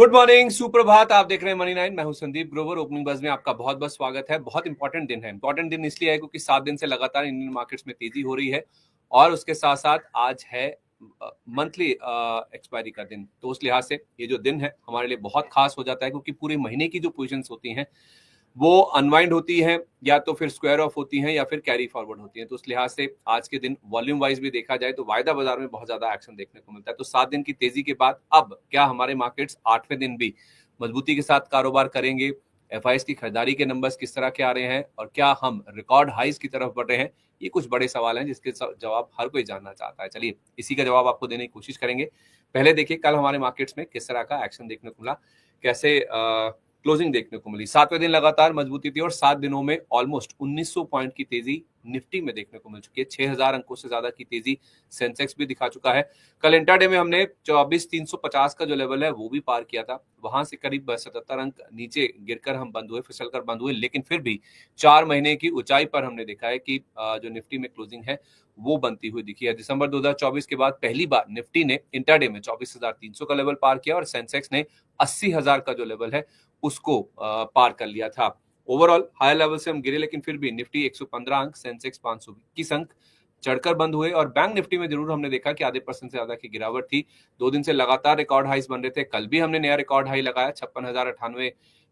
Good morning, सुप्रभात। आप देख रहे हैं मनी नाइन। मैं हूं संदीप ग्रोवर। ओपनिंग बज में आपका बहुत बहुत स्वागत है। बहुत इंपॉर्टेंट दिन है। इंपॉर्टेंट दिन इसलिए है क्योंकि 7 दिन से लगातार इंडियन मार्केट्स में तेजी हो रही है और उसके साथ साथ आज है मंथली एक्सपायरी का दिन। तो उस लिहाज से ये जो दिन है हमारे लिए बहुत खास हो जाता है क्योंकि पूरे महीने की जो पोजीशंस होती हैं वो अनवाइंड होती हैं, या तो फिर स्क्वायर ऑफ होती हैं या फिर कैरी फॉरवर्ड होती हैं। तो उस लिहाज से आज के दिन वॉल्यूम वाइज भी देखा जाए तो वायदा बाजार में बहुत ज्यादा एक्शन देखने को मिलता है। तो 7 दिन की तेजी के बाद अब क्या हमारे मार्केट्स 8वें दिन भी मजबूती के साथ कारोबार करेंगे? एफआईएस की खरीदारी के नंबर्स किस तरह के आ रहे हैं और क्या हम रिकॉर्ड हाइज की तरफ बढ़ रहे हैं? ये कुछ बड़े सवाल हैं जिसके जवाब हर कोई जानना चाहता है। चलिए इसी का जवाब आपको देने की कोशिश करेंगे। पहले देखिए कल हमारे मार्केट्स में किस तरह का एक्शन देखने को मिला, कैसे क्लोजिंग देखने को मिली। 7वें दिन लगातार मजबूती थी और 7 दिनों में ऑलमोस्ट 1900 पॉइंट की तेजी निफ्टी में देखने को मिल चुकी है। 6000 अंकों से ज्यादा की तेजी सेंसेक्स भी दिखा चुका है। कल इंट्राडे में हमने 24350 का जो लेवल है वो भी पार किया था। वहां से करीब 77 अंक नीचे गिरकर हम बंद हुए, फिसल कर बंद हुए, लेकिन फिर भी 4 महीने की ऊंचाई पर हमने देखा है कि जो निफ्टी में क्लोजिंग है वो बनती हुई दिखी है। दिसंबर 2024 के बाद पहली बार निफ्टी ने इंट्राडे में 24,300 का लेवल पार किया और सेंसेक्स ने 80,000 का जो लेवल है उसको पार कर लिया था। ओवरऑल हायर लेवल से हम गिरे, लेकिन फिर भी निफ्टी 115 अंक, सेंसेक्स 521 अंक चढ़कर बंद हुए। और बैंक निफ्टी में जरूर हमने देखा कि आधे % से ज्यादा की गिरावट थी। 2 दिन से लगातार रिकॉर्ड हाइस बन रहे थे। कल भी हमने नया रिकॉर्ड हाई लगाया 56,098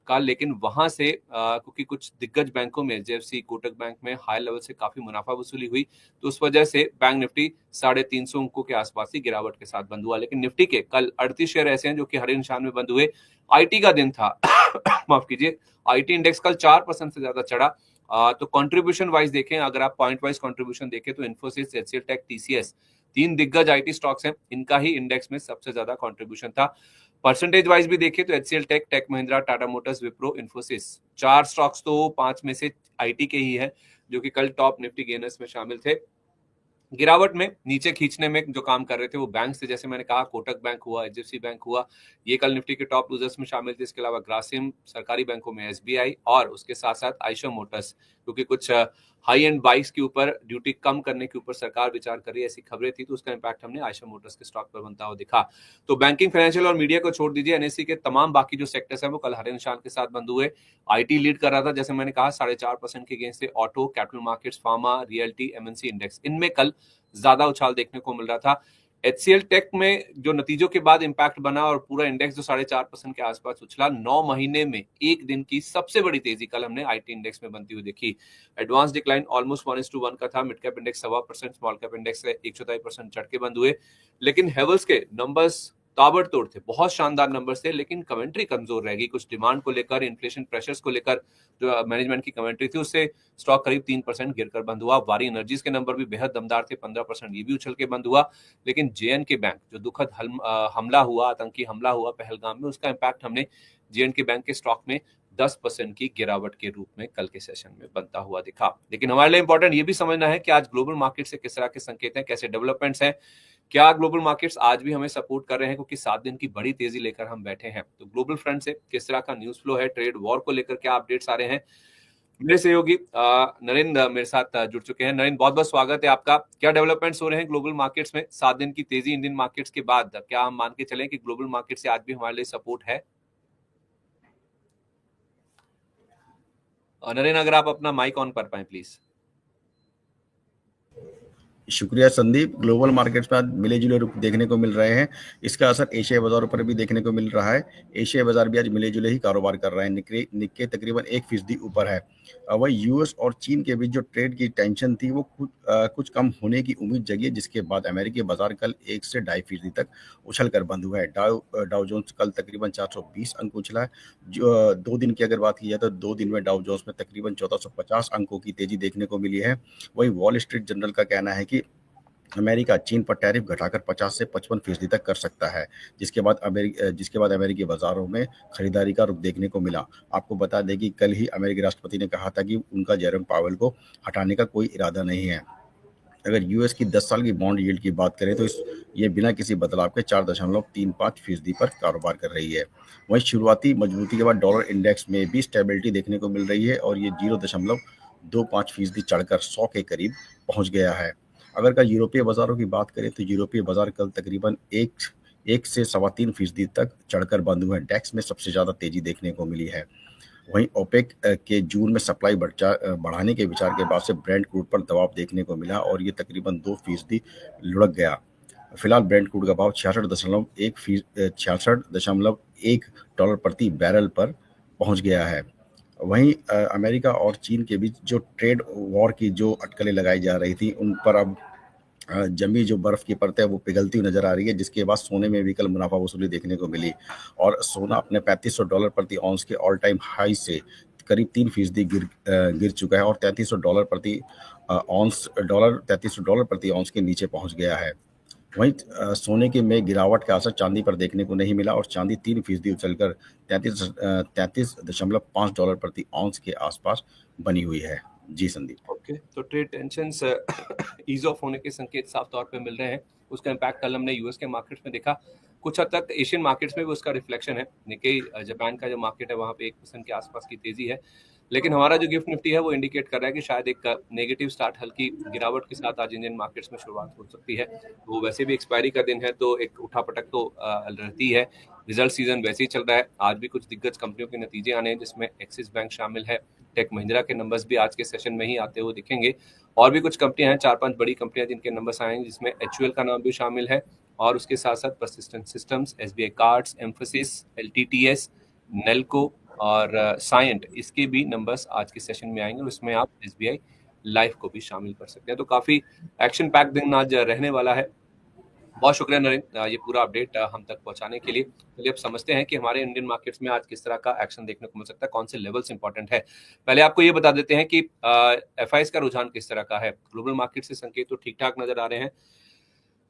का, लेकिन वहां से क्योंकि कुछ दिग्गज बैंकों में एचडीएफसी, कोटक बैंक में हाई लेवल से काफी मुनाफा वसूली हुई, तो उस वजह से बैंक निफ्टी 350 अंकों के आसपास ही गिरावट के साथ बंद हुआ। लेकिन निफ्टी के कल 38 शेयर ऐसे हैं जो कि हरे निशान में बंद हुए। आईटी का दिन था माफ कीजिए, आईटी इंडेक्स कल 4% से ज्यादा चढ़ा। तो कंट्रीब्यूशन वाइज देखें, अगर आप पॉइंट वाइज कंट्रीब्यूशन देखें तो इन्फोसिस, एचसीएल टेक, टीसीएस, 3 दिग्गज आईटी स्टॉक्स हैं, इनका ही इंडेक्स में सबसे ज्यादा कंट्रीब्यूशन था। परसेंटेज वाइज भी देखें तो HCL tech, tech Mahindra, Tata motors, Wipro, Infosys, 4 stocks तो 5 में से आईटी के ही है जो कि कल टॉप निफ्टी गेनर्स में शामिल थे। गिरावट में नीचे खींचने में जो काम कर रहे थे वो बैंक से, जैसे मैंने कहा, कोटक बैंक हुआ, एचडीएफसी बैंक हुआ, ये कल निफ्टी के टॉप लूजर्स में शामिल थे। इसके अलावा ग्रासिम, सरकारी बैंकों में एसबीआई और उसके साथ साथ आयशर मोटर्स, क्योंकि कुछ हाई एंड बाइक्स के ऊपर ड्यूटी कम करने के ऊपर सरकार विचार कर रही है, ऐसी खबरें थी, तो उसका इंपैक्ट हमने आयशर मोटर्स के स्टॉक पर बनता हुआ दिखा। तो बैंकिंग, फाइनेंशियल और मीडिया को छोड़ दीजिए, एनएससी के तमाम बाकी जो सेक्टर्स हैं वो कल हरे निशान के साथ बंद हुए। आईटी लीड कर रहा था, जैसे मैंने कहा, 4.5% के गेंस से auto, capital markets, pharma, realty, MNC index, इनमें कल ज्यादा उछाल देखने को मिल रहा था। एचसीएल टेक में जो नतीजों के बाद इंपैक्ट बना और पूरा इंडेक्स जो 4.5% के आसपास उछला, 9 महीने में एक दिन की सबसे बड़ी तेजी कल हमने आईटी इंडेक्स में बनती हुई देखी। एडवांस डिक्लाइन ऑलमोस्ट 1:1 का था। Mid cap index 1.25%, small cap index 1.4% चढ़ के बंद हुए। लेकिन हेवल्स के नंबर्स ताबड़तोड़ थे, बहुत शानदार नंबर्स थे, लेकिन कमेंट्री कमजोर रहेगी। कुछ डिमांड को लेकर, इन्फ्लेशन प्रेशर्स को लेकर जो मैनेजमेंट की कमेंट्री थी उससे स्टॉक करीब 3% गिरकर बंद हुआ। वारी एनर्जीज के नंबर भी बेहद दमदार थे, 15%, ये भी उछल के बंद हुआ। लेकिन जेएनके बैंक, जो दुखद हमला हुआ, आतंकी हमला हुआ पहलगाम में, उसका इंपैक्ट हमने जेएनके बैंक के स्टॉक में 10% की गिरावट के रूप में कल के सेशन में बनता हुआ दिखा। लेकिन हमारे लिए इंपॉर्टेंट ये भी समझना है कि आज ग्लोबल मार्केट से किस तरह के संकेत हैं, कैसे डेवलपमेंट्स हैं, क्या ग्लोबल मार्केट्स आज भी हमें सपोर्ट कर रहे हैं, क्योंकि 7 दिन की बड़ी तेजी लेकर हम बैठे हैं। तो ग्लोबल फ्रंट से किस तरह का न्यूज फ्लो है, ट्रेड वॉर को लेकर क्या अपडेट्स आ रहे हैं। मेरे सहयोगी नरेंद्र मेरे साथ जुड़ चुके हैं। नरेंद्र, बहुत बहुत स्वागत है आपका। क्या डेवलपमेंट्स हो रहे हैं ग्लोबल मार्केट्स में 7 दिन की तेजी इंडियन मार्केट्स के बाद? क्या हम मान के चलें कि ग्लोबल मार्केट से आज भी हमारे लिए सपोर्ट है? नरेंद्र, अगर आप अपना माइक ऑन कर पाए प्लीज। शुक्रिया संदीप। ग्लोबल मार्केट्स में आज मिले जुले रुख देखने को मिल रहे हैं। इसका असर एशियाई बाजारों पर भी देखने को मिल रहा है। एशियाई बाजार भी आज मिले जुले ही कारोबार कर रहे हैं। निक्के तकरीबन 1% ऊपर है। वही यूएस और चीन के बीच जो ट्रेड की टेंशन थी वो कुछ कम होने की उम्मीद जगी है, जिसके बाद अमेरिकी बाजार कल 1 से 2.5% तक उछल कर बंद हुआ है। डाउ जोन्स कल तकरीबन 420 अंक उछला है। जो 2 दिन की अगर बात की जाए तो 2 दिन में डाउ जोन्स में तकरीबन 1450 अंकों की तेजी देखने को मिली है। वही वॉल स्ट्रीट जर्नल का कहना है कि अमेरिका चीन पर टैरिफ घटाकर 50 से 55% तक कर सकता है, जिसके बाद अमेरिकी बाजारों में खरीदारी का रुख देखने को मिला। आपको बता दें कि कल ही अमेरिकी राष्ट्रपति ने कहा था कि उनका जेरोम पावेल को हटाने का कोई इरादा नहीं है। अगर यूएस की 10 साल की बॉन्ड यील्ड की बात करें तो ये बिना किसी बदलाव के 4.35% पर कारोबार कर रही है। वहीं शुरुआती मजबूती के बाद डॉलर इंडेक्स में भी स्टेबिलिटी देखने को मिल रही है और ये 0.25% चढ़कर 100 के करीब पहुंच गया है। अगर कल यूरोपीय बाजारों की बात करें तो यूरोपीय बाजार कल तकरीबन 1 से 3.25% तक चढ़कर बंद हुए हैं। डेक्स में सबसे ज़्यादा तेजी देखने को मिली है। वहीं ओपेक के जून में सप्लाई बढ़ाने के विचार के बाद से ब्रेंट क्रूड पर दबाव देखने को मिला और ये तकरीबन 2% लुढ़क गया। फिलहाल ब्रेंट क्रूड का भाव 66.1 डॉलर प्रति बैरल पर पहुंच गया है। वहीं अमेरिका और चीन के बीच जो ट्रेड वॉर की जो अटकलें लगाई जा रही थी, उन पर अब जमी जो बर्फ की परत है वो पिघलती हुई नजर आ रही है, जिसके बाद सोने में भी कल मुनाफा वसूली देखने को मिली और सोना अपने $3500 प्रति औंस के ऑल टाइम हाई से करीब 3% गिर चुका है और $3300 प्रति औंस के नीचे पहुंच गया है। वहीं सोने के में गिरावट का असर चांदी पर देखने को नहीं मिला और चांदी 3% उछलकर $33.5 प्रति औंस के आसपास बनी हुई है। जी संदीप। ओके, तो ट्रेड टेंशंस ईज ऑफ होने के संकेत साफ तौर पे मिल रहे हैं। उसका इम्पैक्ट कल हमने यूएस के मार्केट्स में देखा, कुछ हद तक एशियन मार्केट्स में भी उसका रिफ्लेक्शन है। निक्केई जापान का जो मार्केट है वहाँ पे 1% के आसपास की तेजी है, लेकिन हमारा जो गिफ्ट निफ्टी है वो इंडिकेट कर रहा है कि शायद एक नेगेटिव स्टार्ट हल्की गिरावट के साथ आज इंडियन मार्केट्स में शुरुआत हो सकती है। तो वैसे भी एक्सपायरी का दिन है तो एक उठापटक तो रहती है। रिजल्ट सीजन वैसे ही चल रहा है। आज भी कुछ दिग्गज कंपनियों के नतीजे आने हैं, जिसमें एक्सिस बैंक शामिल है। टेक महिंद्रा के नंबर्स भी आज के सेशन में ही आते हुए दिखेंगे। और भी कुछ कंपनियां हैं, 4-5 बड़ी कंपनियां जिनके नंबर्स आएंगे, जिसमें एचयूएल का नाम भी शामिल है और उसके साथ साथ persistent systems, SBI cards, emphasis, LTTS, Nelco और साइंट, इसके भी नंबर्स आज के सेशन में आएंगे और इसमें आप एसबीआई लाइफ को भी शामिल कर सकते हैं। तो काफी एक्शन पैक दिन आज रहने वाला है। बहुत शुक्रिया नरेंद्र, ये पूरा अपडेट हम तक पहुंचाने के लिए। चलिए अब समझते हैं कि हमारे इंडियन मार्केट्स में आज किस तरह का एक्शन देखने को मिल सकता है, कौन से लेवल्स इंपॉर्टेंट है। पहले आपको ये बता देते हैं कि एफआईएस का रुझान किस तरह का है। ग्लोबल मार्केट से संकेत तो ठीक ठाक नजर आ रहे हैं।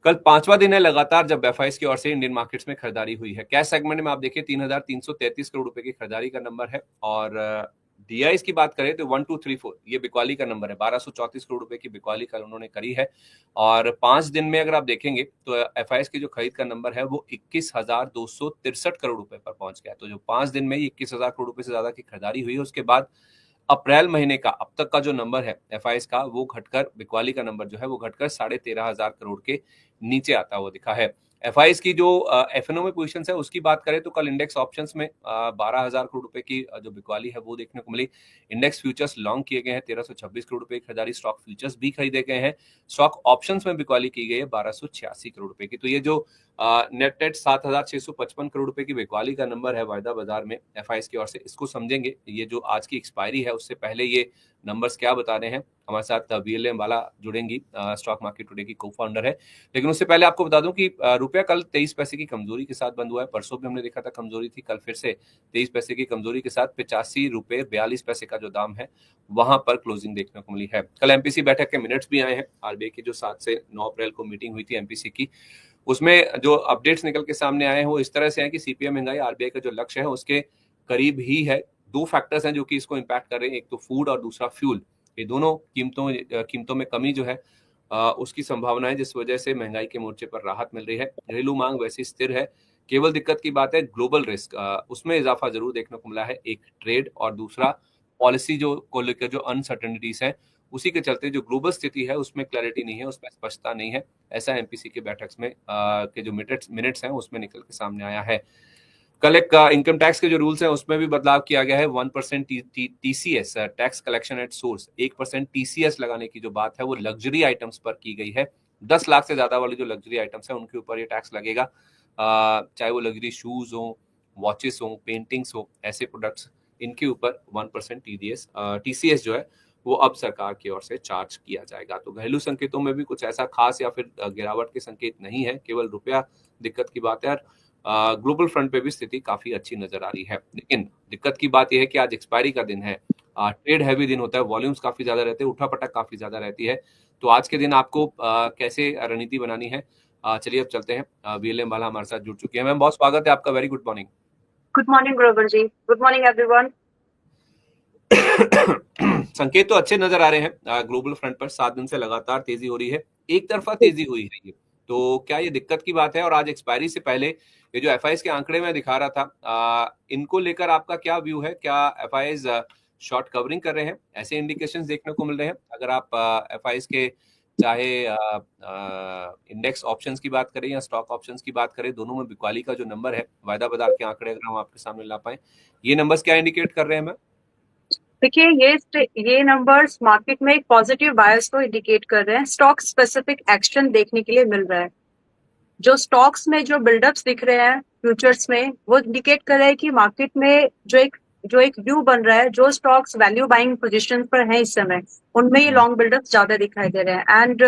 कल 5वां दिन है लगातार जब एफआईएस की ओर से इंडियन मार्केट्स में खरीदारी हुई है। कैश सेगमेंट में आप देखिए 3,333 करोड़ रुपए की खरीदारी का नंबर है और डीआईएस की बात करें तो 1234 ये बिकवाली का नंबर है। 1234 करोड़ रुपए की बिकवाली कल उन्होंने करी है और 5 दिन में अगर आप देखेंगे तो एफआईएस की जो खरीद का नंबर है वो 21,263 करोड़ रुपए पर पहुंच गया। तो जो 5 दिन में 21,000 करोड़ रुपए से ज्यादा की खरीदारी हुई है, उसके बाद अप्रैल महीने का अब तक का जो नंबर है एफआईएस का, वो घटकर बिकवाली का नंबर जो है वो घटकर 13,500 करोड़ के नीचे आता हुआ दिखा है। एफआईएस की जो एफएनओ में पोजीशंस है उसकी बात करें तो कल इंडेक्स ऑप्शंस में 12,000 करोड़ रुपए की जो बिकवाली है वो देखने को मिली। इंडेक्स फ्यूचर्स लॉन्ग किए गए हैं, 1,326 करोड़ रुपए की खरीदारी। स्टॉक फ्यूचर्स भी खरीदे गए हैं। स्टॉक ऑप्शंस में बिकवाली की गई है 1,286 करोड़ रुपए की। तो ये जो नेट 7,655 करोड़ रुपए की बिकवाली का नंबर है वायदा बाजार में एफआईएस की ओर से, इसको समझेंगे। ये जो आज की एक्सपायरी है उससे पहले ये नंबर्स क्या बता रहे हैं। हमारे साथ वीएलएम वाला जुड़ेंगी, स्टॉक मार्केट टुडे की को-फाउंडर है। लेकिन उससे पहले आपको बता दूं कि रुपया कल 23 पैसे की कमजोरी के साथ बंद हुआ है। परसों भी हमने देखा था कमजोरी थी, कल फिर से 23 पैसे की कमजोरी के साथ 85 रुपए 42 पैसे का जो दाम है वहां पर क्लोजिंग देखने को मिली है। कल एमपीसी बैठक के मिनट्स भी आए हैं। आरबीआई की जो 7 से 9 अप्रैल को मीटिंग हुई थी एमपीसी की, उसमें जो अपडेट्स निकल के सामने आए हैं वो इस तरह से है कि सीपीआई महंगाई आरबीआई का जो लक्ष्य है उसके करीब ही है। 2 फैक्टर्स हैं जो कि इसको इम्पैक्ट कर रहे हैं, एक तो फूड और दूसरा फ्यूल। ये दोनों कीमतों में कमी जो है उसकी संभावना है, जिस वजह से महंगाई के मोर्चे पर राहत मिल रही है। घरेलू मांग वैसी स्थिर है। केवल दिक्कत की बात है ग्लोबल रिस्क, उसमें इजाफा जरूर देखने को मिला है। एक ट्रेड और दूसरा पॉलिसी जो को लेकर जो अनसर्टेनिटीज है, उसी के चलते जो ग्लोबल स्थिति है उसमें क्लैरिटी नहीं है, उसमें स्पष्टता नहीं है। ऐसा एमपीसी के बैठक में के जो मिनट्स हैं उसमें निकल के सामने आया है। कल एक इनकम टैक्स के जो रूल्स हैं उसमें भी बदलाव किया गया है। 1% TCS tax collection at source, 1% TCS लगाने की जो बात है वो लग्जरी आइटम्स पर की गई है। 10 लाख से ज्यादा वाली जो लग्जरी आइटम्स है उनके ऊपर ये टैक्स लगेगा। चाहे वो लग्जरी शूज हो, वॉचेस हो, पेंटिंग्स हो, ऐसे प्रोडक्ट्स, इनके ऊपर 1% टीसीएस जो है वो अब सरकार की ओर से चार्ज किया जाएगा। तो घरेलू संकेतों में भी कुछ ऐसा खास या फिर गिरावट के संकेत नहीं है, केवल रुपया दिक्कत की बात है। ग्लोबल फ्रंट पे भी स्थिति काफी अच्छी नजर आ रही है। लेकिन दिक्कत की बात यह है कि आज एक्सपायरी का दिन है, ट्रेड हैवी दिन होता है, वॉल्यूम्स काफी ज्यादा रहते हैं, उठापटक काफी ज्यादा रहती है। तो आज के दिन आपको कैसे रणनीति बनानी है, चलिए अब चलते हैं। वीएलएम वाला हमारे साथ जुड़ चुके हैं। मैम बहुत स्वागत है आपका, very good morning. Good morning Grover ji, good morning everyone. संकेत तो अच्छे नजर आ रहे हैं। ग्लोबल फ्रंट पर 7 दिन से लगातार तेजी हो रही है, एक तरफा तेजी हुई है ये, तो क्या ये दिक्कत की बात है? और आज एक्सपायरी से पहले ये जो एफआईएस के आंकड़े में दिखा रहा था, इनको लेकर आपका क्या व्यू है? क्या एफआईएस शॉर्ट कवरिंग कर रहे हैं? ऐसे इंडिकेशंस देखने को मिल रहे हैं। अगर आप एफआईएस के चाहे इंडेक्स ऑप्शंस की बात करें या स्टॉक ऑप्शंस की बात करें, दोनों में बिकवाली का जो नंबर है, वायदा बाजार के आंकड़े अगर हम आपके सामने ला पाए, ये नंबर्स क्या इंडिकेट कर रहे हैं मैम? देखिए, ये नंबर्स मार्केट में एक पॉजिटिव बायस को इंडिकेट कर रहे हैं। स्टॉक स्पेसिफिक एक्शन देखने के लिए मिल रहा है। जो स्टॉक्स में जो बिल्डअप्स दिख रहे हैं फ्यूचर्स में, वो इंडिकेट कर रहे हैं कि मार्केट में जो एक व्यू बन रहा है, जो स्टॉक्स वैल्यू बाइंग पोजीशन पर हैं इस समय, उनमें ये लॉन्ग बिल्डअप ज्यादा दिखाई दे रहे हैं। And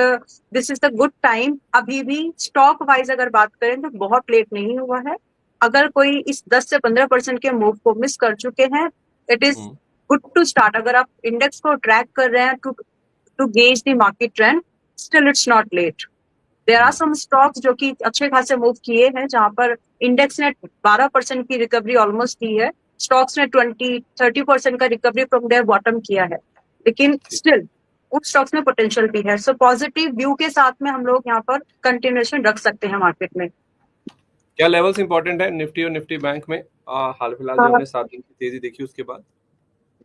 this is the good time. अभी भी स्टॉक वाइज अगर बात करें तो बहुत लेट नहीं हुआ है। अगर कोई इस 10 से 15% के मूव को मिस कर चुके हैं, it is good to start. अगर आप इंडेक्स को ट्रैक कर रहे हैं to gauge the market trend, still it's not late. There are some stocks जो कि अच्छे खासे मूव किए हैं, जहां पर इंडेक्स ने 12% की रिकवरी ऑलमोस्ट की है, स्टॉक्स ने 20-30% का रिकवरी फ्रॉम देयर बॉटम किया है, लेकिन स्टिल उन स्टॉक्स में पोटेंशियल भी है। सो पॉजिटिव व्यू के साथ में हम लोग यहाँ पर कंटिन्यूएशन रख सकते हैं मार्केट में। क्या लेवल्स इंपॉर्टेंट है निफ्टी और निफ्टी बैंक में? हाल फिलहाल जो हमने 7 दिन की तेजी देखी उसके बाद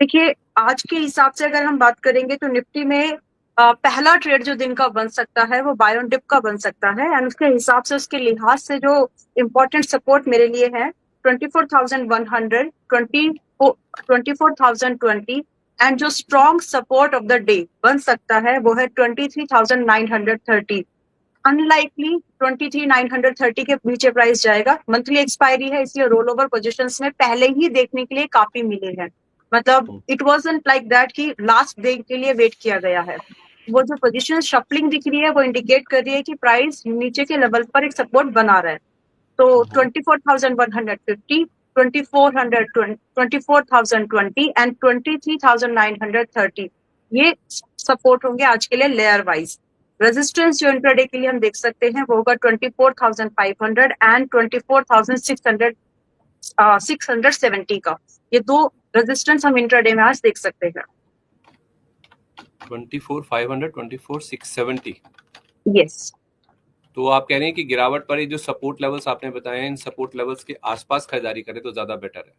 देखिए, आज के हिसाब से अगर हम बात करेंगे तो निफ्टी में पहला ट्रेड जो दिन का बन सकता है वो बाय ऑन डिप का बन सकता है। एंड उसके हिसाब से, उसके लिहाज से जो इम्पोर्टेंट सपोर्ट मेरे लिए है 24,100, 24,020, एंड जो strong support of the day बन सकता है वो है 23,930। अनलाइकली 23,930 के नीचे प्राइस जाएगा। मंथली एक्सपायरी है, इसलिए रोल ओवर पोजिशंस में पहले ही देखने के लिए काफी मिले हैं। मतलब इट वाजंट लाइक दैट कि लास्ट डे के लिए वेट किया गया है। वो जो पोजीशन शफलिंग दिख रही है वो इंडिकेट कर रही है कि प्राइस नीचे के लेवल पर एक सपोर्ट बना रहा है। तो 24,150, 24,020 एंड 23,930 ये सपोर्ट होंगे आज के लिए लेयर वाइज। रेजिस्टेंस जो इंट्राडे के लिए हम देख सकते हैं वो होगा 24,500 एंड 24,670 का। ये दो रेजिस्टेंस हम इंट्राडे में आज देख सकते हैं। 24,500, 24,670। यस। तो आप कह रहे हैं कि गिरावट पर ये जो सपोर्ट लेवल्स आपने बताए हैं, इन सपोर्ट लेवल्स के आसपास खरीदारी करें तो ज्यादा बेटर है।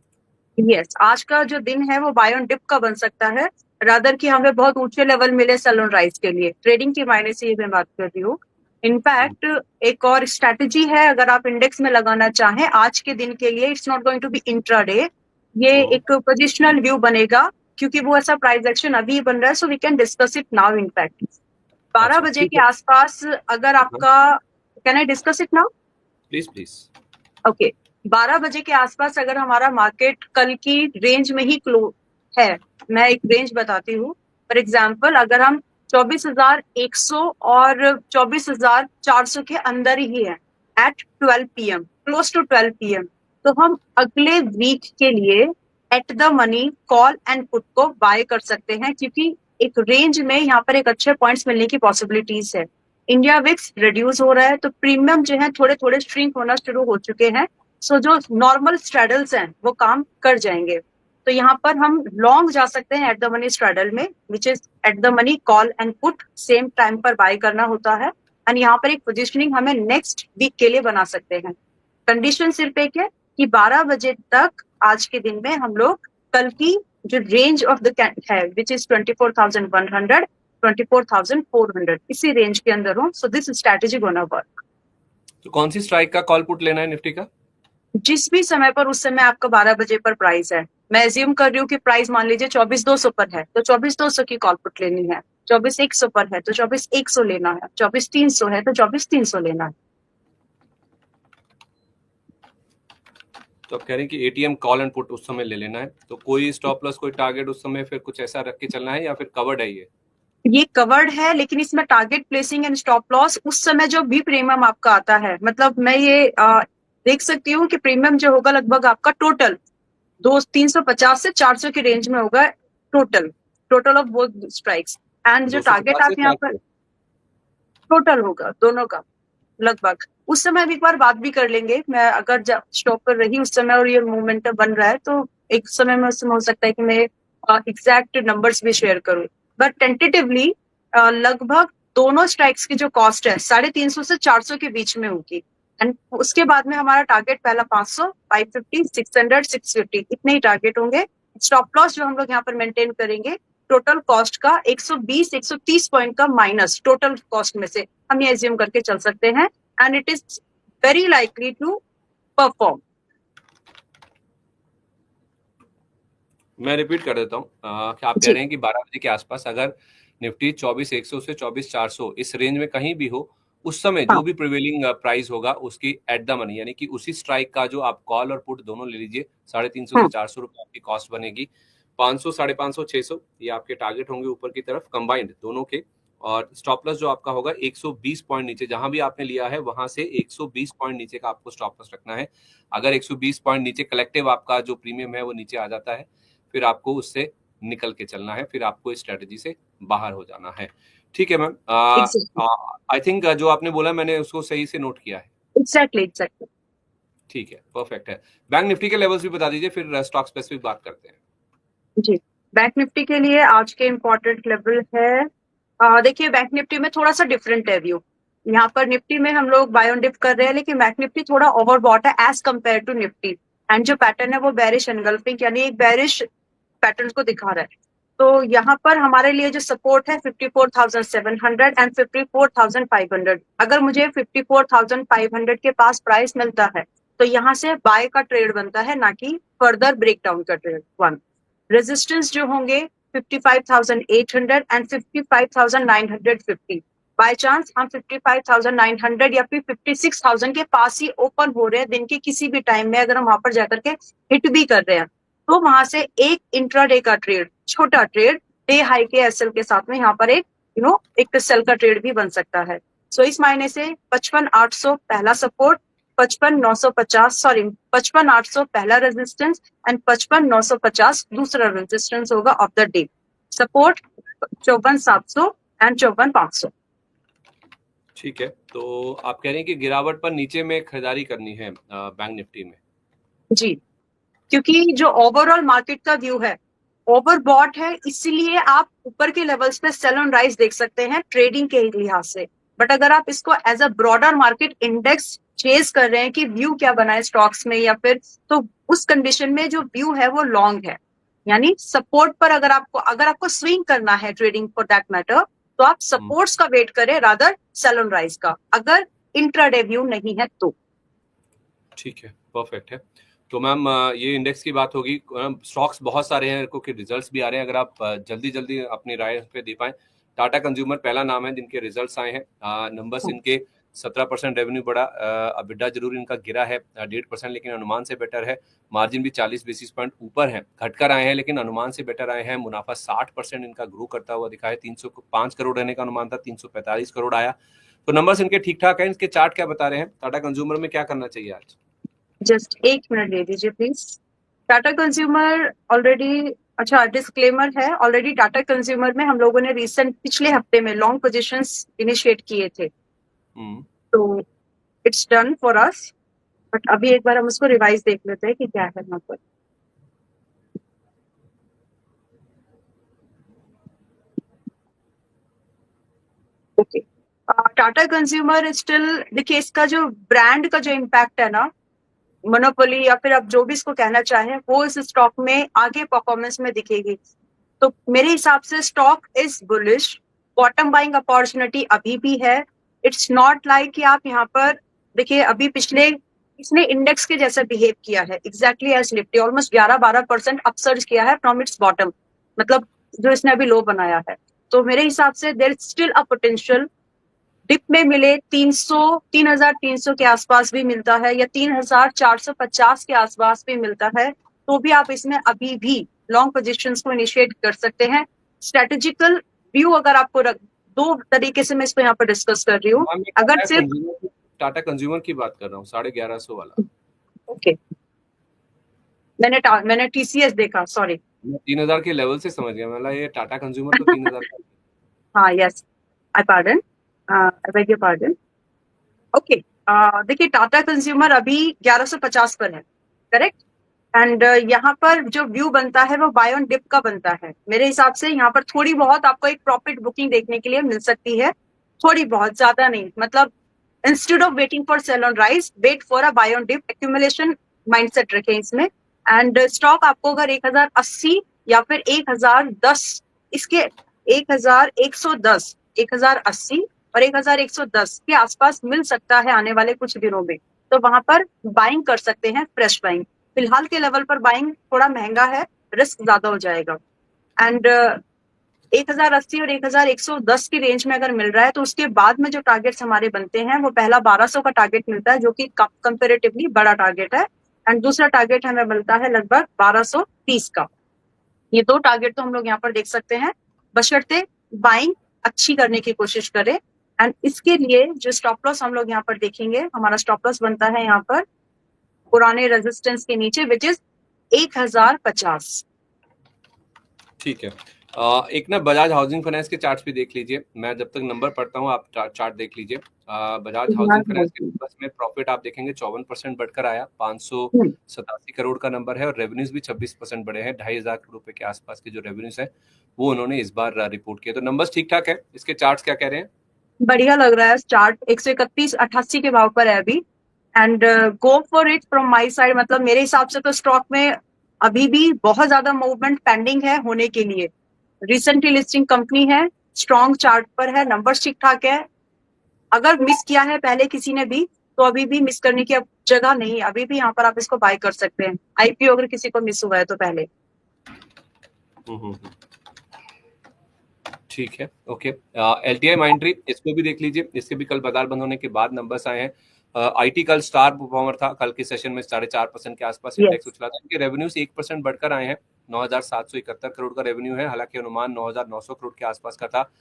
यस, आज का जो दिन है वो बाय ऑन डिप का बन सकता है, रादर कि हमें बहुत ऊंचे लेवल मिले सेल ऑन राइज के लिए। ट्रेडिंग के मायने से ये मैं बात कर रही हूँ। इनफैक्ट एक और स्ट्रैटेजी है, अगर आप इंडेक्स में लगाना चाहें आज के दिन के लिए, it's not going to be intraday, ये एक पोजिशनल व्यू बनेगा, क्योंकि वो ऐसा प्राइस एक्शन अभी बन रहा है। So we can discuss it now. In fact 12 बजे के आसपास अगर आपका, can I discuss it now? Please please. Okay, 12 बजे के आसपास अगर हमारा मार्केट कल की रेंज में ही क्लोज है, मैं एक रेंज बताती हूँ। फॉर एग्जाम्पल, अगर हम 24,100 और 24,400 के अंदर ही है at 12 PM, close to 12 PM, तो हम अगले वीक के लिए at the money call and put को बाय कर सकते हैं, क्योंकि एक रेंज में यहाँ पर एक अच्छे पॉइंट्स मिलने की पॉसिबिलिटीज है। इंडिया विक्स रिड्यूस हो रहा है, तो प्रीमियम जो है थोड़े थोड़े श्रिंक होना शुरू हो चुके हैं। सो जो नॉर्मल स्ट्रैडल्स हैं वो काम कर जाएंगे। तो यहाँ पर हम लॉन्ग जा सकते हैं एट द मनी स्ट्रैडल में, which is eight the money call and put, same time पर बाय करना होता है। एंड यहाँ पर एक पोजिशनिंग हमें नेक्स्ट वीक के लिए बना सकते हैं। कंडीशन सिर्फ एक है कि 12 बजे तक आज के दिन में हम लोग कल की जो रेंज ऑफ द है विच इज 24,100, 24,400, इसी रेंज के अंदर हो। So this strategy gonna work. तो कौन सी स्ट्राइक का कॉल पुट लेना है निफ्टी का? जिस भी समय पर, उस समय आपका 12 बजे पर प्राइस है। मैं एज्यूम कर रही हूँ कि प्राइस मान लीजिए 24,200 पर है, तो 24,200 की कॉल पुट लेनी है। 24,100 पर है तो 24,100 लेना है। 24,300 है तो 24,300 लेना है। तो आप कह रहे हैं कि एटीएम कॉल एंड पुट उस समय ले लेना है, तो कोई स्टॉप लॉस, कोई टारगेट उस समय फिर कुछ ऐसा रख के चलना है, या फिर कवर्ड है ये कवर्ड है, लेकिन इसमें target placing and stop loss उस समय जो भी प्रीमियम आपका आता है, मतलब मैं ये देख सकती हूँ कि प्रीमियम जो होगा लगभग आपका टोटल 350 से 400 की रेंज में होगा, total of both strikes. And जो टारगेट आप यहाँ पर टोटल होगा दोनों का लगभग, उस समय हम एक बार बात भी कर लेंगे। मैं अगर स्टॉप पर रही उस समय और ये मोमेंटम बन रहा है, तो एक समय में उस समय हो सकता है कि मैं एग्जैक्ट नंबर्स भी शेयर करूं। बट टेंटेटिवली लगभग दोनों स्ट्राइक्स की जो कॉस्ट है 350 से 400 के बीच में होगी। एंड उसके बाद में हमारा टारगेट पहला 500, 550, 600, 650 इतने ही टारगेट होंगे। स्टॉप लॉस जो हम लोग यहाँ पर मेंटेन करेंगे टोटल कॉस्ट का 120-130 पॉइंट का माइनस टोटल कॉस्ट में से हम ये एज्यूम करके चल सकते हैं, and it is very likely to perform. मैं रिपीट कर देता हूँ कि आप कह जी। रहे हैं कि 12 बजे के आसपास अगर निफ्टी 24,100 से 24,400 इस रेंज में कहीं भी हो, उस समय हाँ। जो भी प्रिवेलिंग प्राइस होगा उसकी एट द मनी, यानी कि उसी स्ट्राइक का जो आप कॉल और पुट दोनों ले लीजिए, 350 से 400 रुपए आपकी कॉस्ट बनेगी, 500, 550, 600 ये आपके टारगेट होंगे ऊपर की तरफ कंबाइंड दोनों के, और स्टॉप लॉस जो आपका होगा 120 पॉइंट नीचे, जहां भी आपने लिया है वहां से 120 पॉइंट नीचे का आपको स्टॉप लॉस रखना है। अगर 120 पॉइंट नीचे कलेक्टिव आपका जो प्रीमियम है वो नीचे आ जाता है, फिर आपको उससे निकल के चलना है, फिर आपको इस स्ट्रेटजी से बाहर हो जाना है। ठीक है मैम, आई थिंक जो आपने बोला मैंने उसको सही से नोट किया है। एग्जैक्टली। ठीक है, परफेक्ट है। बैंक निफ्टी के लेवल्स भी बता दीजिए, फिर स्टॉक स्पेसिफिक बात करते हैं। जी, बैंक निफ्टी के लिए आज के इम्पोर्टेंट लेवल है, देखिए बैंक निफ्टी में थोड़ा सा डिफरेंट है व्यू। यहाँ पर निफ्टी में हम लोग बाय ऑन डिप कर रहे हैं, लेकिन बैंक निफ्टी थोड़ा ओवरबॉट है as compare to Nifty, and जो पैटर्न है वो बेरिश एनगल्फिंग यानी एक बेरिश पैटर्न को दिखा रहा है। तो यहाँ पर हमारे लिए जो सपोर्ट है 54,700 एंड 54,500। अगर मुझे 54,500 के पास प्राइस मिलता है तो यहाँ से बाय का ट्रेड बनता है, ना कि फर्दर ब्रेकडाउन का ट्रेड। वन रेजिस्टेंस जो होंगे 55,800 एंड 55,950। बाय चांस हम 55,900 या फिर 56,000 के पास ही ओपन हो रहे हैं दिन के किसी भी टाइम में, अगर हम वहां पर जाकर के हिट भी कर रहे हैं तो वहां से एक इंट्राडे का ट्रेड, छोटा ट्रेड डे हाई के एसएल के साथ में यहाँ पर एक एक सेल का ट्रेड भी बन सकता है। सो इस मायने से 55,800 पहला सपोर्ट, 55,800 पहला रेजिस्टेंस एंड 55,950 दूसरा रेजिस्टेंस होगा of the day. Support 54,700 and 54,500। ठीक है, तो आप कह रहे हैं कि गिरावट पर नीचे में खरीदारी करनी है बैंक निफ्टी में। जी, क्योंकि जो ओवरऑल मार्केट का व्यू है ओवरबॉट है, इसीलिए आप ऊपर के लेवल्स पे सेल ऑन राइज देख सकते हैं ट्रेडिंग के लिहाज से। बट अगर आप इसको as a broader market index chase कर रहे हैं कि व्यू क्या बना है स्टॉक्स में या फिर, तो उस कंडीशन में जो व्यू है वो लॉन्ग है, यानी सपोर्ट पर अगर आपको स्विंग करना है ट्रेडिंग फॉर दैट मैटर, तो आप सपोर्ट्स का वेट करें रादर सेल ऑन राइज का, अगर इंट्राडे व्यू नहीं है तो। ठीक है, परफेक्ट है। तो मैम ये इंडेक्स की बात होगी, स्टॉक्स बहुत सारे हैं को कि रिजल्ट्स भी आ रहे हैं, अगर आप जल्दी जल्दी अपनी राय पे दे पाएं। टाटा कंज्यूमर पहला नाम है जिनके रिजल्ट्स आए हैं, नंबर्स इनके 17% रेवेन्यू बढ़ा, अबिडा जरूर इनका गिरा है 1.5%, लेकिन अनुमान से बेटर है। मार्जिन भी 40 बेसिस पॉइंट ऊपर है, घटकर आए हैं लेकिन अनुमान से बेटर आए हैं। मुनाफा 60% इनका ग्रो करता हुआ दिखा है, 305 करोड़ रहने का अनुमान था, 345 करोड़ आया। तो नंबर्स इनके ठीक ठाक है। इसके चार्ट क्या बता रहे हैं, टाटा कंज्यूमर में क्या करना चाहिए आज? जस्ट एक मिनट दे दीजिए प्लीज। टाटा कंज्यूमर ऑलरेडी, अच्छा डिस्क्लेमर है, ऑलरेडी टाटा कंज्यूमर में हम लोगों ने रिसेंट पिछले हफ्ते में लॉन्ग पोजीशंस इनिशिएट किए थे, तो it's done for us. But अभी एक बार हम उसको रिवाइज देख लेते हैं कि क्या है यहाँ पर। ओके, टाटा कंज्यूमर स्टिल, देखिए इसका जो ब्रांड का जो इम्पैक्ट है ना, मोनोपोली या फिर आप जो भी इसको कहना चाहें, वो इस स्टॉक में आगे परफॉर्मेंस में दिखेगी। तो मेरे हिसाब से stock is bullish, bottom buying opportunity अभी भी है। इट्स नॉट लाइक कि आप यहाँ पर देखिए, अभी पिछले इसने इंडेक्स के जैसा बिहेव किया है, exactly as Nifty, almost 11-12% upsurge किया है फ्रॉम इट्स बॉटम, मतलब जो इसने अभी लो बनाया है। तो मेरे हिसाब से there is still a potential, dip में मिले 3,300 के आसपास भी मिलता है या 3,450 के आसपास भी मिलता है, तो भी आप इसमें अभी भी लॉन्ग पोजीशंस को इनिशिएट कर सकते हैं। स्ट्रेटेजिकल व्यू अगर आपको दो तरीके से मैं इसको यहाँ पर डिस्कस कर रही हूँ। अगर सिर्फ टाटा कंज्यूमर की बात कर रहा हूँ, 1150 वाला। ओके, मैंने टीसीएस देखा, सॉरी 3,000 के लेवल से समझ गया, मतलब ये टाटा कंज्यूमर तो 3,000 का। हाँ yes, I pardon, I beg your pardon. Okay, देखिए टाटा कंज्यूमर अभी 1150 पर है, करेक्ट, एंड यहाँ पर जो व्यू बनता है वो बाय ऑन डिप का बनता है। मेरे हिसाब से यहाँ पर थोड़ी बहुत आपको एक प्रॉफिट बुकिंग देखने के लिए मिल सकती है, थोड़ी बहुत, ज्यादा नहीं, मतलब instead of waiting for sell on rise, wait for a buy on dip, accumulation mindset रखें इसमें। एंड स्टॉक आपको अगर 1,080 या फिर 1,010 इसके 1110, 1080 और 1110 के आसपास मिल सकता है आने वाले कुछ दिनों में, तो वहां पर बाइंग कर सकते हैं, फ्रेश बाइंग। फिलहाल के लेवल पर बाइंग थोड़ा महंगा है, रिस्क ज्यादा हो जाएगा। एंड 1080 और 1110 की रेंज में अगर मिल रहा है तो उसके बाद में जो टारगेट्स हमारे बनते हैं वो पहला 1200 का टारगेट मिलता है, जो कि कंपेरेटिवली बड़ा टारगेट है, एंड दूसरा टारगेट हमें मिलता है लगभग 1230 का। ये दो टारगेट तो हम लोग यहाँ पर देख सकते हैं, बशर्ते बाइंग अच्छी करने की कोशिश करें। एंड इसके लिए जो स्टॉप लॉस हम लोग यहाँ पर देखेंगे, हमारा स्टॉप लॉस बनता है यहाँ पर पुराने रेजिस्टेंस के नीचे, विच इज 1050। ठीक है। एक ना बजाज हाउसिंग फाइनेंस के चार्ट्स भी देख लीजिए, मैं जब तक नंबर पढ़ता हूँ आप चार्ट देख लीजिए। बजाज हाउसिंग फाइनेंस के बस में प्रॉफिट आप देखेंगे 54% बढ़कर आया, 587 करोड़ का नंबर है, और रेवेन्यूज भी 26% बढ़े हैं। 2,500 करोड़ रुपए के आसपास के जो रेवेन्यूज है वो उन्होंने इस बार रिपोर्ट किया, तो नंबर्स ठीक ठाक है। इसके चार्ट्स क्या कह रहे हैं? बढ़िया लग रहा है चार्ट, 131.88 के भाव पर है अभी, and go for it from my side. मतलब मेरे हिसाब से तो स्टॉक में अभी भी बहुत ज्यादा मूवमेंट पेंडिंग है होने के लिए। रिसेंटली लिस्टिंग कंपनी है, स्ट्रॉन्ग चार्ट पर है, नंबर्स ठीक ठाक है। अगर मिस किया है पहले किसी ने भी तो अभी भी मिस करने की अब जगह नहीं है, अभी भी यहाँ पर आप इसको बाय कर सकते हैं, आईपीओ अगर किसी को मिस हुआ है तो पहले। ठीक है, ओके। एलटीआई माइंड्री, इसको भी देख लीजिए, इसके भी कल बाजार बंद होने के बाद नंबर्स आए हैं। आईटी कल स्टार परफॉर्मर था, कल के सेशन में 4.5% के आसपास इंडेक्स उछला था। इनके रेवेन्यूज 1% बढ़कर आए हैं, 9,771 करोड़ का रेवेन्यू है, हालांकि अनुमान 9,900 करोड़ के आसपास का था।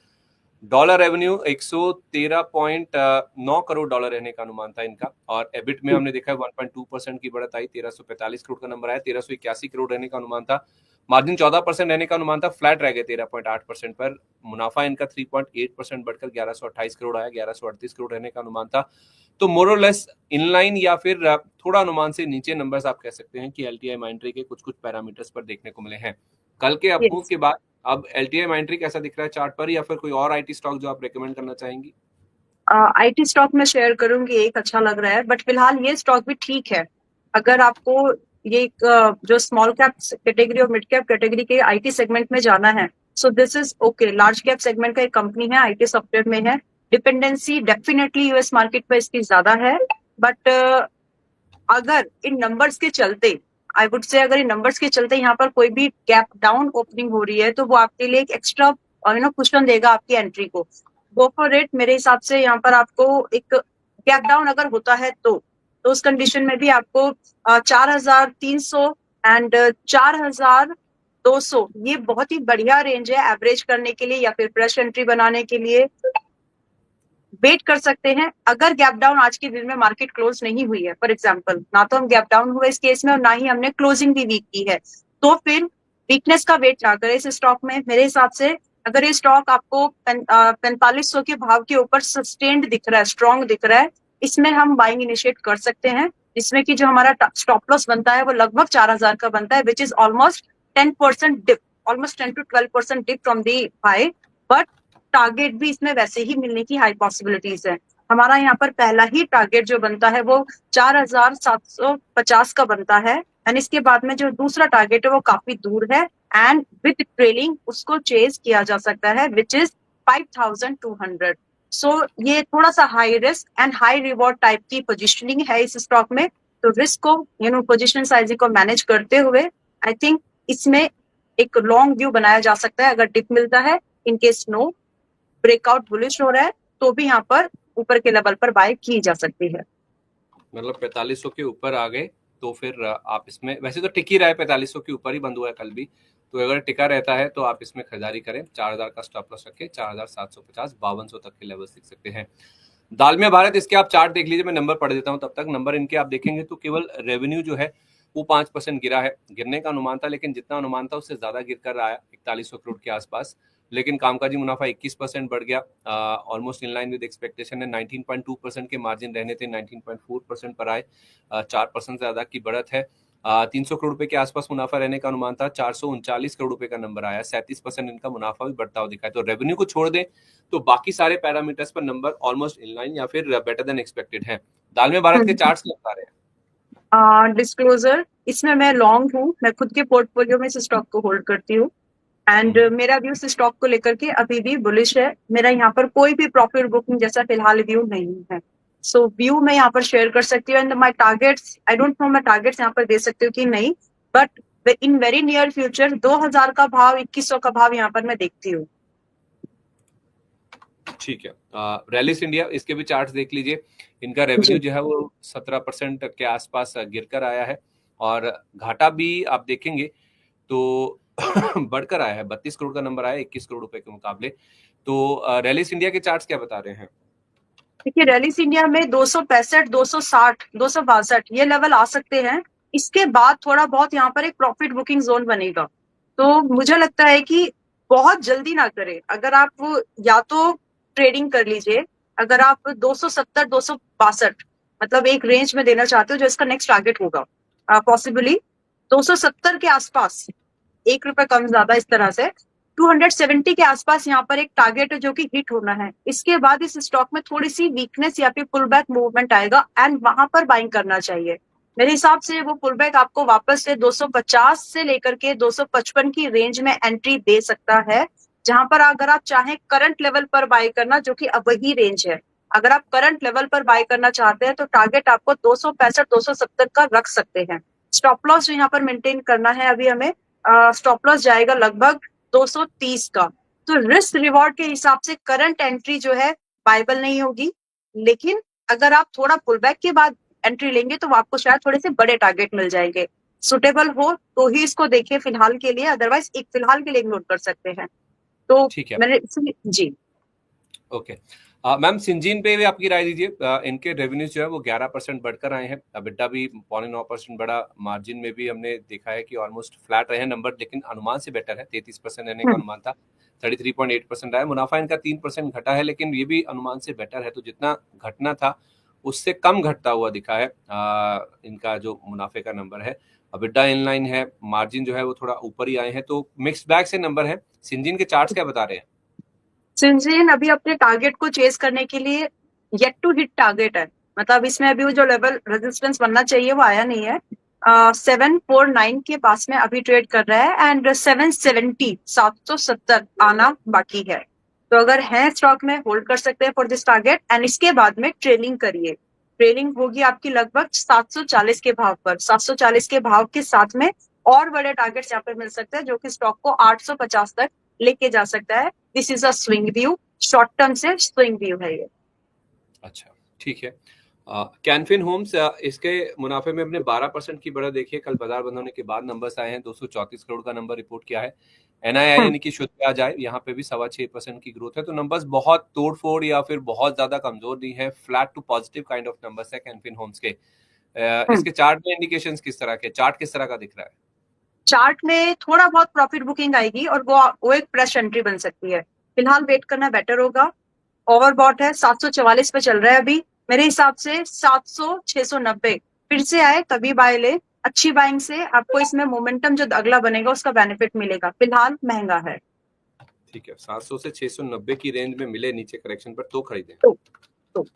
डॉलर रेवेन्यू 113.9 करोड़ डॉलर रहने का अनुमान था इनका, और एबिट में हमने देखा है 1.2% की बढ़त आई, 1,345 करोड़ का नंबर आया, 1,381 करोड़ रहने का अनुमान था। मार्जिन 14% रहने का अनुमान था, फ्लैट रह गए 13.8% पर। मुनाफा इनका 3.8% बढ़कर 1,128 करोड़ आया, 1,138 करोड़ रहने का अनुमान था। तो मोर और लेस इनलाइन या फिर थोड़ा अनुमान से नीचे नंबर्स आप कह सकते हैं कि एलटीआई माइंड्री के कुछ पैरामीटर्स पर देखने को मिले हैं। कल के अपमूव के बाद अब एलटीआई माइंड्री कैसा दिख रहा है चार्ट पर, या फिर कोई और आईटी स्टॉक जो आप रेकमेंड करना चाहेंगी? आईटी स्टॉक में शेयर करूंगी, एक अच्छा लग रहा है, बट फिलहाल ये स्टॉक भी ठीक है। अगर आपको ये जो स्मॉल कैप कैटेगरी और मिड कैप कैटेगरी के आईटी सेगमेंट में जाना है, so this is okay. Large cap segment का एक कंपनी है, आईटी सॉफ्टवेयर में है, डिपेंडेंसी डेफिनेटली यूएस मार्केट पर इसकी ज्यादा है, बट अगर इन नंबर्स के चलते, आई वुड से अगर इन नंबर्स के चलते यहाँ पर कोई भी गैप डाउन ओपनिंग हो रही है तो वो आपके लिए एक एक्स्ट्रा कुशन देगा आपकी एंट्री को। Go for it. मेरे हिसाब से यहाँ पर आपको एक गैप डाउन अगर होता है तो उस कंडीशन में भी आपको 4,300 एंड 4,200 ये बहुत ही बढ़िया रेंज है एवरेज करने के लिए या फिर फ्रेश एंट्री बनाने के लिए। वेट कर सकते हैं। अगर गैप डाउन आज के दिन में मार्केट क्लोज नहीं हुई है, फॉर एग्जांपल, ना तो हम गैप डाउन हुए इस केस में और ना ही हमने क्लोजिंग भी वीक की है, तो फिर वीकनेस का वेट ना करें इस स्टॉक में। मेरे हिसाब से अगर ये स्टॉक आपको 4500 के भाव के ऊपर सस्टेन्ड दिख रहा है, स्ट्रॉन्ग दिख रहा है, इसमें हम बाइंग इनिशिएट कर सकते हैं, जिसमें कि जो हमारा स्टॉप लॉस बनता है वो लगभग 4,000 का बनता है, which is almost 10% dip, almost 10 to 12% dip from the high, but target भी इसमें वैसे ही मिलने की हाई पॉसिबिलिटीज है। हमारा यहाँ पर पहला ही टारगेट जो बनता है वो 4,750 का बनता है, एंड इसके बाद में जो दूसरा टारगेट है वो काफी दूर है, एंड विद ट्रेलिंग उसको चेज किया जा सकता है, विच इज 5,200। सो ये थोड़ा सा high risk and high reward type की पोजिशनिंग है इस स्टॉक में, तो रिस्क को पोजिशन साइजिंग को मैनेज करते हुए आई थिंक इसमें एक लॉन्ग व्यू बनाया जा सकता है। अगर डिप मिलता है, in case no breakout bullish हो रहा है, तो भी यहाँ पर ऊपर के लेवल पर बाय की जा सकती है। मतलब 4500 के ऊपर आ गए तो फिर आप इसमें, वैसे तो टिक ही रहा है, 4500 के ऊपर ही बंद हुआ है कल भी, तो अगर टिका रहता है तो आप इसमें खरीदारी करें। 4,000 का स्टॉप लॉस रखें, 4,750, 5,200 तक के लेवल्स दिख सकते हैं। दालमिया भारत, इसके आप चार्ट देख लीजिए, मैं नंबर पढ़ देता हूं तब तक। नंबर इनके आप देखेंगे तो केवल रेवेन्यू जो है वो 5% गिरा है, गिरने का अनुमान था, लेकिन जितना अनुमान था उससे ज्यादा गिर कर आया, 4100 करोड़ के आसपास। लेकिन कामकाजी मुनाफा 21% बढ़ गया, almost in line with expectation है। 19.2% के मार्जिन रहने थे, 19.4% पर आए, 4% से ज्यादा की बढ़त है। 300 करोड़ रुपए के आसपास मुनाफा रहने का अनुमान था, 439 करोड़ रुपए का नंबर आया, 37% इनका मुनाफा भी बढ़ता हुआ दिखा है। तो रेवेन्यू को छोड़ दें तो बाकी सारे पैरामीटर्स पर नंबर ऑलमोस्ट इन लाइन या फिर बेटर देन एक्सपेक्टेड है। दालमिया भारत के चार्ट्स बता रहे हैं। डिस्क्लोजर, इसमें मैं लॉन्ग हूँ, मैं खुद के पोर्टफोलियो में इस स्टॉक को होल्ड करती हूँ, एंड मेरा व्यू इस स्टॉक को लेकर के अभी भी बुलिश है। मेरा यहाँ पर कोई भी प्रॉफिट बुकिंग जैसा फिलहाल व्यू नहीं है। सो व्यू मैं यहाँ पर शेयर कर सकती हूँ and my targets, I don't know मैं टारगेट्स यहाँ पर दे सकती हूँ कि नहीं, but in very near future 2000 का भाव, 2100 का भाव यहाँ पर मैं देखती हूँ। ठीक है। रैलिस इंडिया, इसके भी चार्ट्स देख लीजिए। इनका रेवेन्यू जो है वो 17% के आसपास गिर कर आया है और घाटा भी आप देखेंगे तो बढ़कर आया है। 32 करोड़ का नंबर आया 21 करोड़ रुपए के मुकाबले। तो रैलिस इंडिया के चार्ट्स क्या बता रहे हैं? देखिए रैलिस इंडिया में 265, 260, 262 ये लेवल आ सकते हैं। इसके बाद थोड़ा बहुत यहाँ पर एक प्रॉफिट बुकिंग जोन बनेगा। तो मुझे लगता है कि बहुत जल्दी ना करें। अगर आप या तो ट्रेडिंग कर लीजिए, अगर आप 270, 262 मतलब एक रेंज में देना चाहते हो जो इसका नेक्स्ट टारगेट होगा, पॉसिबली 270 के आसपास, 1 रुपए कम ज्यादा इस तरह से 270 के आसपास यहाँ पर एक टारगेट है जो कि हिट होना है। इसके बाद इस स्टॉक में थोड़ी सी वीकनेस या फिर पुल बैक मूवमेंट आएगा एंड वहां पर बाइंग करना चाहिए। मेरे हिसाब से वो पुल बैक आपको वापस से 250 से लेकर के 255 की रेंज में एंट्री दे सकता है, जहां पर अगर आप चाहें करंट लेवल पर बाय करना, जो कि अब वही रेंज है, अगर आप करंट लेवल पर बाय करना चाहते हैं तो टारगेट आपको 265, 270 का रख सकते हैं। स्टॉप लॉस जो यहाँ पर मेंटेन करना है अभी हमें, स्टॉप लॉस जाएगा लगभग 230 का। तो रिस्क रिवॉर्ड के हिसाब से करंट एंट्री जो है वायबल नहीं होगी, लेकिन अगर आप थोड़ा पुल बैक के बाद एंट्री लेंगे तो आपको शायद थोड़े से बड़े टारगेट मिल जाएंगे। सुटेबल हो तो ही इसको देखिए फिलहाल के लिए, अदरवाइज एक फिलहाल के लिए इग्नोर कर सकते हैं। तो ठीक है, मैंने जी ओके। मैम सिंजीन पे भी आपकी राय दीजिए। इनके रेवेन्यूज जो है वो 11% बढ़कर आए हैं, EBITDA भी 9.5% बढ़ा, मार्जिन में भी हमने देखा है कि ऑलमोस्ट फ्लैट रहे हैं नंबर, लेकिन अनुमान से बेटर है। 33% रहने का अनुमान था, 33.8% आया। मुनाफा इनका 3% घटा है, लेकिन ये भी अनुमान से बेटर है। तो जितना घटना था उससे कम घटता हुआ दिखा है इनका जो मुनाफे का नंबर है। EBITDA इनलाइन है, मार्जिन जो है वो थोड़ा ऊपर ही आए हैं। तो मिक्स्ड बैग से नंबर है। सिंजीन के चार्ट्स क्या बता रहे हैं? सिंजीन अभी अपने टारगेट को चेस करने के लिए येट टू हिट टारगेट है। मतलब इसमें अभी वो जो लेवल रेजिस्टेंस बनना चाहिए वो आया नहीं है। 749 के पास में अभी ट्रेड कर रहा है एंड 770, 770 आना बाकी है। तो अगर है स्टॉक में होल्ड कर सकते हैं फॉर दिस टारगेट एंड इसके बाद में ट्रेलिंग करिए। ट्रेलिंग होगी आपकी लगभग 740 के भाव पर। 740 के भाव के साथ में और बड़े टारगेट्स यहाँ पर मिल सकते हैं जो कि स्टॉक को 850 तक लेके जा सकता है। This is a swing view, short term से स्विंग व्यू है ये। अच्छा, ठीक है। कैनफिन होम्स, इसके मुनाफे में अपने 12% की बढ़त देखिए। कल बाजार बंद होने के बाद नंबर्स आए हैं, 234 करोड़ का नंबर रिपोर्ट किया है। NII यानी कि शुद्ध ब्याज आए, यहाँ पे भी 6.25% की ग्रोथ है। तो नंबर्स बहुत तोड़फोड़ या फिर बहुत ज्यादा कमजोर नहीं है, flat to positive kind of numbers है कैनफिन होम्स के। इसके चार्ट में इंडिकेशंस किस तरह के, चार्ट किस तरह का दिख रहा है? चार्ट में थोड़ा बहुत प्रॉफिट बुकिंग आएगी और वो एक फ्रेश एंट्री बन सकती है। फिलहाल वेट करना बेटर होगा। ओवरबॉट है, 744 पे चल रहा है अभी। मेरे हिसाब से 700, 690 फिर से आए तभी बाय ले। अच्छी बाइंग से आपको इसमें मोमेंटम जो अगला बनेगा उसका बेनिफिट मिलेगा। फिलहाल महंगा है। ठीक है, 700 से 690 की रेंज में मिले नीचे करेक्शन पर तो खरीदें। तो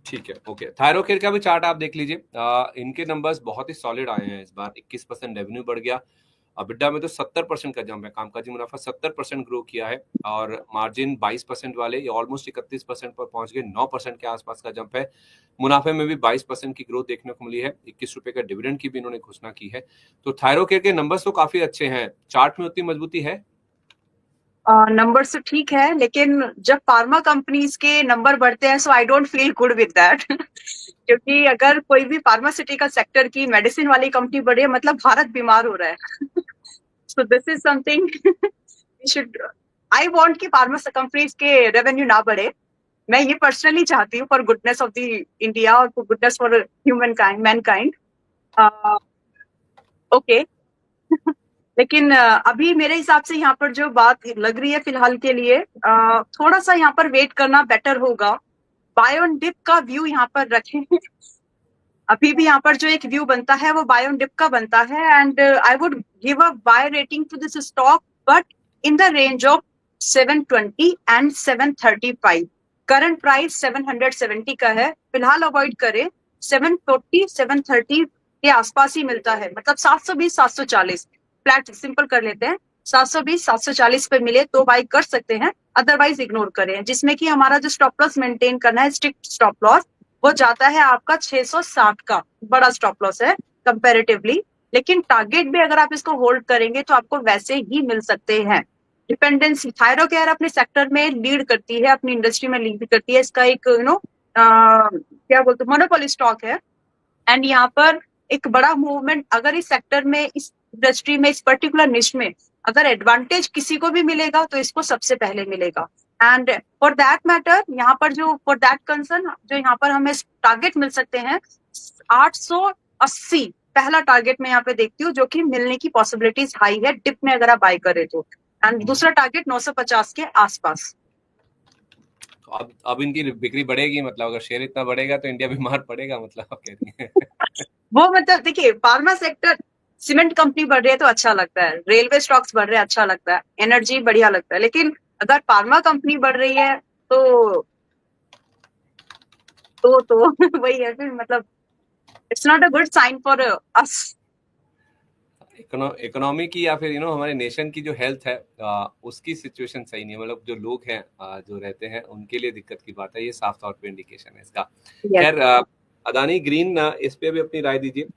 ठीक है, ओके। थायरोकेयर का भी चार्ट आप देख लीजिए। इनके नंबर्स बहुत ही सॉलिड आए हैं इस बार। 21% रेवेन्यू बढ़ गया। EBITDA में तो 70% का जंप है, कामकाजी मुनाफा 70% ग्रो किया है और मार्जिन 22% वाले ये ऑलमोस्ट 31% पर पहुंच गए। 9% के आसपास का जंप है। मुनाफे में भी 22% की ग्रोथ देखने को मिली है। 21 रुपए का डिविडेंड की भी इन्होंने घोषणा की है। तो थायरोकेयर के नंबर्स तो काफी अच्छे हैं। चार्ट में उतनी मजबूती है? नंबर तो ठीक है, लेकिन जब फार्मा कंपनीज के नंबर बढ़ते हैं so I don't feel good with that. क्योंकि अगर कोई भी फार्मास्यूटिकल सेक्टर की मेडिसिन वाली कंपनी बढ़े मतलब भारत बीमार हो रहा है। So this is something should, I want कि फार्मा कंपनीज के रेवेन्यू ना बढ़े। मैं ये पर्सनली चाहती हूँ for goodness of the India और for goodness for human kind, mankind. Okay. लेकिन अभी मेरे हिसाब से यहाँ पर जो बात लग रही है फिलहाल के लिए, थोड़ा सा यहाँ पर वेट करना बेटर होगा। बाय ऑन डिप का व्यू यहाँ पर रखें। अभी भी यहाँ पर जो एक व्यू बनता है वो बाय ऑन डिप का बनता है and I would give a buy rating to this stock but in the range of 720 and 735। Current price 770 का है, फिलहाल अवॉइड करें। 740, 730 के आसपास ही मिलता है, मतलब 720, 740 फ्लैट सिंपल कर लेते हैं। 720 740 पे मिले तो बाई कर सकते हैं, अदरवाइज इग्नोर करें, जिसमें कि हमारा जो स्टॉप लॉस मेंटेन करना है, स्ट्रिक्ट स्टॉप लॉस, वो जाता है आपका 660 का, बड़ा स्टॉप लॉस है कंपैरेटिवली। लेकिन टारगेट भी अगर आप इसको होल्ड करेंगे तो आपको वैसे ही मिल सकते हैं। डिपेंडेंसी, थायरो केयर अपने सेक्टर में लीड करती है, अपनी इंडस्ट्री में लीड करती है, इसका एक क्या बोलते हैं, मोनोपोली स्टॉक है। एंड यहाँ पर एक बड़ा मूवमेंट, अगर इस सेक्टर में, इस इंडस्ट्री में, इस पर्टिकुलर निश में अगर एडवांटेज किसी को भी मिलेगा तो इसको सबसे पहले मिलेगा। एंड फॉर दैट मैटर, यहाँ पर जो फॉर दैट कंसर्न जो यहाँ पर हमें टारगेट मिल सकते हैं 880 पहला टारगेट मैं यहाँ पे देखती हूँ, जो कि मिलने की पॉसिबिलिटीज हाई है डिप में अगर आप बाय करें तो। एंड दूसरा टारगेट 950 के आसपास। तो अब इनकी बिक्री बढ़ेगी, मतलब अगर शेयर इतना बढ़ेगा तो इंडिया बीमार पड़ेगा, मतलब आप कह रही हैं। वो मतलब देखिए, फार्मा सेक्टर, सीमेंट कंपनी बढ़ रही है तो अच्छा लगता है, रेलवे स्टॉक्स बढ़ रहे हैं अच्छा लगता है, एनर्जी बढ़िया लगता है, लेकिन अगर फार्मा कंपनी बढ़ रही है तो वही है फिर, मतलब it's not a good sign for us. Economy की या फिर हमारे नेशन की जो हेल्थ है उसकी सिचुएशन सही नहीं है, मतलब जो लोग हैं जो रहते हैं उनके लिए दिक्कत की बात है, ये साफ तौर पे इंडिकेशन है इसका। खैर अदानी ग्रीन, इस पे भी अपनी राय दीजिए।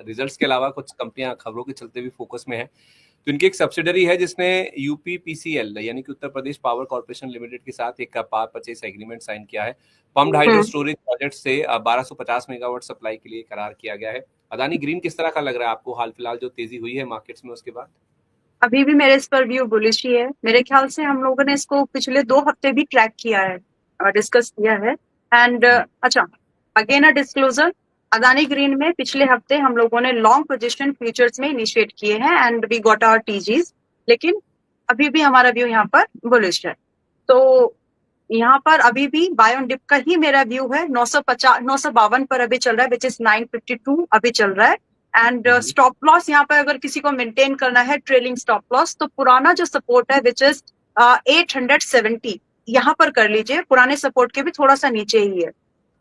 रिजल्ट्स के अलावा कुछ कंपनियां खबरों के चलते भी फोकस में है। तो इनकी एक सब्सिडरी है जिसने यूपीपीसीएल यानी कि Uttar Pradesh power corporation limited के साथ एक पावर परचेज एग्रीमेंट साइन किया है। पम्प्ड हाइड्रो स्टोरेज प्रोजेक्ट से 1250 मेगावाट सप्लाई के लिए करार किया गया है। अदानी ग्रीन किस तरह का लग रहा है आपको, हाल फिलहाल जो तेजी हुई है मार्केट्स में उसके बाद? अभी भी मेरे इस पर व्यू बुलिश ही है। मेरे ख्याल से हम लोगों ने इसको पिछले 2 हफ्ते भी ट्रैक किया है और डिस्कस किया है। एंड अच्छा, again a disclosure, Adani green में पिछले हफ्ते हम लोगों ने लॉन्ग पोजीशन फ्यूचर्स में इनिशिएट किए हैं एंड वी गॉट आवर टीजीज, लेकिन अभी भी हमारा व्यू यहाँ पर बुलिश है। तो यहाँ पर अभी भी बाय ऑन डिप का ही मेरा व्यू है। 950 952 पर अभी चल रहा है, विच इज 952 अभी चल रहा है। एंड स्टॉप लॉस यहाँ पर अगर किसी को मेंटेन करना है, ट्रेलिंग स्टॉप लॉस, तो पुराना जो सपोर्ट है विच इज 870, यहाँ पर कर लीजिए, पुराने सपोर्ट के भी थोड़ा सा नीचे ही है।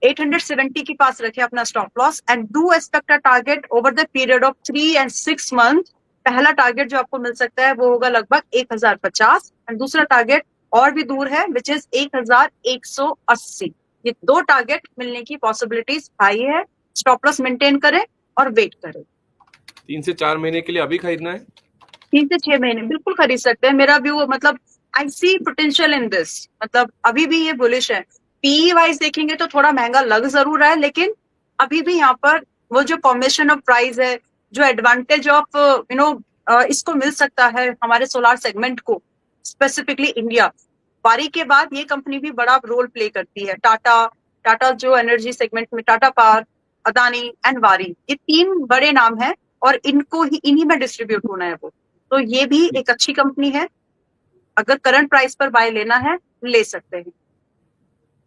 870 के पास रखे अपना stop loss and do expect a target over the period of 3 and 6 month. पहला टारगेट जो आपको मिल सकता है वो होगा लगभग 1050 एंड दूसरा टारगेट और भी दूर है विच इज 1180। ये 2 टारगेट मिलने की पॉसिबिलिटीज हाई है। स्टॉप लॉस मेंटेन करें और वेट करें। 3 से 4 महीने के लिए अभी खरीदना है? 3 से 6 महीने बिल्कुल खरीद सकते हैं। मेरा व्यू, मतलब आई सी पोटेंशियल इन दिस, मतलब अभी भी ये बुलिश है। पीई वाइज देखेंगे तो थोड़ा महंगा लग जरूर रहा है, लेकिन अभी भी यहाँ पर वो जो फॉर्मेशन ऑफ प्राइस है, जो एडवांटेज ऑफ इसको मिल सकता है हमारे सोलार सेगमेंट को, स्पेसिफिकली इंडिया। वारी के बाद ये कंपनी भी बड़ा रोल प्ले करती है। टाटा जो एनर्जी सेगमेंट में, टाटा पावर, अदानी एंड वारी, ये 3 बड़े नाम हैं और इनको ही, इन्हीं में डिस्ट्रीब्यूट होना है वो। तो ये भी एक अच्छी कंपनी है, अगर करंट प्राइस पर बाय लेना है ले सकते हैं।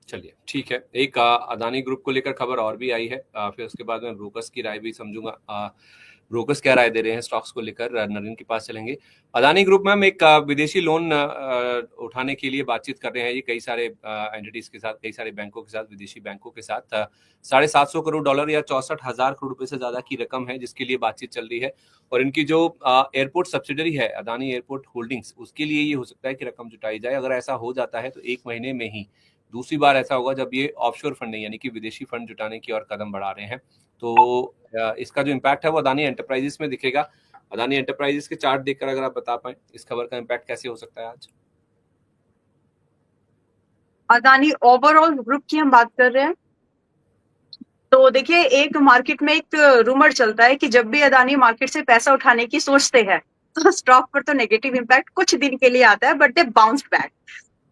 चलिए ठीक है। एक अदानी ग्रुप को लेकर खबर और भी आई है, फिर उसके बाद मैं ब्रोकर्स की राय भी समझूंगा। ब्रोकर्स क्या राय दे रहे हैं स्टॉक्स को लेकर, नरेंद्र के पास चलेंगे। अदानी ग्रुप में हम एक विदेशी लोन उठाने के लिए बातचीत कर रहे हैं, ये कई सारे एंटिटीज के साथ, कई सारे बैंकों के साथ, विदेशी बैंकों के साथ। $750 करोड़ या 64,000 करोड़ रुपए से ज्यादा की रकम है जिसके लिए बातचीत चल रही है। और इनकी जो एयरपोर्ट सब्सिडरी है अदानी एयरपोर्ट होल्डिंग्स, उसके लिए ये हो सकता है कि रकम जुटाई जाए। अगर ऐसा हो जाता है तो 1 महीने में ही दूसरी बार ऐसा होगा जब ये ऑफशोर फंडिंग यानी कि विदेशी फंड जुटाने की ओर कदम बढ़ा रहे हैं। तो इसका जो इम्पैक्ट है वो अदानी एंटरप्राइजेस में दिखेगा। अदानी एंटरप्राइजेस के चार्ट देखकर अगर आप बता पाए इस खबर का इम्पैक्ट कैसे हो सकता है आज? अदानी ओवरऑल ग्रुप की हम बात कर रहे हैं तो देखिए, एक मार्केट में एक रूमर चलता है कि जब भी अदानी मार्केट से पैसा उठाने की सोचते हैं तो स्टॉक पर तो नेगेटिव इम्पैक्ट कुछ दिन के लिए आता है, बट दे बाउंस बैक।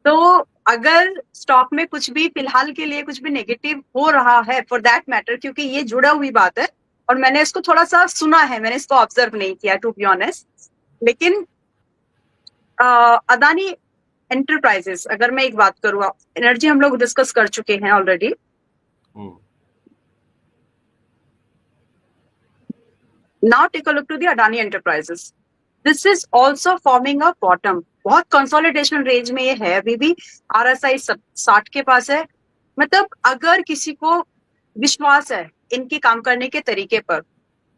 तो अगर स्टॉक में कुछ भी फिलहाल के लिए कुछ भी नेगेटिव हो रहा है, फॉर दैट मैटर, क्योंकि ये जुड़ा हुई बात है और मैंने इसको थोड़ा सा सुना है, मैंने इसको ऑब्जर्व नहीं किया टू बी ऑनेस्ट, लेकिन अदानी एंटरप्राइजेस, अगर मैं एक बात करूँ, एनर्जी हम लोग डिस्कस कर चुके हैं already. Now take a look to the Adani Enterprises. This is also forming a bottom. बहुत कंसोलिडेशन रेंज में ये है, अभी भी RSI 60 के पास है। मतलब अगर किसी को विश्वास है इनके काम करने के तरीके पर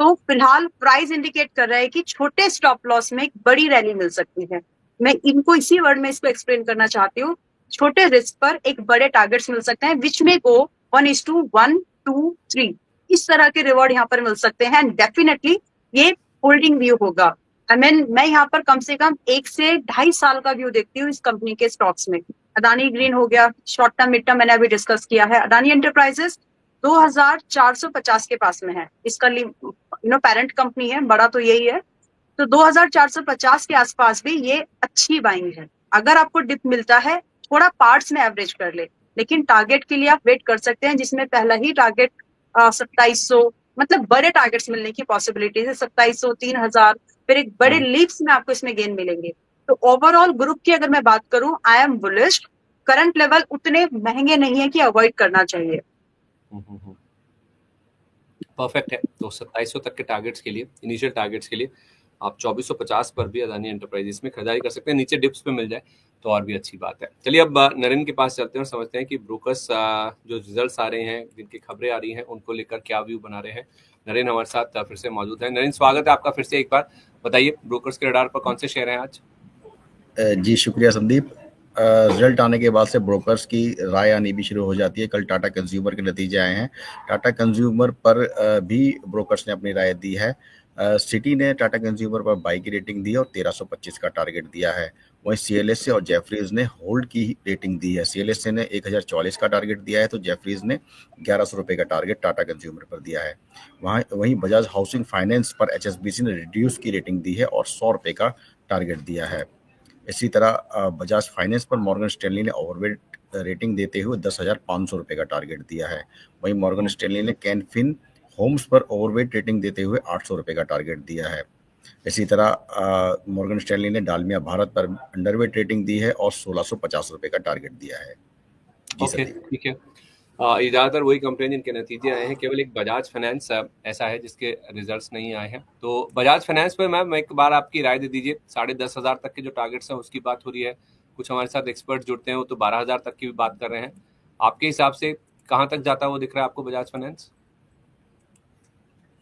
तो फिलहाल प्राइस इंडिकेट कर रहा है कि छोटे स्टॉप लॉस में एक बड़ी रैली मिल सकती है। मैं इनको इसी वर्ड में इसको एक्सप्लेन करना चाहती हूँ। छोटे रिस्क पर एक बड़े टारगेट्स मिल सकते हैं विच में गो 1:1, 2, 3 इस तरह के रिवॉर्ड यहाँ पर मिल सकते हैं। डेफिनेटली ये होल्डिंग व्यू होगा। मैं यहाँ पर कम से कम 1 से 2.5 साल का व्यू देखती हूँ इस कंपनी के स्टॉक्स में। अदानी ग्रीन हो गया, शॉर्ट टर्म मिड टर्म मैंने अभी डिस्कस किया है। अदानी एंटरप्राइजेस 2450 के पास में है, इसका पेरेंट कंपनी है, बड़ा तो यही है। तो 2450 के आसपास भी ये अच्छी बाइंग है। अगर आपको डिप मिलता है थोड़ा पार्ट्स में एवरेज कर ले, लेकिन टारगेट के लिए आप वेट कर सकते हैं, जिसमें पहला ही टारगेट 2700, मतलब बड़े टारगेट्स मिलने की पॉसिबिलिटी है। 2700, 3000, फिर एक बड़े लीप्स में आपको इसमें गेन मिलेंगे। तो ओवरऑल ग्रुप की अगर मैं बात करूं, I am bullish. Current level उतने महंगे नहीं है कि अवॉइड करना चाहिए। परफेक्ट है। तो 2700 तक के टारगेट्स के लिए, इनिशियल टारगेट्स के लिए आप 2450 पर भी अदानी एंटरप्राइजेस में खरीदारी कर सकते हैं। नीचे डिप्स पे मिल जाए तो और भी अच्छी बात है। चलिए अब नरेंद्र के पास चलते हैं और समझते हैं कि ब्रोकर्स जो रिजल्ट्स आ रहे हैं, जिनकी खबरें आ रही हैं, उनको लेकर क्या व्यू बना रहे हैं। नरेंद्र हमारे साथ फिर से मौजूद है। नरेंद्र, स्वागत है आपका फिर से एक बार। बताइए ब्रोकर्स के रडार पर कौन से शेयर हैं आज? जी शुक्रिया संदीप। रिजल्ट आने के बाद से ब्रोकर्स की राय आनी भी शुरू हो जाती है। कल टाटा कंज्यूमर के नतीजे आए हैं। टाटा कंज्यूमर पर भी ब्रोकर्स ने अपनी राय दी है। सिटी ने टाटा कंज्यूमर पर बाई की रेटिंग दी है और 1325 का टारगेट दिया है। वहीं सीएलएसए और जेफरीज ने होल्ड की रेटिंग दी है। सीएलएसए ने 1044 का टारगेट दिया है तो जेफरीज ने 1100 रुपये का टारगेट टाटा कंज्यूमर पर दिया है। वहीं बजाज हाउसिंग फाइनेंस पर एचएसबीसी ने रिड्यूस की रेटिंग दी है और 100 रुपये का टारगेट दिया है। इसी तरह बजाज फाइनेंस पर मॉर्गन स्टैनली ने ओवरवेट रेटिंग देते हुए 10,500 रुपये का टारगेट दिया है। वहीं मॉर्गन स्टैनली ने कैनफिन होम्स पर ओवरवेट रेटिंग देते हुए 800 रुपये का टारगेट दिया है। इसी तरह मॉर्गन स्टैनली ने डालमिया भारत पर अंडरवेट रेटिंग दी है और 1650 रुपये का टारगेट दिया है। ओके, ठीक है। ये ज़्यादातर वही कंपनी जिनके नतीजे आए हैं। केवल एक बजाज फाइनेंस ऐसा है जिसके रिजल्ट्स नहीं आए हैं। तो बजाज फाइनेंस पे मैम एक बार आपकी राय दे दीजिए। 10,500 तक के जो टारगेट्स हैं उसकी बात हो रही है। कुछ हमारे साथ एक्सपर्ट जुड़ते हैं, वो तो 12,000 तक की भी बात कर रहे हैं। आपके हिसाब से कहाँ तक जाता है वो दिख रहा है आपको बजाज फाइनेंस?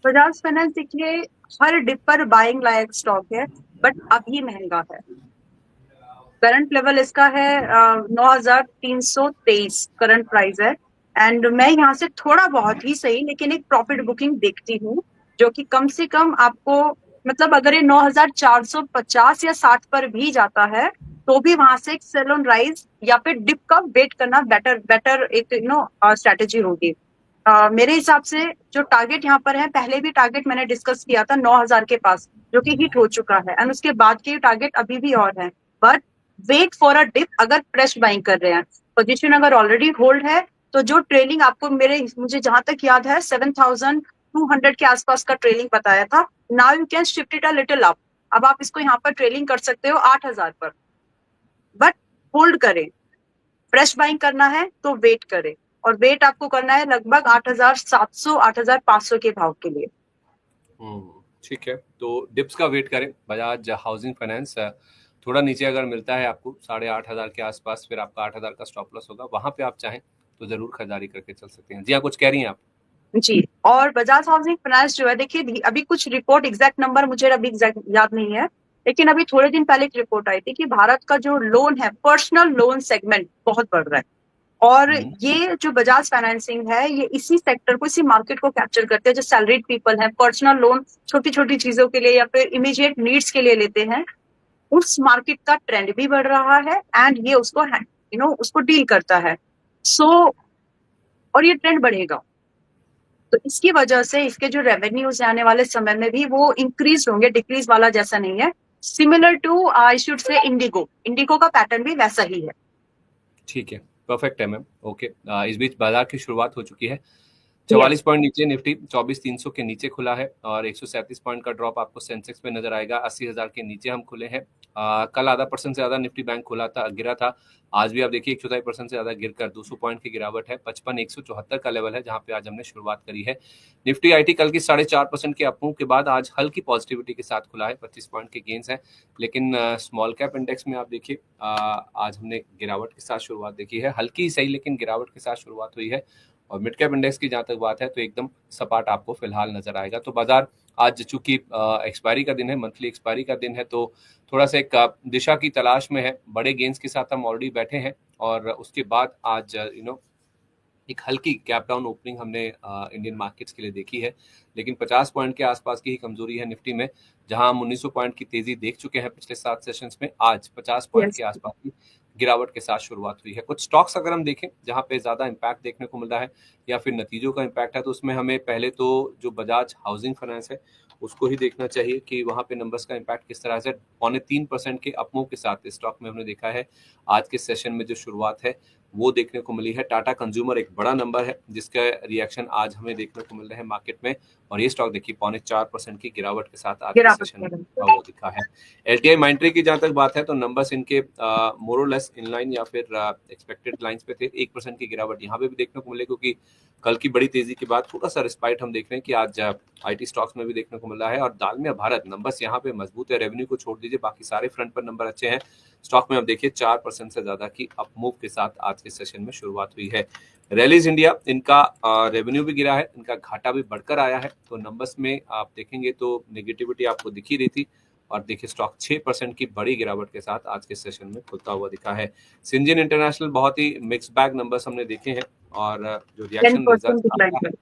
बजाज फाइनेंस देखिए हर डिप पर बाइंग लायक स्टॉक है, बट अभी महंगा है। करंट लेवल इसका है 9,323 करंट प्राइस है। एंड मैं यहाँ से थोड़ा बहुत ही सही लेकिन एक प्रॉफिट बुकिंग देखती हूँ, जो कि कम से कम आपको, मतलब अगर ये 9,450 या 60 पर भी जाता है तो भी वहां से एक सेल ऑन राइज या फिर डिप का वेट करना बेटर एक स्ट्रेटेजी होगी। मेरे हिसाब से जो टारगेट यहाँ पर है, पहले भी टारगेट मैंने डिस्कस किया था 9,000 के पास, जो कि हिट हो चुका है। एंड उसके बाद के टारगेट अभी भी और है, but wait for a dip अगर फ्रेश बाइंग कर रहे हैं। पोजीशन अगर ऑलरेडी होल्ड है तो जो ट्रेलिंग आपको मुझे जहां तक याद है 7,200 के आसपास का ट्रेलिंग बताया था। Now you can shift it a little up. अब आप इसको यहाँ पर ट्रेलिंग कर सकते हो 8,000 पर, बट होल्ड करें। फ्रेश बाइंग करना है तो वेट करें, और वेट आपको करना है लगभग 8,700 8,500 के भाव के लिए। ठीक है, तो डिप्स का वेट करें। बजाज हाउसिंग फाइनेंस थोड़ा नीचे अगर मिलता है आपको 8,500 के आसपास, फिर आपका 8,000 का स्टॉप लॉस होगा। वहां पे आप चाहें तो जरूर खरीदारी करके चल सकते हैं। जी हाँ, कुछ कह रही हैं आप? जी, और बजाज हाउसिंग फाइनेंस जो है, देखिए अभी कुछ रिपोर्ट, एग्जैक्ट नंबर मुझे अभी एग्जैक्ट याद नहीं है, लेकिन अभी थोड़े दिन पहले एक रिपोर्ट आई थी कि भारत का जो लोन है, पर्सनल लोन सेगमेंट बहुत बढ़ रहा है। और ये जो बजाज फाइनेंसिंग है, ये इसी सेक्टर को, इसी मार्केट को कैप्चर करते हैं। जो सैलरीड पीपल है, पर्सनल लोन छोटी छोटी चीजों के लिए या फिर इमीडिएट नीड्स के लिए लेते हैं, उस मार्केट का ट्रेंड भी बढ़ रहा है एंड ये उसको उसको डील करता है। और ये ट्रेंड बढ़ेगा, तो इसकी वजह से इसके जो रेवेन्यूज आने वाले समय में भी वो इंक्रीज होंगे, डिक्रीज वाला जैसा नहीं है। Similar to I should say IndiGo का पैटर्न भी वैसा ही है। ठीक है, परफेक्ट है मैम। ओके, इस बीच बाजार की शुरुआत हो चुकी है। 44 पॉइंट नीचे निफ्टी 24,300 के नीचे खुला है और 137 पॉइंट का ड्रॉप आपको सेंसेक्स पे नजर आएगा। 80,000 के नीचे हम खुले हैं। कल आधा % से ज्यादा निफ्टी बैंक गिरा था। आज भी आप देखिए 1/4% से ज्यादा गिरकर 200 पॉइंट की गिरावट है। 55,174 का लेवल है जहां पे आज हमने शुरुआत करी है। निफ्टी आईटी कल की 4.5% के अपमूव के बाद आज हल्की पॉजिटिविटी के साथ खुला है। 25 पॉइंट के गेन्स है, लेकिन स्मॉल कैप इंडेक्स में आप देखिए आज हमने गिरावट के साथ शुरुआत देखी है। हल्की सही लेकिन गिरावट के साथ शुरुआत हुई है और मिड कैप इंडेक्स की जहां तक बात है तो एकदम सपाट आपको फिलहाल नजर आएगा। तो बाजार आज चूंकि एक्सपायरी का दिन है, मंथली एक्सपायरी का दिन है, तो थोड़ा सा एक दिशा की तलाश में है। बड़े गेंस के साथ हम ऑलरेडी बैठे हैं और उसके बाद आज एक हल्की गैप डाउन ओपनिंग हमने इंडियन मार्केट्स के लिए देखी है, लेकिन 50 पॉइंट के आसपास की ही कमजोरी है निफ्टी में, जहां हम 1900 पॉइंट की तेजी देख चुके हैं पिछले 7 सेशंस में। आज 50 पॉइंट के आसपास की गिरावट के साथ शुरुआत हुई है। कुछ स्टॉक्स अगर हम देखें जहां पे ज्यादा इंपैक्ट देखने को मिल रहा है या फिर नतीजों का इंपैक्ट है, तो उसमें हमें पहले तो जो बजाज हाउसिंग फाइनेंस है उसको ही देखना चाहिए कि वहां पे नंबर्स का इंपैक्ट किस तरह से। 3.25% के अपमूव के साथ इस स्टॉक में हमने देखा है आज के सेशन में जो शुरुआत है वो देखने को मिली है। टाटा कंज्यूमर एक बड़ा नंबर है जिसका रिएक्शन आज हमें देखने को मिल रहा है मार्केट में, और ये स्टॉक देखिए 3.25% की गिरावट के साथ आज के सेशन में वो दिखा है। एलटीआई माइंट्री की जहां तक बात है तो नंबर्स इनके मोर और लेस इनलाइन या फिर एक्सपेक्टेड लाइंस पे थे। 1% की गिरावट यहाँ पे भी देखने को मिले, क्योंकि कल की बड़ी तेजी के बाद थोड़ा सा रिस्पाइट हम देख रहे हैं कि आज आईटी स्टॉक्स में भी देखने को मिल रहा है। और दालमिया भारत नंबर्स यहाँ पे मजबूत है, रेवेन्यू को छोड़ दीजिए बाकी सारे फ्रंट पर नंबर अच्छे हैं। स्टॉक में अब देखिए 4% से ज्यादा की अपमूव के साथ आज के सेशन में शुरुआत हुई है। रैलीज इंडिया, इनका रेवेन्यू भी गिरा है, इनका घाटा भी बढ़कर आया है, तो नंबर्स में आप देखेंगे तो नेगेटिविटी आपको दिख ही रही थी। और देखिए स्टॉक 6% की बड़ी गिरावट के साथ आज के सेशन में खुलता हुआ दिखा है। सिंजिन इंटरनेशनल बहुत ही मिक्स बैग नंबर्स हमने देखे हैं, और जो रिएक्शन रिजल्ट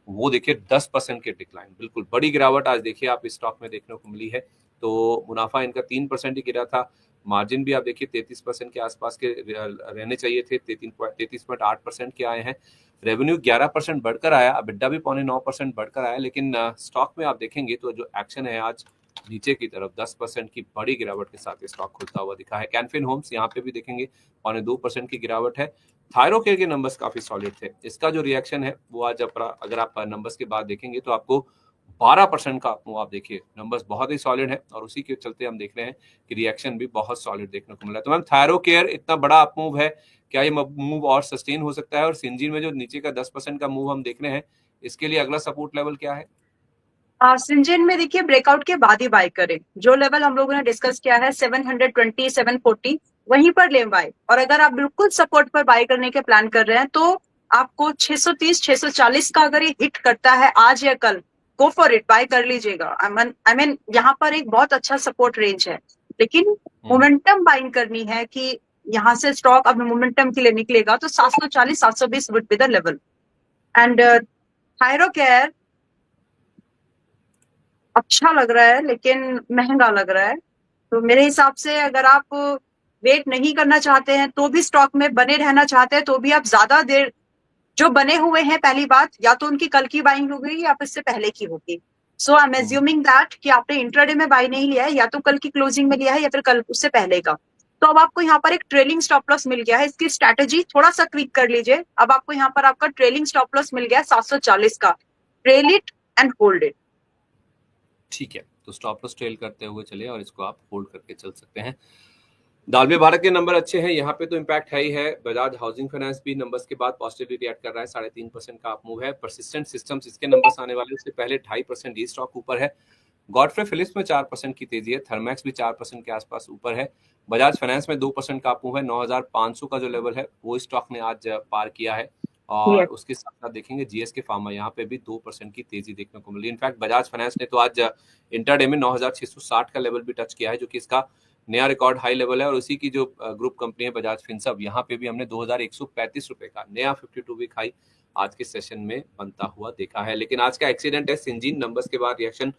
वो देखिए 10% के डिक्लाइन, बिल्कुल बड़ी गिरावट आज देखिए आप इस स्टॉक में देखने को मिली है। तो मुनाफा इनका 3% ही गिरा था, मार्जिन भी आप देखिए 33% के आसपास के रहने चाहिए थे, 33.8% के आए हैं। रेवेन्यू 11% बढ़कर आया, अबिड्डा भी 9.5% बढ़कर आया, लेकिन स्टॉक में आप देखेंगे तो जो एक्शन है आज नीचे की तरफ 10% की बड़ी गिरावट के साथ स्टॉक खुलता हुआ दिखा है। कैनफिन होम्स यहाँ पे भी देखेंगे 2.25% की गिरावट है। थायरोकेयर के नंबर्स काफी सॉलिड थे, इसका जो रिएक्शन है वो आज अगर आप नंबर्स के बाद देखेंगे तो आपको 12% का मूव आप देखिए, नंबर्स बहुत ही सॉलिड है, और उसी के चलते हम देख रहे हैं कि रिएक्शन भी बहुत सॉलिड देखने को मिला है। तो मैम थायरोकेयर इतना बड़ा अप मूव है, क्या ये मूव और सस्टेन हो सकता है? और सिंजीन में जो नीचे का 10% का मूव हम देख रहे हैं, इसके लिए अगला सपोर्ट लेवल क्या है? सिंजेन में देखिए ब्रेकआउट के बाद ही बाय करें। जो लेवल हम लोगों ने डिस्कस किया है 720 740 वहीं पर ले बाय। और अगर आप बिल्कुल सपोर्ट पर बाय करने के प्लान कर रहे हैं तो आपको 630 640 का अगर ये हिट करता है आज या कल, गो फॉर इट, बाय कर लीजिएगा। आई मीन यहाँ पर एक बहुत अच्छा सपोर्ट रेंज है, लेकिन मोमेंटम बाइंग करनी है कि यहाँ से स्टॉक अब मोमेंटम के लिए निकलेगा तो 740 720 would be the level. And Thyrocare अच्छा लग रहा है लेकिन महंगा लग रहा है, तो मेरे हिसाब से अगर आप वेट नहीं करना चाहते हैं तो भी स्टॉक में बने रहना चाहते हैं तो भी आप ज्यादा देर, जो बने हुए हैं पहली बात या तो उनकी कल की बाइंग हो गई या फिर इससे पहले की होगी। सो आई एम एज्यूमिंग दैट कि आपने इंट्राडे में बाय नहीं लिया है, या तो कल की क्लोजिंग में लिया है या फिर कल उससे पहले का। तो अब आपको यहाँ पर एक ट्रेलिंग स्टॉप लॉस मिल गया है, इसकी स्ट्रेटेजी थोड़ा सा क्विक कर लीजिए। अब आपको यहाँ पर आपका ट्रेलिंग स्टॉप लॉस मिल गया है 740 का, trail it and hold it. ठीक है, तो स्टॉप लॉस ट्रेल करते हुए चले और इसको आप होल्ड करके चल सकते हैं। दालमिया भारत के नंबर अच्छे हैं, यहाँ पे तो इम्पैक्ट है ही है। बजाज हाउसिंग फाइनेंस भी नंबर्स के बाद पॉजिटिवली रिएक्ट कर रहा है, 3.5% का अप मूव है। परसिस्टेंट सिस्टम्स इसके नंबर्स आने वाले, उससे पहले 2.5% ये स्टॉक ऊपर है। गॉडफ्रे फिलिप्स में 4% की तेजी है, थर्मैक्स भी 4% के आसपास ऊपर है। बजाज फाइनेंस में 2% का अप मूव है, 9,500 का जो लेवल है वो स्टॉक ने आज पार किया है। और उसके साथ साथ देखेंगे जीएसके फार्मा, यहाँ पे भी 2% की तेजी देखने को मिली। इनफैक्ट बजाज फाइनेंस ने तो आज इंटरडे में 9,660 का लेवल भी टच किया है, जो कि इसका नया रिकॉर्ड हाई लेवल है। और उसी की जो ग्रुप कंपनी है बजाज फिनसर्व, यहाँ पे भी हमने 2,135 रुपए का नया 52 वीक हाई आज के सेशन में बनता हुआ देखा है। लेकिन आज का एक्सीडेंट है सिंजीन, नंबर्स के बाद रिएक्शन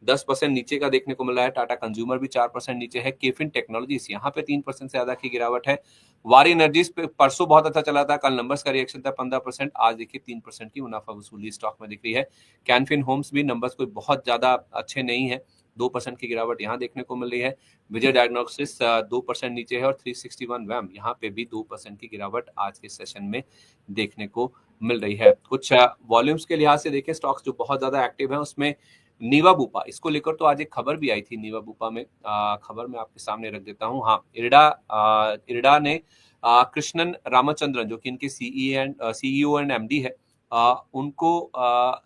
10% नीचे का देखने को मिला है। टाटा कंज्यूमर भी 4% नीचे है। केफिन टेक्नोलॉजीज यहाँ पे 3% से ज्यादा की गिरावट है। वारी एनर्जीज पे परसों बहुत अच्छा चला था, कल नंबर्स का रिएक्शन था 15%, आज देखिए 3% की मुनाफा वसूली स्टॉक में दिख रही है। कैनफिन होम्स भी नंबर्स कोई बहुत ज्यादा अच्छे नहीं है, 2% की गिरावट यहाँ देखने को मिल रही है। विजय डायग्नोस्टिक्स 2% नीचे है, और 361 वैम यहाँ पे भी 2% की गिरावट आज के सेशन में देखने को मिल रही है। कुछ वॉल्यूम्स के लिहाज से देखें स्टॉक्स जो बहुत ज्यादा एक्टिव है, उसमें नीवा बूपा, इसको लेकर तो आज एक खबर भी आई थी। नीवा बूपा में खबर मैं आपके सामने रख देता हूँ। हाँ, इरडा ने कृष्णन रामचंद्रन, जो कि इनके सीईओ एंड एमडी है, उनको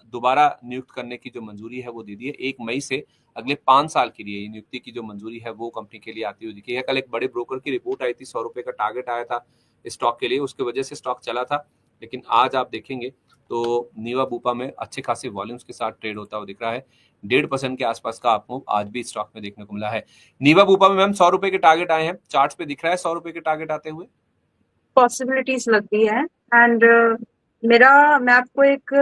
दोबारा नियुक्त करने की जो मंजूरी है वो दे दी है। 1 मई से अगले 5 साल के लिए नियुक्ति की जो मंजूरी है वो कंपनी के लिए आती हुई दिखी है। कल एक बड़े ब्रोकर की रिपोर्ट आई थी, 100 रुपए का टारगेट आया था स्टॉक के लिए, उसकी वजह से स्टॉक चला था। लेकिन आज आप देखेंगे तो नीवा बूपा में अच्छे खासे वॉल्यूम्स के साथ ट्रेड होता हुआ दिख रहा है। 1.5% के आसपास का आपको आज भी स्टॉक में देखने को मिला है। नीवा बूपा में मैम 100 रुपए के टारगेट आए हैं, चार्ट्स पे दिख रहा है 100 रुपए के टारगेट आते हुए। पॉसिबिलिटीज लगती है एंड मैं आपको एक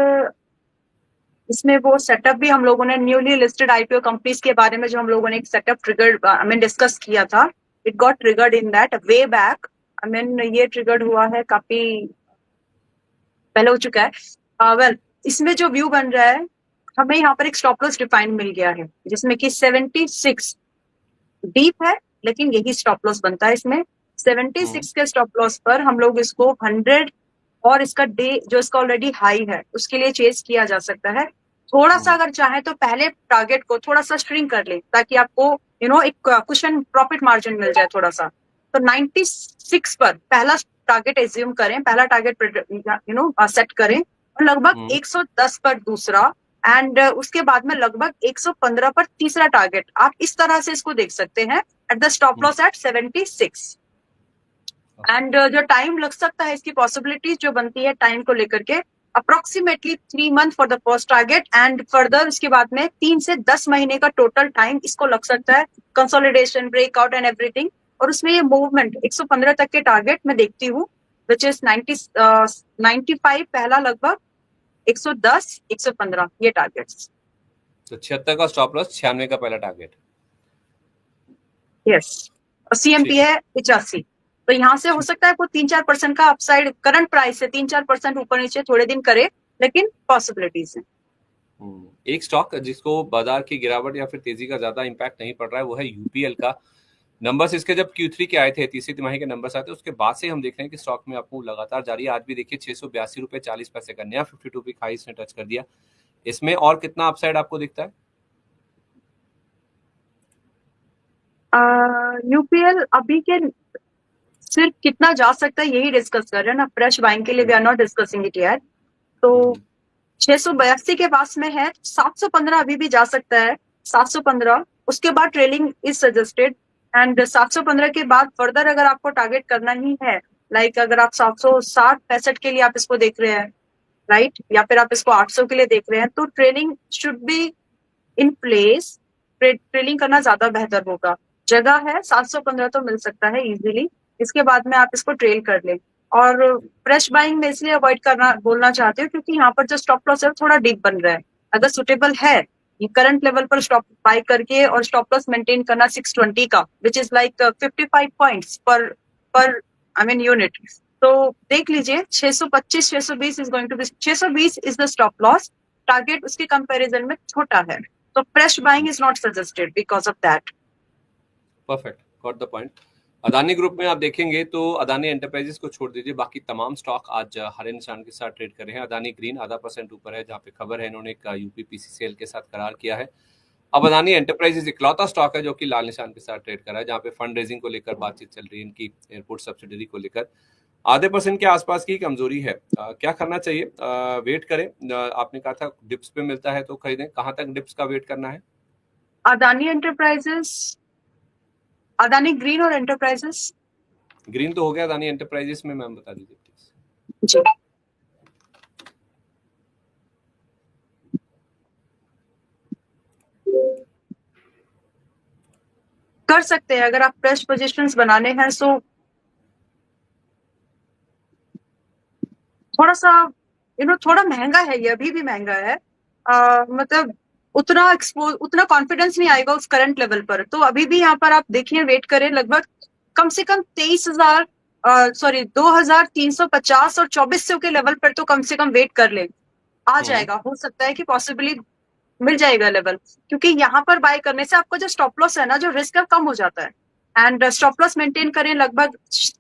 इसमें वो सेटअप भी हम लोगों ने न्यूली लिस्टेड आईपीओ कंपनीज के बारे में जो हम लोगों ने एक सेटअप ट्रिगर्ड डिस्कस किया था, it got triggered in that way back. ये ट्रिगर्ड हुआ है काफी पहले हो चुका है। वेल इसमें जो व्यू बन रहा है, हमें यहाँ पर एक स्टॉप लॉस डिफाइन मिल गया है जिसमें कि 76 डीप है, लेकिन यही स्टॉप लॉस बनता है इसमें। 76 के स्टॉप लॉस पर हम लोग इसको 100 और इसका डे जो इसका ऑलरेडी हाई है उसके लिए चेज किया जा सकता है। थोड़ा सा अगर चाहे तो पहले टारगेट को थोड़ा सा स्ट्रिंग कर ले ताकि आपको एक कुशन प्रॉफिट मार्जिन मिल जाए थोड़ा सा। तो 96 पर पहला टारगेट एज्यूम करें, पहला टारगेट सेट करें, और लगभग 110 पर दूसरा, एंड उसके बाद में लगभग 115 पर तीसरा टारगेट। आप इस तरह से इसको देख सकते हैं at the stop loss at 76। And जो टाइम लग सकता है इसकी पॉसिबिलिटीज जो बनती है टाइम को लेकर के approximately 3 month for the first target, and further उसके बाद में 3 से 10 महीने का टोटल टाइम इसको लग सकता है, कंसोलिडेशन, ब्रेकआउट एंड एवरीथिंग। और उसमें ये मूवमेंट 115 तक के टारगेट मैं देखती हूँ, विच इज 95 पहला, लगभग 110, 115 ये टारगेट्स। तो 76 का स्टॉप लॉस, 96 का पहला टारगेट। यस, और सीएमपी है 85। तो यहाँ से हो सकता है आपको 3-4% का अपसाइड करंट प्राइस से 3-4% ऊपर नीचे थोड़े दिन करे, लेकिन पॉसिबिलिटीज है। एक स्टॉक जिसको बाजार की गिरावट या फिर तेजी का ज्यादा इंपैक्ट नहीं पड़ रहा है वो है यूपीएल का। नंबर्स इसके जब Q3 के आए थे, तीसरी तिमाही के नंबर्स आए थे, उसके बाद से हम देख रहे हैं कि स्टॉक में आपको लगातार जारी है। आज भी देखिए 682 रुपए 40 पैसे का नया 52 वीक हाई इसने टच कर दिया। इसमें और कितना अपसाइड आपको दिखता है? यूपीएल अभी के सिर्फ कितना जा सकता है यही डिस्कस कर रहे हैं ना, फ्रेश बाइंग के लिए we are not discussing it यार। तो 682 के पास में है, 715 अभी भी जा सकता है, 715 उसके बाद ट्रेलिंग इज सजेस्टेड, एंड 715 के बाद फर्दर अगर आपको टारगेट करना ही है, लाइक अगर आप 760-65 के लिए आप इसको देख रहे हैं, राइट, या फिर आप इसको 800 के लिए देख रहे हैं, तो trailing should be in place. Trailing करना ज्यादा बेहतर होगा। जगह है 715 तो मिल सकता है इजीली, इसके बाद में आप इसको ट्रेल कर लें। और फ्रेश बाइंग में इसलिए अवॉइड करना बोलना चाहते हो क्योंकि यहाँ पर जो स्टॉप लॉस है थोड़ा डीप बन रहा है। अगर सुटेबल है ये करंट लेवल पर स्टॉप बाय करके और स्टॉप लॉस मेंटेन करना 620 का, which is like 55 points per unit. तो देख लीजिए 625 620 is going to be 620 is the stop loss target, उसके कंपैरिजन में छोटा है, तो fresh buying is not suggested because of that. Perfect, got the point. Adani group में आप देखेंगे तो अदानी एंटरप्राइजेस को छोड़ दीजिए, बाकी तमाम स्टॉक आज हरे निशान के साथ ट्रेड कर रहे हैं। अदानी ग्रीन आधा % ऊपर है, जहां पे खबर है इन्होंने एक यूपी पीसीसीएल के साथ करार किया है। अब अदानी एंटरप्राइजेस इकलौता स्टॉक है जो कि लाल निशान के साथ ट्रेड कर रहा है, जहां पे फंड रेजिंग को लेकर बातचीत चल रही है, इनकी एयरपोर्ट सब्सिडरी को लेकर। आधे % के आसपास की कमजोरी है, क्या करना चाहिए? वेट करें, आपने कहा था डिप्स पे मिलता है तो खरीदें, कहां तक डिप्स का वेट करना है? अदानी एंटरप्राइजेस, अदानी ग्रीन और एंटरप्राइजेस। ग्रीन तो हो गया, अदानी एंटरप्राइजेस में मैम बता दीजिए प्लीज। जी, कर सकते हैं अगर आप फ्रेश पोजीशंस बनाने हैं, सो थोड़ा सा थोड़ा महंगा है, ये अभी भी महंगा है। मतलब उतना कॉन्फिडेंस नहीं आएगा उस करंट लेवल पर, तो अभी भी यहाँ पर आप देखिए वेट करें, लगभग कम से कम 2350 और 2400 के लेवल पर तो कम से कम वेट कर ले, आ जाएगा। हो सकता है कि पॉसिबली मिल जाएगा लेवल, क्योंकि यहाँ पर बाय करने से आपका जो स्टॉप लॉस है ना, जो रिस्क है कम हो जाता है। एंड स्टॉप लॉस मेंटेन करें लगभग,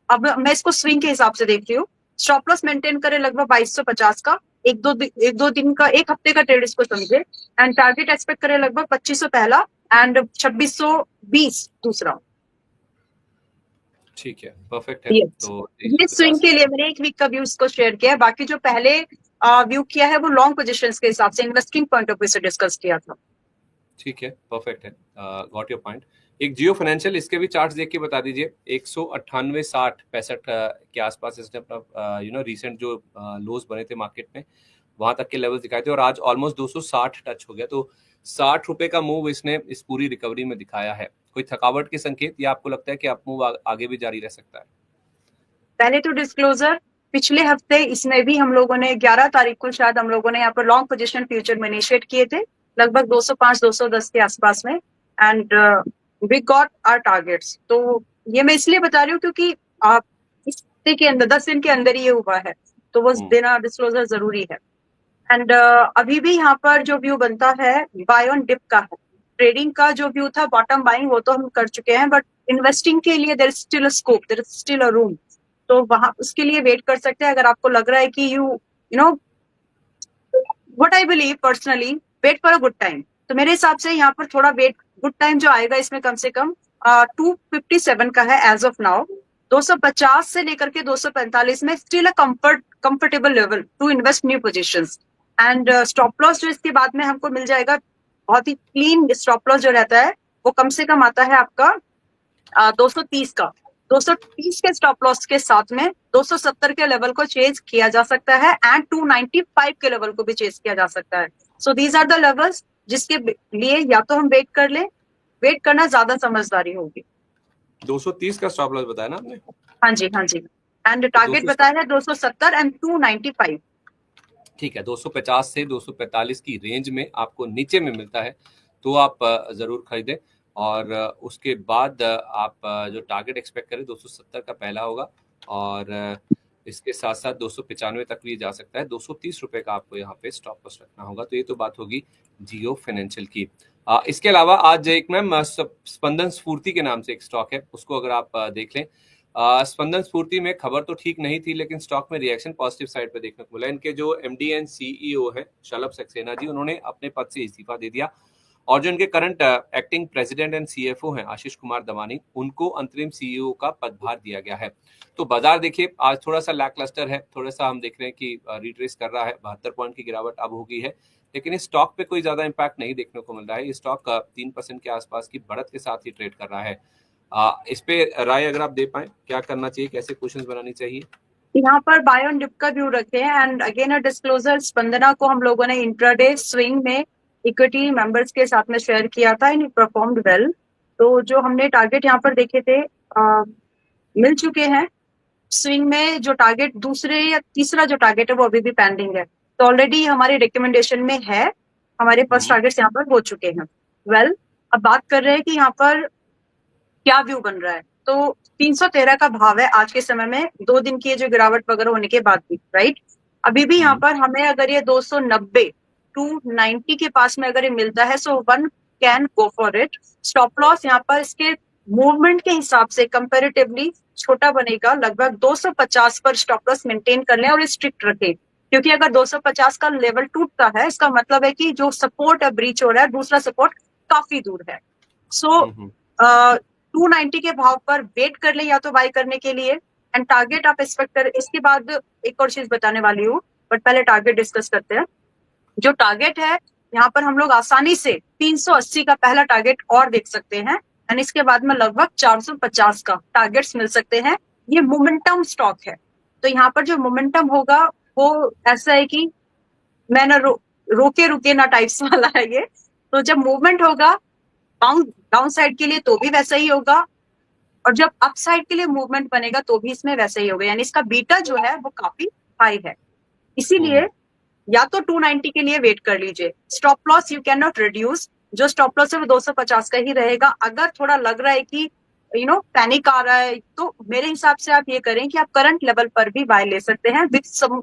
अब मैं इसको स्विंग के हिसाब से देख रही हूँ, स्टॉप लॉस मेंटेन करें लगभग 2250 का, एक दो दिन का, एक हफ्ते का ट्रेड इसको समझे। एंड टारगेट एक्सपेक्ट करें लगभग 2500 पहला एंड 2620 दूसरा। ठीक है, परफेक्ट है। yes. तो ये स्विंग के लिए मैंने एक वीक का व्यू इसको शेयर किया है, बाकी जो पहले व्यू किया है वो लॉन्ग पोजीशंस के हिसाब से इन्वेस्टिंग पॉइंट ऑफ व्यू से डिस्कस किया था। ठीक है, परफेक्ट है, गॉट योर पॉइंट। एक जियो फाइनेंशियल, इसके भी चार्ट्स देख के बता दीजिए। 198.60-65 के आसपास इसने अपना रीसेंट जो लोज बने थे मार्केट में वहां तक के लेवल्स दिखाए थे और आज ऑलमोस्ट 260 टच हो गया। तो 60 रुपए का मूव इसने इस पूरी रिकवरी में दिखाया है। कोई थकावट के संकेत या आपको लगता है कि अप मूव आगे भी जारी रह सकता है? पहले तो डिस्क्लोजर, पिछले हफ्ते इसमें भी हम लोगों ने 11 तारीख को शायद हम लोगों ने यहाँ पर लॉन्ग पोजीशन फ्यूचर में इनिशिएट किए थे लगभग 205-210 के आसपास में, and we got our targets. तो ये मैं इसलिए बता रही हूँ क्योंकि आप इस हफ्ते के अंदर 10 दिन के अंदर ये हुआ है, तो वो देना डिस्क्लोजर जरूरी है। एंड अभी भी यहाँ पर जो व्यू बनता है बाय ऑन डिप का है। ट्रेडिंग का जो व्यू था बॉटम बाइंग वो तो हम कर चुके हैं, बट इन्वेस्टिंग के लिए there is still a scope, there is still a room. तो वहां उसके लिए वेट कर सकते हैं। अगर आपको लग रहा है कि you know what I believe personally, wait for a good time. तो मेरे हिसाब से यहाँ पर थोड़ा वेट, गुड टाइम जो आएगा इसमें कम से कम 257 का है एज ऑफ नाउ। 250 से लेकर के 245 में still a comfortable level to invest new positions. And stop loss जो इसके बाद में हमको मिल जाएगा, बहुत ही क्लीन स्टॉप लॉस जो रहता है वो कम से कम आता है आपका 230 का। 230 के स्टॉप लॉस के साथ में 270 के लेवल को चेज किया जा सकता है एंड 295 के लेवल को भी चेज किया जा सकता है। So these are the levels जिसके लिए या तो हम वेट कर ले, वेट करना ज्यादा समझदारी होगी। 230 का स्टॉप लॉस बताया ना आपने? हाँ जी, हाँ जी। एंड टारगेट बताया है 270 एंड 295। ठीक है, 250 से 245 की रेंज में आपको नीचे में मिलता है तो आप जरूर खरीदें। और उसके बाद आप जो टारगेट एक्सपेक्ट करें 270 का पहला होगा और इसके साथ साथ 295 तक भी जा सकता है। 230 रुपए का आपको यहाँ पे स्टॉप लॉस रखना होगा। तो ये तो बात होगी जियो फाइनेंशियल की। इसके अलावा आज एक मैम स्पंदन स्फूर्ति के नाम से एक स्टॉक है, उसको अगर आप देख लें। स्पंदन स्फूर्ति में खबर तो ठीक नहीं थी लेकिन स्टॉक में रिएक्शन पॉजिटिव साइड पे देखने को मिला। इनके जो एमडी एंड सीईओ है शलभ सक्सेना जी, उन्होंने अपने पद से इस्तीफा दे दिया और जो इनके current acting president and CFO हैं आशीष कुमार दमानी, उनको अंतरिम सीईओ का पदभार दिया गया है। तो बाजार देखिए आज थोड़ा सा लैक क्लस्टर है, थोड़ा सा हम देख रहे हैं कि रिट्रेस कर रहा है, 72 पॉइंट की गिरावट अब हो गई है, लेकिन इस स्टॉक पे कोई ज्यादा इंपैक्ट नहीं देखने को मिल रहा है। ये स्टॉक 3% के आसपास की बढ़त के साथ ही ट्रेड कर रहा है। इस पे राय अगर आप दे पाए, क्या करना चाहिए, कैसे पोजीशंस बनानी चाहिए? यहाँ पर बाय ऑन डिप का व्यू रखे हैं and again a disclosure, Spandana को हम लोगों ने इंट्राडे स्विंग में इक्विटी मेंबर्स के साथ में शेयर किया था एंड इट परफॉर्म्ड वेल। तो जो हमने टारगेट यहाँ पर देखे थे मिल चुके हैं। स्विंग में जो टारगेट दूसरे या तीसरा जो टारगेट है वो अभी भी पेंडिंग है, तो ऑलरेडी हमारे रिकमेंडेशन में है, हमारे फर्स्ट टारगेट्स यहाँ पर हो चुके हैं। वेल, अब बात कर रहे हैं कि यहाँ पर क्या व्यू बन रहा है। तो 313 का भाव है आज के समय में, 2 दिन की जो गिरावट वगैरह होने के बाद भी, राइट। अभी भी यहाँ पर हमें अगर ये 290 290 के पास में अगर ये मिलता है so one can go for it. Stop loss यहाँ पर इसके मूवमेंट के हिसाब से कंपेरेटिवली छोटा बनेगा, लगभग 250 पर स्टॉप लॉस मेंटेन कर लें और स्ट्रिक्ट रखें, क्योंकि अगर 250 का लेवल टूटता है इसका मतलब है कि जो सपोर्ट है ब्रीच हो रहा है, दूसरा सपोर्ट काफी दूर है। सो 290 के भाव पर वेट कर ले या तो बाय करने के लिए, एंड टारगेट आप एक्सपेक्ट करें। इसके बाद एक और चीज बताने वाली हूँ, बट पहले टारगेट डिस्कस करते हैं। जो टारगेट है यहाँ पर हम लोग आसानी से 380 का पहला टारगेट और देख सकते हैं एंड इसके बाद में लगभग 450 का टारगेट्स मिल सकते हैं। ये मोमेंटम स्टॉक है, तो यहाँ पर जो मोमेंटम होगा वो ऐसा है कि मैं ना रोके रुके ना टाइप्स वाला है ये। तो जब मूवमेंट होगा डाउन साइड के लिए तो भी वैसा ही होगा, और जब अप साइड के लिए मूवमेंट बनेगा तो भी इसमें वैसा ही होगा, यानी इसका बीटा जो है वो काफी हाई है। इसीलिए या तो 290 के लिए वेट कर लीजिए। Stop loss you can not reduce, जो स्टॉप लॉस है वो 250 का ही रहेगा। अगर थोड़ा लग रहा है कि पैनिक आ रहा है तो मेरे हिसाब से आप ये करें कि आप करंट लेवल पर भी बाय ले सकते हैं विद सम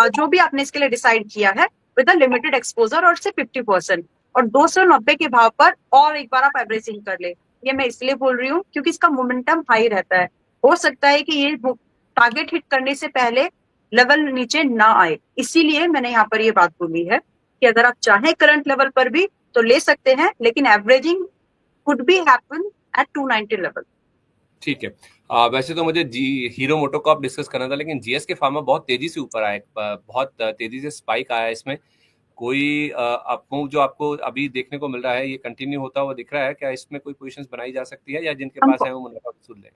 जो भी आपने इसके लिए डिसाइड किया है विद अ लिमिटेड एक्सपोजर और से 50%, और 290 के भाव पर और एक बार आप एवरेजिंग कर ले। ये मैं इसलिए बोल रही हूँ क्योंकि इसका मोमेंटम हाई रहता है, हो सकता है कि ये टारगेट हिट करने से पहले लेवल नीचे ना आए, इसीलिए मैंने यहाँ पर ये बात बोली है कि अगर आप चाहें करंट लेवल पर भी तो ले सकते हैं, लेकिन averaging could be happen at 290 level. ठीक है। वैसे तो मुझे हीरो मोटोकॉर्प डिस्कस करना था, लेकिन जीएसके फार्मा बहुत तेजी से ऊपर आया, बहुत तेजी से स्पाइक आया इसमें। कोई अपमूव जो आपको अभी देखने को मिल रहा है ये कंटिन्यू होता हुआ दिख रहा है क्या? इसमें कोई पोजीशंस बनाई जा सकती है या जिनके पास है वो मुनाफा वसूल लें?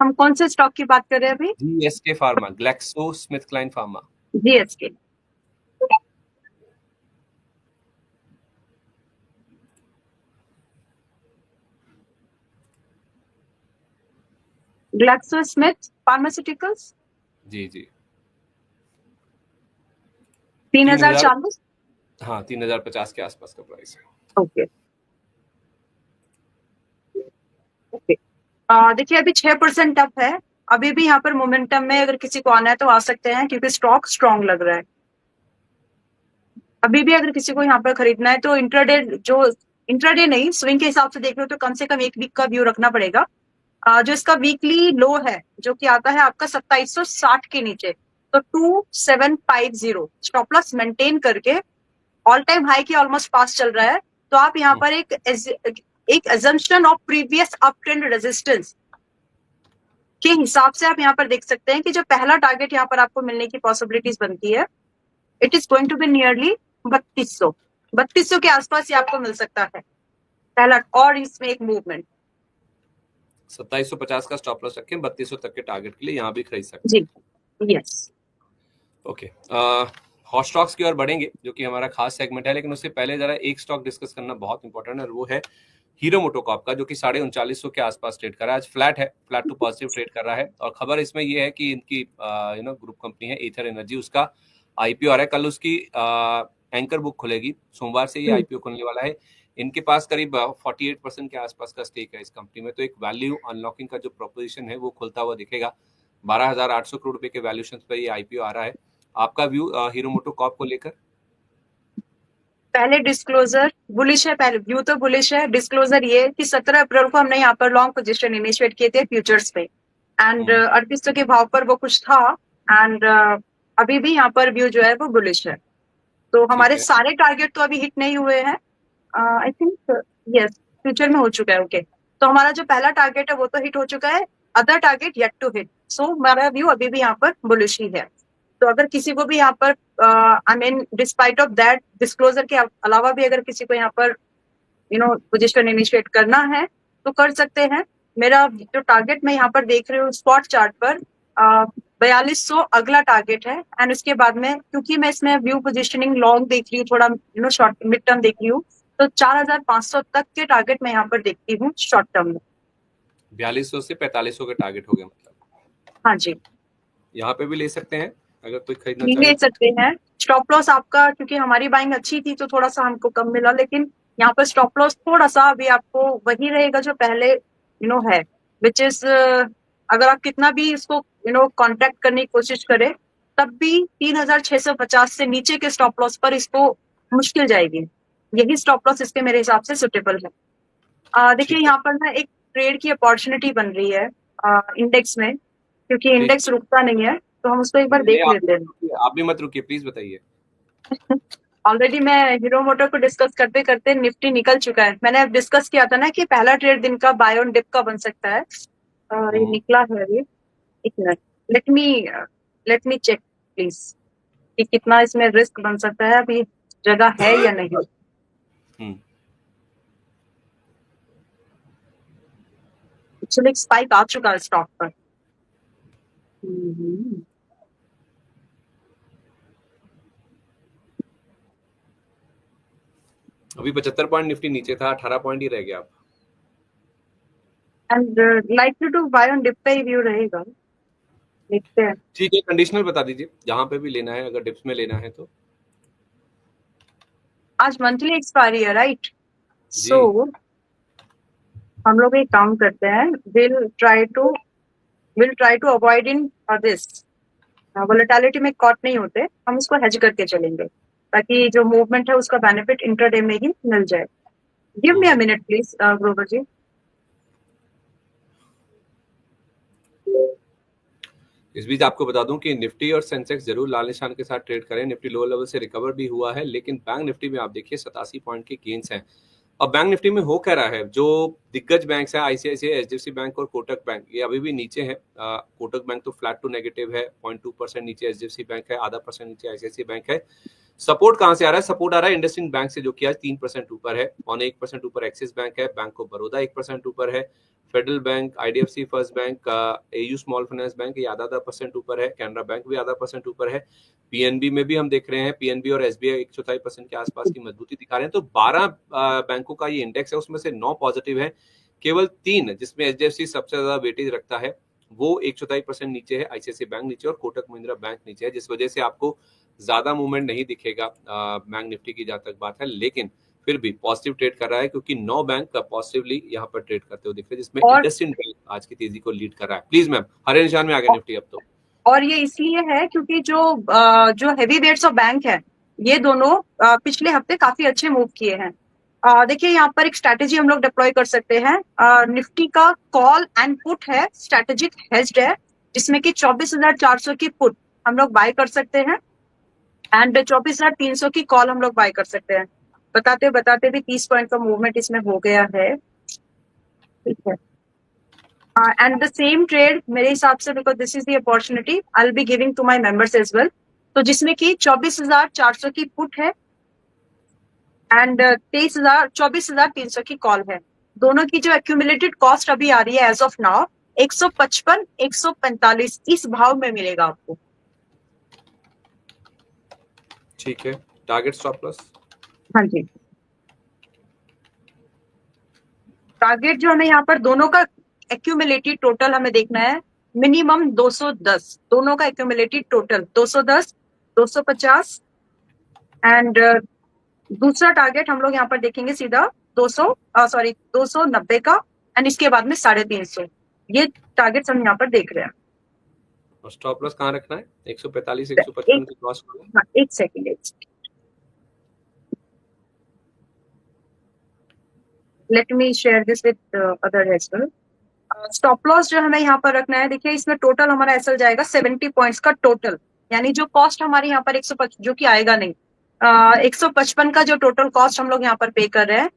हम कौन से स्टॉक की बात कर रहे हैं अभी? GSK pharma, Glaxo Smith Kline pharma. GSK GlaxoSmith pharmaceuticals जी जी 3000, 3040। हाँ 3050 के आसपास का प्राइस है। ओके ओके, देखिए अभी 6% अप है, अभी भी यहाँ पर मोमेंटम में अगर किसी को आना है तो आ सकते हैं, क्योंकि स्टॉक स्ट्रॉन्ग लग रहा है। अभी भी अगर किसी को यहाँ पर खरीदना है तो इंट्राडे नहीं, स्विंग के हिसाब से देख रहे हो तो कम से कम एक वीक का व्यू रखना पड़ेगा। जो इसका वीकली लो है जो कि आता है आपका 2760 के नीचे, तो 2750 स्टॉप लॉस मेंटेन करके ऑल टाइम हाई के ऑलमोस्ट पास चल रहा है। तो आप यहाँ पर एक assumption of previous up trend resistance के हिसाब से आप यहाँ पर देख सकते हैं कि जो पहला टारगेट यहाँ पर आपको मिलने की पॉसिबिलिटीज बनती है, it is going to be nearly 3200 के आसपास ये आपको मिल सकता है पहला, और इसमें एक मूवमेंट 2750 का स्टॉप लॉस रखें, 3200 तक के टारगेट के लिए यहाँ भी खरीद सकते हैं। जी यस। ओके, हॉट स्टॉक्स की ओर बढ़ेंगे जो कि हमारा खास सेगमेंट है, लेकिन उससे पहले जरा एक स्टॉक डिस्कस करना बहुत इंपॉर्टेंट है, और वो है हीरो मोटोकॉर्प का, जो कि 3950 के आसपास ट्रेड कर रहा है। आज फ्लैट है, फ्लैट टू पॉजिटिव ट्रेड कर रहा है, और खबर इसमें ये है कि इनकी ग्रुप कंपनी है एथर एनर्जी, उसका आईपीओ आ रहा है। कल उसकी एंकर बुक खुलेगी, सोमवार से ये आईपीओ खुलने वाला है। इनके पास करीब 48% के आसपास का स्टेक है इस कंपनी में, तो एक वैल्यू अनलॉकिंग का जो प्रोपोजिशन है वो खुलता हुआ दिखेगा। 12,800 करोड़ रुपए के वैल्यूएशन पर ये आईपीओ आ रहा है। आपका व्यू हीरो मोटोकॉर्प को लेकर? पहले डिस्क्लोजर बुलिश है, पहले व्यू तो बुलिश है। डिस्क्लोजर ये कि 17 अप्रैल को हमने यहाँ पर लॉन्ग पोजीशन इनिशिएट किए थे फ्यूचर्स पे, एंड 3800 के भाव पर वो कुछ था, एंड अभी भी यहाँ पर व्यू जो है वो बुलिश है। तो हमारे सारे टारगेट तो अभी हिट नहीं हुए हैं, आई थिंक यस फ्यूचर में हो चुका है। ओके, तो हमारा जो पहला टारगेट है वो तो हिट हो चुका है, other target yet to hit, so हमारा व्यू अभी भी यहाँ पर बुलिश ही है। तो अगर किसी को भी यहाँ पर I mean despite of that disclosure के अलावा भी अगर किसी को यहाँ पर पोजीशन इनिशिएट करना है तो कर सकते हैं। मेरा जो टारगेट मैं यहाँ पर देख रही हूँ स्पॉट चार्ट पर 4200 अगला टारगेट है, एंड उसके बाद में क्योंकि मैं इसमें व्यू पोजीशनिंग लॉन्ग देख रही हूँ, थोड़ा शॉर्ट मिड टर्म देख रही हूँ, तो 4500 तक के टारगेट मैं यहाँ पर देखती हूँ शॉर्ट टर्म में। 4200 से 4500 के टारगेट हो गए मतलब? हाँ जी, यहाँ पे भी ले सकते हैं अगर कोई खरीदना चाहे ले सकते हैं। स्टॉप लॉस आपका, क्योंकि हमारी बाइंग अच्छी थी तो थोड़ा सा हमको कम मिला, लेकिन यहाँ पर स्टॉप लॉस थोड़ा सा अभी आपको वही रहेगा जो पहले है, विच इज अगर आप कितना भी इसको कॉन्ट्रैक्ट करने की कोशिश करें तब भी 3650 से नीचे के स्टॉप लॉस पर इसको मुश्किल जाएगी। यही स्टॉप लॉस इसके मेरे हिसाब से सुटेबल है। देखिए यहाँ पर ना एक ट्रेड की अपॉर्चुनिटी बन रही है इंडेक्स में, क्योंकि इंडेक्स रुकता नहीं है, तो हम उसको एक बार देख लेते हैं। आप भी मत रुकिए प्लीज, बताइए। ऑलरेडी मैं हीरो मोटर को डिस्कस करते करते निफ्टी निकल चुका है। मैंने अब डिस्कस किया था ना कि पहला ट्रेड दिन का बाय ऑन डिप का बन सकता है, ये निकला है अभी। एक minute, let me check please कि कितना इसमें रिस्क बन सकता है, अभी जगह है या नहीं। एक्चुअली एक स्पाइक आ चुका है स्टॉक पर। अभी 75 पॉइंट निफ्टी नीचे था, 18 पॉइंट ही रह गया। आप and likely to buy on dip पे ही व्यू रहेगा, देखते हैं। ठीक है, कंडीशनल बता दीजिए जहां पे भी लेना है, अगर डिप्स में लेना है तो। आज मंथली एक्सपायरी है राइट, सो हम लोग एक काम करते हैं, will try to avoid in this volatility में कॉट नहीं होते, हम उसको हेज करके चलेंगे ताकि जो मूवमेंट है उसका बेनिफिट इंट्राडे में ही मिल जाए। Give me a minute please Grover ji. इस बीच आपको बता दूं कि निफ्टी और सेंसेक्स जरूर लाल निशान के साथ ट्रेड करें। निफ्टी लोअर लेवल से रिकवर भी हुआ है, लेकिन बैंक निफ्टी में आप देखिए 87 पॉइंट के गेन्स हैं। अब बैंक निफ्टी में हो क्या रहा है, जो दिग्गज बैंक्स हैं आईसीआईसीआई, एचडीएफसी बैंक और कोटक बैंक, ये अभी भी नीचे है। कोटक बैंक तो फ्लैट टू नेगेटिव है, 0.2% नीचे एचडीएफसी बैंक है, 0.5% नीचे आईसीआईसीआई बैंक है। सपोर्ट कहां से आ रहा है? सपोर्ट आ रहा है इंडसइंड बैंक से, जो कि आज 3% ऊपर है। और 1% ऊपर एक्सिस बैंक है, बैंक ऑफ बड़ौदा 1% ऊपर है, federal bank, IDFC first bank, AU small finance bank ये आधा % ऊपर है, कैनरा बैंक भी आधा % ऊपर है। पीएनबी में भी हम देख रहे हैं, पीएनबी और एसबीआई 1/4% के आसपास की मजबूती दिखा रहे हैं। तो 12 बैंकों का ये इंडेक्स है, उसमें से 9 पॉजिटिव है, केवल 3 जिसमें एचडीएफसी सबसे ज्यादा वेटेज रखता है वो 1/4% नीचे है, आईसीआईसीआई बैंक नीचे और कोटक महिंद्रा बैंक नीचे है, जिस वजह से आपको ज्यादा मूवमेंट नहीं दिखेगा बैंक निफ्टी की जहां तक बात है, लेकिन फिर भी पॉजिटिव ट्रेड कर रहा है क्योंकि 9 बैंक पॉजिटिवली यहाँ पर ट्रेड करते हुए दिख रहे हैं, जिसमें और इंडसइंड बैंक आज की तेजी को लीड कर रहा है। प्लीज मैम, हरे निशान में आ गया निफ्टी अब तो। और ये इसलिए है क्योंकि जो हेवी वेट्स ऑफ बैंक है, ये दोनों पिछले हफ्ते काफी अच्छे मूव किए हैं। देखिए यहाँ पर एक स्ट्रैटेजी हम लोग डिप्लॉय कर सकते हैं। निफ्टी का कॉल एंड पुट है, स्ट्रैटेजिक हेज्ड है, जिसमें कि 24,400 की पुट हम लोग बाय कर सकते हैं एंड 24,300 की कॉल हम लोग बाय कर सकते हैं। बताते बताते भी 30 पॉइंट का मूवमेंट इसमें हो गया है, ठीक है। एंड द सेम ट्रेड मेरे हिसाब से, because this is the opportunity, I will be giving to my members as well, तो जिसमें कि 24,400 की पुट है एंड 24,300 की कॉल है। दोनों की जो एक्यूमुलेटेड कॉस्ट अभी आ रही है एज ऑफ नाउ 155, 145 इस भाव में मिलेगा आपको। ठीक है, टारगेट स्टॉप लॉस? हाँ जी, टारगेट जो हमें यहाँ पर दोनों का एक्यूमुलेटेड टोटल हमें देखना है, मिनिमम 210, दोनों का एक्यूमुलेटेड टोटल 210, 250 एंड दूसरा टारगेट हम लोग यहाँ पर देखेंगे सीधा 290 का एंड इसके बाद में 350, ये टारगेट्स हम यहाँ पर देख रहे हैं। और स्टॉप लॉस कहाँ रखना है? 145, 155 की क्रॉस कर लो। एक second, let me share this with other as well. Stop loss जो हमें यहाँ पर रखना है, देखिए इसमें टोटल हमारा एसएल जाएगा 70 पॉइंट्स का टोटल, यानी जो कॉस्ट हमारी यहाँ पर 155 जो कि आएगा नहीं, 155 का जो टोटल कॉस्ट हम लोग यहाँ पर पे कर रहे हैं,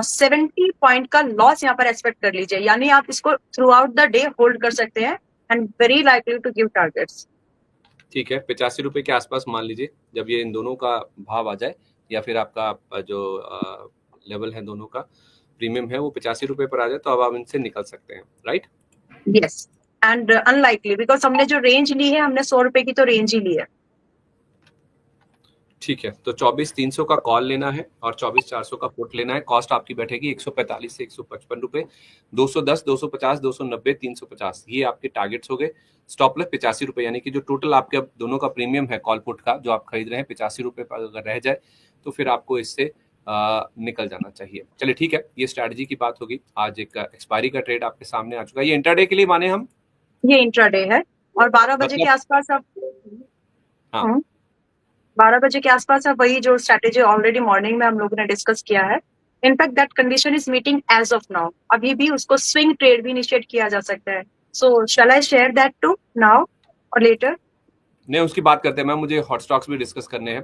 70 पॉइंट का लॉस यहाँ पर एक्सपेक्ट कर लीजिए, यानी आप इसको throughout the day hold कर सकते हैं and very likely to give targets. ठीक है, 85 रुपए के आसपास मान लीजिए, जब ये इन दोनों का भाव आ जाए या फिर आपका जो लेवल है दोनों का प्रीमियम है वो 85 रुपए पर आ जाए, तो अब आप इनसे निकल सकते हैं, right? Yes, and unlikely because हमने जो रेंज ली है, हमने 100 रुपए की तो रेंज ही ली है। ठीक है, तो 24,300 का कॉल लेना है और 24,400 का पुट लेना है। कॉस्ट आपकी बैठेगी 145 से 155 रुपए, 210, 250, 290, 350, ये आपके टारगेट्स हो गए। स्टॉप लॉस 85 रुपए, यानी कि जो टोटल आपके अब दोनों का प्रीमियम है कॉल पुट का जो आप खरीद रहे हैं 85 रुपए पर अगर रह जाए तो फिर आपको इससे निकल जाना चाहिए। चलिए ठीक है, ये स्ट्रैटेजी की बात होगी। आज एक एक्सपायरी का ट्रेड आपके सामने आ चुका है, ये इंट्राडे के लिए माने हम? ये इंट्राडे है और 12 बजे के आसपास अब 12 बजे के आसपास अब वही जो स्ट्रैटेजी ऑलरेडी मॉर्निंग में हम लोगों ने डिस्कस किया है, in fact that condition is meeting as of now. अभी भी उसको स्विंग ट्रेड भी इनिशिएट किया जा सकता है। So shall I share that to now और लेटर? नहीं, उसकी बात करते हैं मैम, मुझे हॉट स्टॉक्स भी डिस्कस करने हैं,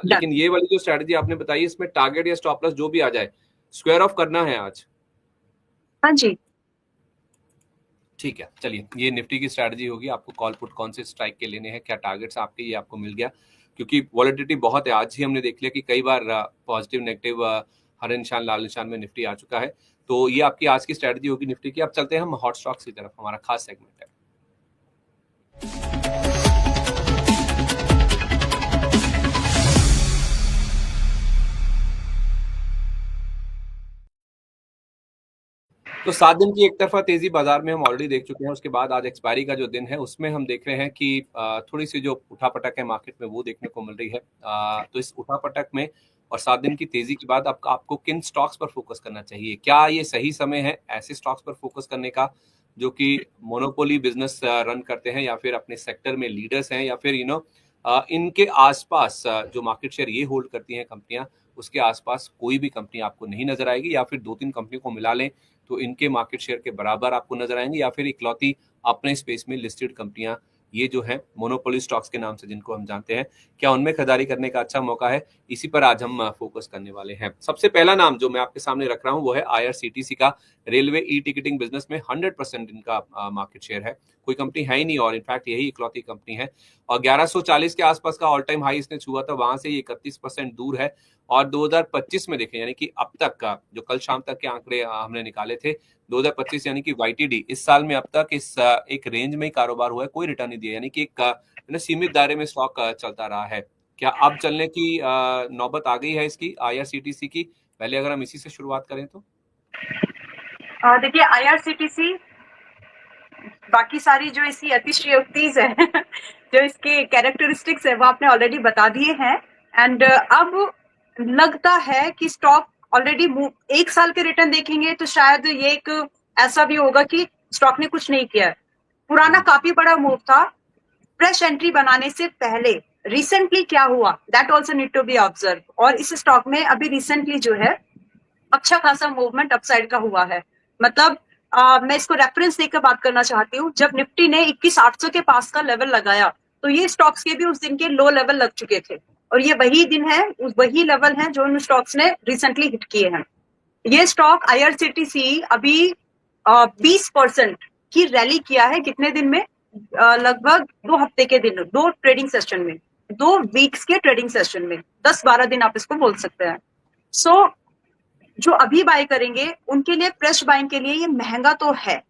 लेकिन ये वाली जो स्ट्रैटेजी आपने बताई इसमें टारगेट या स्टॉप लॉस जो भी आ जाए स्क्वायर ऑफ करना है आज। हाँ जी, ठीक है, चलिए ये निफ्टी की स्ट्रैटेजी होगी। आपको कॉल पुट कौन से स्ट्राइक के लेने हैं, क्या टारगेट्स आपके, ये आपको मिल गया, क्योंकि वॉलेटिलिटी बहुत है। आज ही हमने देख लिया कि कई बार पॉजिटिव नेगेटिव हरे निशान लाल निशान में निफ्टी आ चुका है। तो ये आपकी आज की स्ट्रैटेजी होगी निफ्टी की। अब चलते हैं हम हॉट स्टॉक्स की तरफ, हमारा खास सेगमेंट है। तो 7 दिन की एक तरफा तेजी बाजार में हम ऑलरेडी देख चुके हैं। उसके बाद आज एक्सपायरी का जो दिन है उसमें हम देख रहे हैं कि थोड़ी सी जो उठापटक है मार्केट में वो देखने को मिल रही है। तो इस उठापटक में और 7 दिन की तेजी के बाद आपको किन स्टॉक्स पर फोकस करना चाहिए? क्या ये सही समय है ऐसे स्टॉक्स पर फोकस करने का जो कि मोनोपोली बिजनेस रन करते हैं या फिर अपने सेक्टर में लीडर्स हैं, या फिर इनके आसपास जो मार्केट शेयर ये होल्ड करती हैं कंपनियां, उसके आसपास कोई भी कंपनी आपको नहीं नजर आएगी, या फिर 2-3 कंपनियों को मिला लें तो इनके मार्केट शेयर के बराबर आपको नजर आएंगे, या फिर इकलौती अपने स्पेस में लिस्टेड कंपनियां ये जो है मोनोपोली स्टॉक्स के नाम से जिनको हम जानते हैं, क्या उनमें खरीदारी करने का अच्छा मौका है? इसी पर आज हम फोकस करने वाले हैं। सबसे पहला नाम जो मैं आपके सामने रख रहा हूं वो है IRCTC का। रेलवे ई टिकटिंग बिजनेस में 100% इनका मार्केट शेयर है, कोई कंपनी है ही नहीं और इनफैक्ट यही इकलौती कंपनी है। और 1140 के आसपास का ऑल टाइम हाई इसने छुआ था, वहां से ये 31% दूर है। और 2025 में देखें, यानी कि अब तक का जो कल शाम तक के आंकड़े हमने निकाले थे, 2025 यानी कि YTD इस साल में अब तक इस एक रेंज में ही कारोबार हुआ है, कोई रिटर्न नहीं दिया, यानी कि एक सीमित दायरे में स्टॉक चलता रहा है। क्या अब चलने की नौबत आ गई है इसकी IRCTC की? पहले अगर हम इसी से शुरुआत करें तो देखिए IRCTC बाकी सारी जो इसकी अतिशयोक्तिज है जो इसके कैरेक्टरिस्टिक्स है वो आपने ऑलरेडी बता दिए हैं। एंड अब लगता है कि स्टॉक ऑलरेडी एक साल के रिटर्न देखेंगे तो शायद ये एक ऐसा भी होगा कि स्टॉक ने कुछ नहीं किया है। पुराना काफी बड़ा मूव था, फ्रेश एंट्री बनाने से पहले रिसेंटली क्या हुआ that also need to be observe. और इस स्टॉक में अभी रिसेंटली जो है अच्छा खासा मूवमेंट अपसाइड का हुआ है। मतलब मैं इसको रेफरेंस देकर बात करना चाहती हूँ। जब निफ्टी ने 21,800 के पास का लेवल लगाया तो ये स्टॉक्स के भी उस दिन के लो लेवल लग चुके थे, और ये वही दिन है, वही लेवल है जो इन स्टॉक्स ने रिसेंटली हिट किए हैं। ये स्टॉक IRCTC अभी 20% की रैली किया है कितने दिन में, लगभग 2 हफ्ते के दिन, 2 ट्रेडिंग सेशन में, 2 वीक्स के ट्रेडिंग सेशन में, 10-12 दिन आप इसको बोल सकते हैं। सो जो अभी बाय करेंगे उनके लिए, फ्रेश बाइंग के लिए ये महंगा तो है।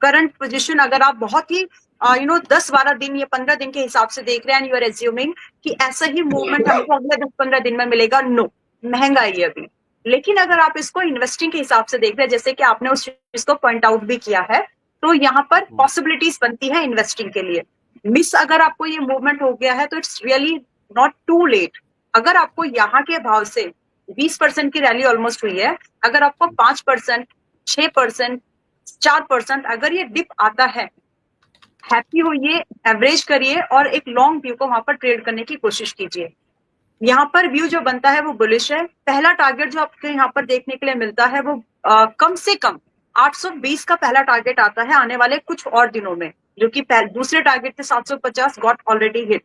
करंट पोजीशन अगर आप बहुत ही 10-12 दिन या 15 दिन के हिसाब से देख रहे हैं, यू आर एज्यूमिंग कि ऐसा ही मूवमेंट हमको अगले 10-15 दिन में मिलेगा, नो, महंगा है ये अभी। लेकिन अगर आप इसको इन्वेस्टिंग के हिसाब से देख रहे हैं, जैसे कि आपने उस चीज को पॉइंट आउट भी किया है, तो यहाँ पर पॉसिबिलिटीज बनती है इन्वेस्टिंग के लिए। मिस अगर आपको ये मूवमेंट हो गया है तो it's really not too late. अगर आपको यहाँ के भाव से 20% की रैली ऑलमोस्ट हुई है, अगर आपको 5%, 6%, 4% अगर ये डिप आता है, हैप्पी होइए, एवरेज करिए और एक लॉन्ग व्यू को वहां पर ट्रेड करने की कोशिश कीजिए। यहाँ पर व्यू जो बनता है वो बुलिश है। पहला टारगेट जो आपको यहाँ पर देखने के लिए मिलता है वो कम से कम 820 का पहला टारगेट आता है आने वाले कुछ और दिनों में, जो कि दूसरे टारगेट थे 750 गॉट ऑलरेडी हिट।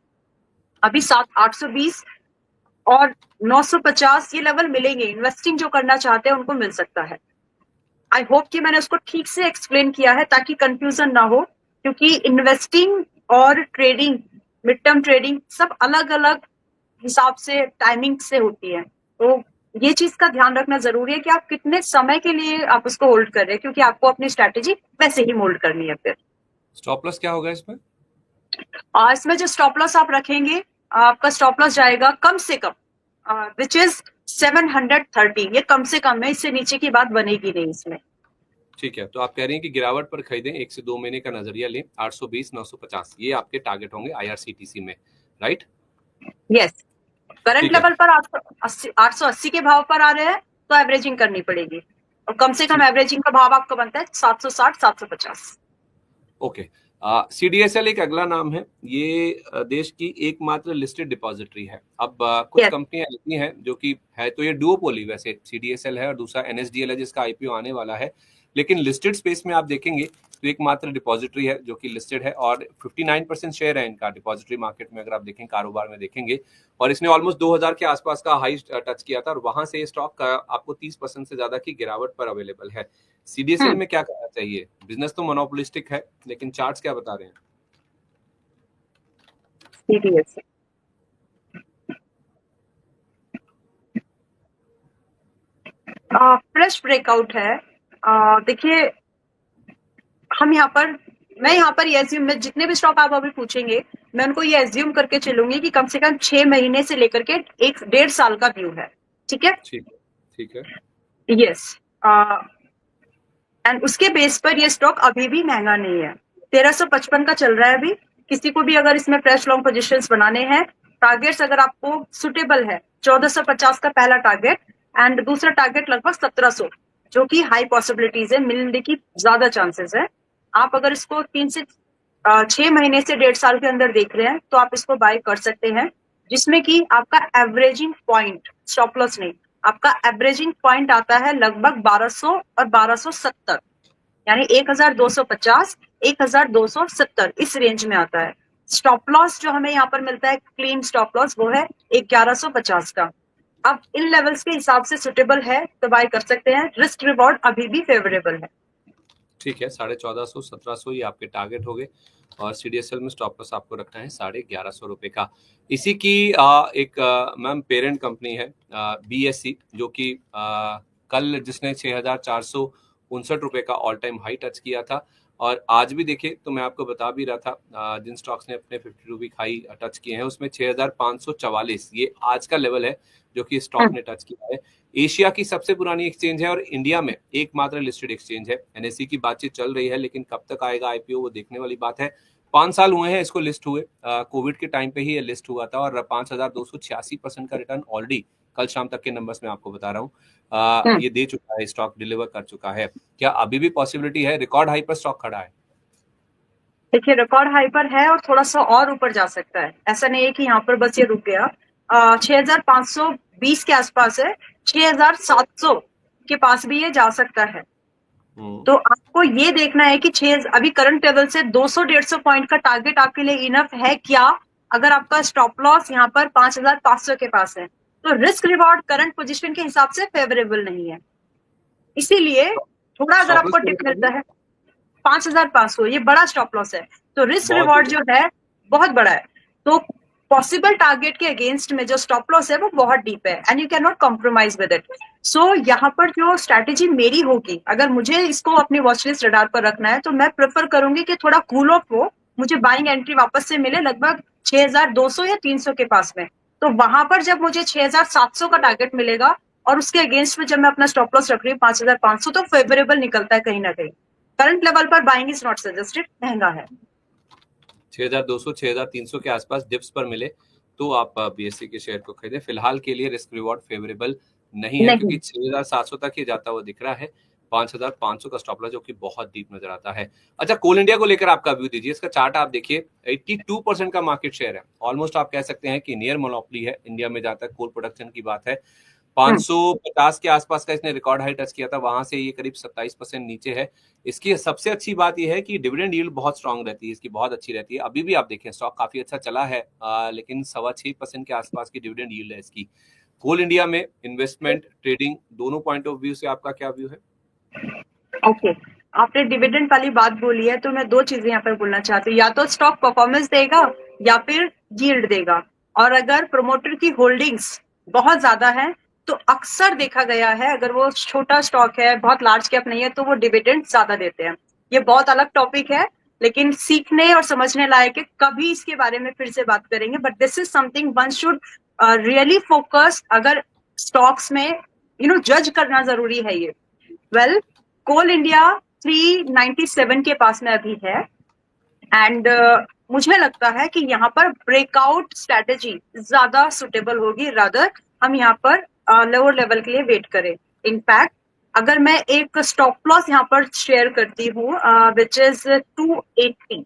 अभी 820 और 950 ये लेवल मिलेंगे, इन्वेस्टिंग जो करना चाहते हैं उनको मिल सकता है। आई होप कि मैंने उसको ठीक से एक्सप्लेन किया है ताकि कंफ्यूजन ना हो, क्योंकि इन्वेस्टिंग और ट्रेडिंग, मिड टर्म ट्रेडिंग सब अलग अलग हिसाब से, टाइमिंग से होती है। तो ये चीज का ध्यान रखना जरूरी है कि आप कितने समय के लिए आप उसको होल्ड कर रहे हैं, क्योंकि आपको अपनी स्ट्रैटेजी वैसे ही मोल्ड करनी है। फिर स्टॉप लॉस क्या होगा इसमें? इसमें जो स्टॉप लॉस आप रखेंगे, आपका स्टॉप लॉस जाएगा कम से कम विच इज 730। ये कम से कम है, इससे नीचे की बात बनेगी नहीं इसमें। ठीक है, तो आप कह रही हैं कि गिरावट पर खरीदें, 1 से 2 महीने का नजरिया लें, 820, 950 ये आपके टारगेट होंगे IRCTC में, राइट? यस, करंट लेवल पर 880 के भाव पर आ रहे हैं तो एवरेजिंग करनी पड़ेगी, और कम से कम एवरेजिंग का भाव आपका बनता है 760, 750। ओके। CDSL एक अगला नाम है। ये देश की एकमात्र लिस्टेड डिपॉजिटरी है। अब कुछ कंपनियां ऐसी हैं जो कि है, तो ये डुओपोली, वैसे CDSL है और दूसरा NSDL है जिसका IPO आने वाला है, लेकिन लिस्टेड स्पेस में आप देखेंगे तो एकमात्र डिपॉजिटरी है जो कि लिस्टेड है, और 59% शेयर है इनका डिपॉजिटरी मार्केट में। अगर आप देखें, कारोबार में देखेंगे, और इसने ऑलमोस्ट 2000 के आसपास का हाई टच किया था, और वहां से स्टॉक आपको 30% से ज्यादा की गिरावट पर अवेलेबल है। CDSL में क्या करना चाहिए? बिजनेस तो मोनोपोलिस्टिक है, लेकिन चार्ट्स क्या बता रहे हैं? CDSL फ्रेश ब्रेकआउट है। देखिए, हम यहाँ पर, मैं यहाँ पर ये एज्यूम, में जितने भी स्टॉक आप अभी पूछेंगे मैं उनको ये एज्यूम करके चलूंगी कि कम से कम 6 महीने से लेकर के 1-1.5 साल का व्यू है। ठीक है, ठीक है, यस। एंड उसके बेस पर ये स्टॉक अभी भी महंगा नहीं है। 1355 का चल रहा है अभी। किसी को भी अगर इसमें फ्रेश लॉन्ग पोजीशंस बनाने हैं, टारगेट्स अगर आपको सुटेबल है, 1450 का पहला टारगेट एंड दूसरा टारगेट लगभग 1700, जो कि हाई पॉसिबिलिटीज है, मिलने की ज्यादा चांसेस है। आप अगर इसको 3 से 6 महीने से 1.5 साल के अंदर देख रहे हैं तो आप इसको बाय कर सकते हैं, जिसमें कि आपका एवरेजिंग पॉइंट, स्टॉप लॉस नहीं, आपका एवरेजिंग पॉइंट आता है लगभग 1200 और 1270, यानी 1250, 1270 इस रेंज में आता है। स्टॉप लॉस जो हमें यहाँ पर मिलता है, क्लीन स्टॉप लॉस, वो है 1150 का। अब इन लेवल्स के हिसाब से सुटेबल है तो बाय कर सकते हैं। रिस्क रिवॉर्ड अभी भी फेवरेबल है। ठीक है, 1450, 1700 ये आपके टारगेट हो गए, और CDSL में स्टॉप लॉस आपको रखना है 1150 रुपए का। इसी की एक मैम पेरेंट कंपनी है BSE, जो कि कल जिसने 6459 रुपए का ऑल टाइम हाई टच किया था, और आज भी देखे तो मैं आपको बता भी रहा था, जिन स्टॉक्स ने अपने 52 वीक हाई टच किए हैं उसमें 6544 ये आज का लेवल है। जो कि स्टॉक ने टच किया है। एशिया की सबसे पुरानी एक्सचेंज है और इंडिया में एकमात्र लिस्टेड एक्सचेंज है। एनएसई की बातचीत चल रही है, लेकिन कब तक आएगा आईपीओ वो देखने वाली बात है। 5 साल हुए हैं इसको लिस्ट हुए, कोविड के टाइम पे ही ये लिस्ट हुआ था और 5,286% का रिटर्न ऑलरेडी कल शाम तक के नंबर्स में आपको बता रहा हूँ ये दे चुका है, स्टॉक डिलीवर कर चुका है। क्या अभी भी पॉसिबिलिटी है? रिकॉर्ड हाई पर स्टॉक खड़ा है। देखिए, रिकॉर्ड हाई पर है और थोड़ा सा और ऊपर जा सकता है। ऐसा नहीं है कि यहाँ पर बस ये रुक गया। 6,520 के आसपास है, 6,700 के पास भी ये जा सकता है। तो आपको ये देखना है कि अभी करंट लेवल से 200-150 पॉइंट का टारगेट आपके लिए इनफ है क्या? अगर आपका स्टॉप लॉस यहाँ पर 5,500 के पास है तो रिस्क रिवॉर्ड करंट पोजीशन के हिसाब से फेवरेबल नहीं है। इसीलिए थोड़ा अगर आपको टिप मिलता है 5,500, ये बड़ा स्टॉप लॉस है, तो रिस्क रिवॉर्ड जो है बहुत बड़ा है। तो पॉसिबल टारगेट के अगेंस्ट में जो स्टॉप लॉस है वो बहुत डीप है and you can not compromise with it. So यहाँ पर जो स्ट्रैटेजी मेरी होगी, अगर मुझे इसको अपनी वॉच लिस्ट रडार पर रखना है तो मैं प्रेफर करूंगी कि थोड़ा कूल ऑफ हो, मुझे बाइंग एंट्री वापस से मिले लगभग 6,200 या 300 के पास में। तो वहां पर जब मुझे 6,700 का टारगेट मिलेगा और उसके अगेंस्ट में जब मैं अपना स्टॉप लॉस रख रही हूँ 5,500, तो फेवरेबल निकलता है कहीं ना कहीं। करंट लेवल पर बाइंग इज नॉट सजेस्टेड, महंगा है। 6,200 6,300 के आसपास डिप्स पर मिले तो आप बीएससी के शेयर को खरीदे। फिलहाल के लिए रिस्क रिवॉर्ड फेवरेबल नहीं है क्योंकि 6,700 तक ही जाता हुआ दिख रहा है। 5,500 का स्टॉप लॉस जो कि बहुत डीप नजर आता है। अच्छा, कोल इंडिया को लेकर आपका व्यू दीजिए। इसका चार्ट आप देखिए, 82% का मार्केट शेयर है। ऑलमोस्ट आप कह सकते हैं कि नियर मोनोपोली है इंडिया में जहां तक कोल प्रोडक्शन की बात है। 550 के आसपास का इसने रिकॉर्ड हाई टच किया था, वहां से ये करीब 27% नीचे है। इसकी सबसे अच्छी बात यह है कि डिविडेंड यील्ड बहुत स्ट्रांग रहती है, इसकी बहुत अच्छी रहती है। अभी भी आप देखें स्टॉक काफी अच्छा चला है, लेकिन 6.25% के आसपास की डिविडेंड यील्ड है इसकी। कोल इंडिया में इन्वेस्टमेंट ट्रेडिंग दोनों पॉइंट ऑफ व्यू से आपका क्या व्यू है? ओके, आपने डिविडेंड वाली बात बोली है तो मैं दो चीजें यहाँ पर बोलना चाहती हूँ। या तो स्टॉक परफॉर्मेंस देगा या फिर यील्ड देगा। और अगर प्रोमोटर की होल्डिंग्स बहुत ज्यादा है तो अक्सर देखा गया है, अगर वो छोटा स्टॉक है, बहुत लार्ज कैप नहीं है, तो वो डिविडेंड ज्यादा देते हैं। ये बहुत अलग टॉपिक है, लेकिन सीखने और समझने लायक है। कभी इसके बारे में फिर से बात करेंगे, but this is something one should really focus. अगर स्टॉक्स में जज करना जरूरी है ये। वेल, कोल इंडिया 397 के पास में अभी है एंड मुझे लगता है कि यहाँ पर ब्रेकआउट स्ट्रेटेजी ज्यादा सुटेबल होगी, रादर हम यहाँ पर लोअर लेवल के लिए वेट करें। इनफैक्ट अगर मैं एक स्टॉप लॉस यहाँ पर शेयर करती हूँ विच इज 380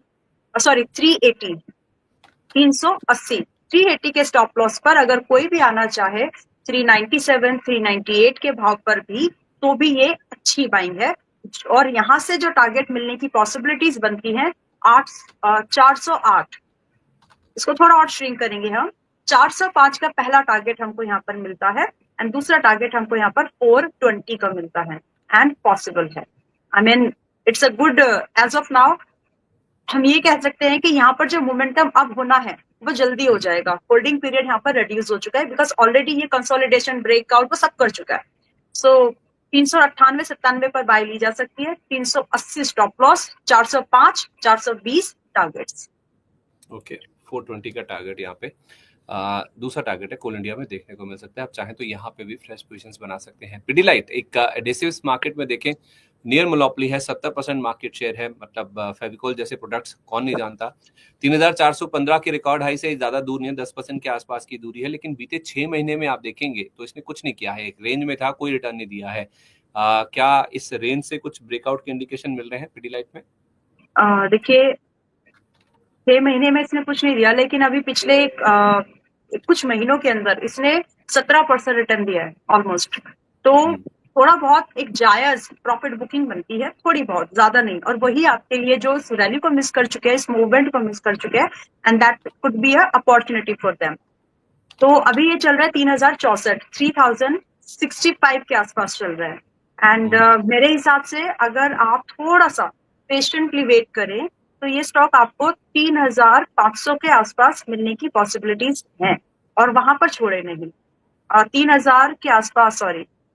380 के स्टॉप लॉस पर अगर कोई भी आना चाहे 397 398 के भाव पर भी, तो भी ये अच्छी बाइंग है। और यहाँ से जो टारगेट मिलने की पॉसिबिलिटीज बनती हैं 408, इसको थोड़ा और श्रिंक करेंगे हम, 405 का पहला टारगेट हमको यहाँ पर मिलता है एंड दूसरा टारगेट हमको यहाँ पर 420 का मिलता है एंड पॉसिबल है। I mean it's a good as of now. हम ये कह सकते हैं कि यहाँ पर जो मोमेंटम अब होना है वो जल्दी हो जाएगा। होल्डिंग पीरियड यहाँ पर रिड्यूस हो चुका है बिकॉज ऑलरेडी ये कंसोलिडेशन ब्रेकआउट वो सब कर चुका है। सो 398-97 पर बाय ली जा सकती है। 380 स्टॉप लॉस, 405 420 टारगेट्स। ओके, 420 का टारगेट यहाँ पे दूसरा टारगेट है कोल इंडिया में देखने को मिल सकता है। आप चाहें तो यहाँ पे भी फ्रेश पोजीशंस बना सकते हैं। पिडिलाइट एक एडेसिव्स मार्केट में देखें नियर मोनोपोली है, 70% मार्केट शेयर है। मतलब फेविकोल जैसे प्रोडक्ट्स कौन नहीं जानता। 3,415 के रिकॉर्ड हाई से ज्यादा दूर नहीं है, 10% के आसपास की दूरी है। लेकिन बीते 6 महीने में आप देखेंगे तो इसने कुछ नहीं किया है, एक रेंज में था, कोई रिटर्न नहीं दिया है। क्या इस रेंज से कुछ ब्रेकआउट के इंडिकेशन मिल रहे हैं पिडिलाइट में? देखिए, 6 महीने में इसने कुछ नहीं दिया, लेकिन अभी पिछले कुछ महीनों के अंदर इसने 17% रिटर्न दिया है ऑलमोस्ट। तो थोड़ा बहुत एक जायज प्रॉफिट बुकिंग बनती है, थोड़ी बहुत, ज्यादा नहीं। और वही आपके लिए जो इस रैली को मिस कर चुके हैं, इस मूवमेंट को मिस कर चुके हैं, and that could be a opportunity for them. तो अभी ये चल रहा है 3,064, 3,065 के आसपास चल रहा है। एंड मेरे हिसाब से अगर आप थोड़ा सा पेशेंटली वेट करें तो ये स्टॉक आपको 3,500 के आसपास मिलने की पॉसिबिलिटीज हैं, और वहां पर छोड़े नहीं। 3,000 के आसपास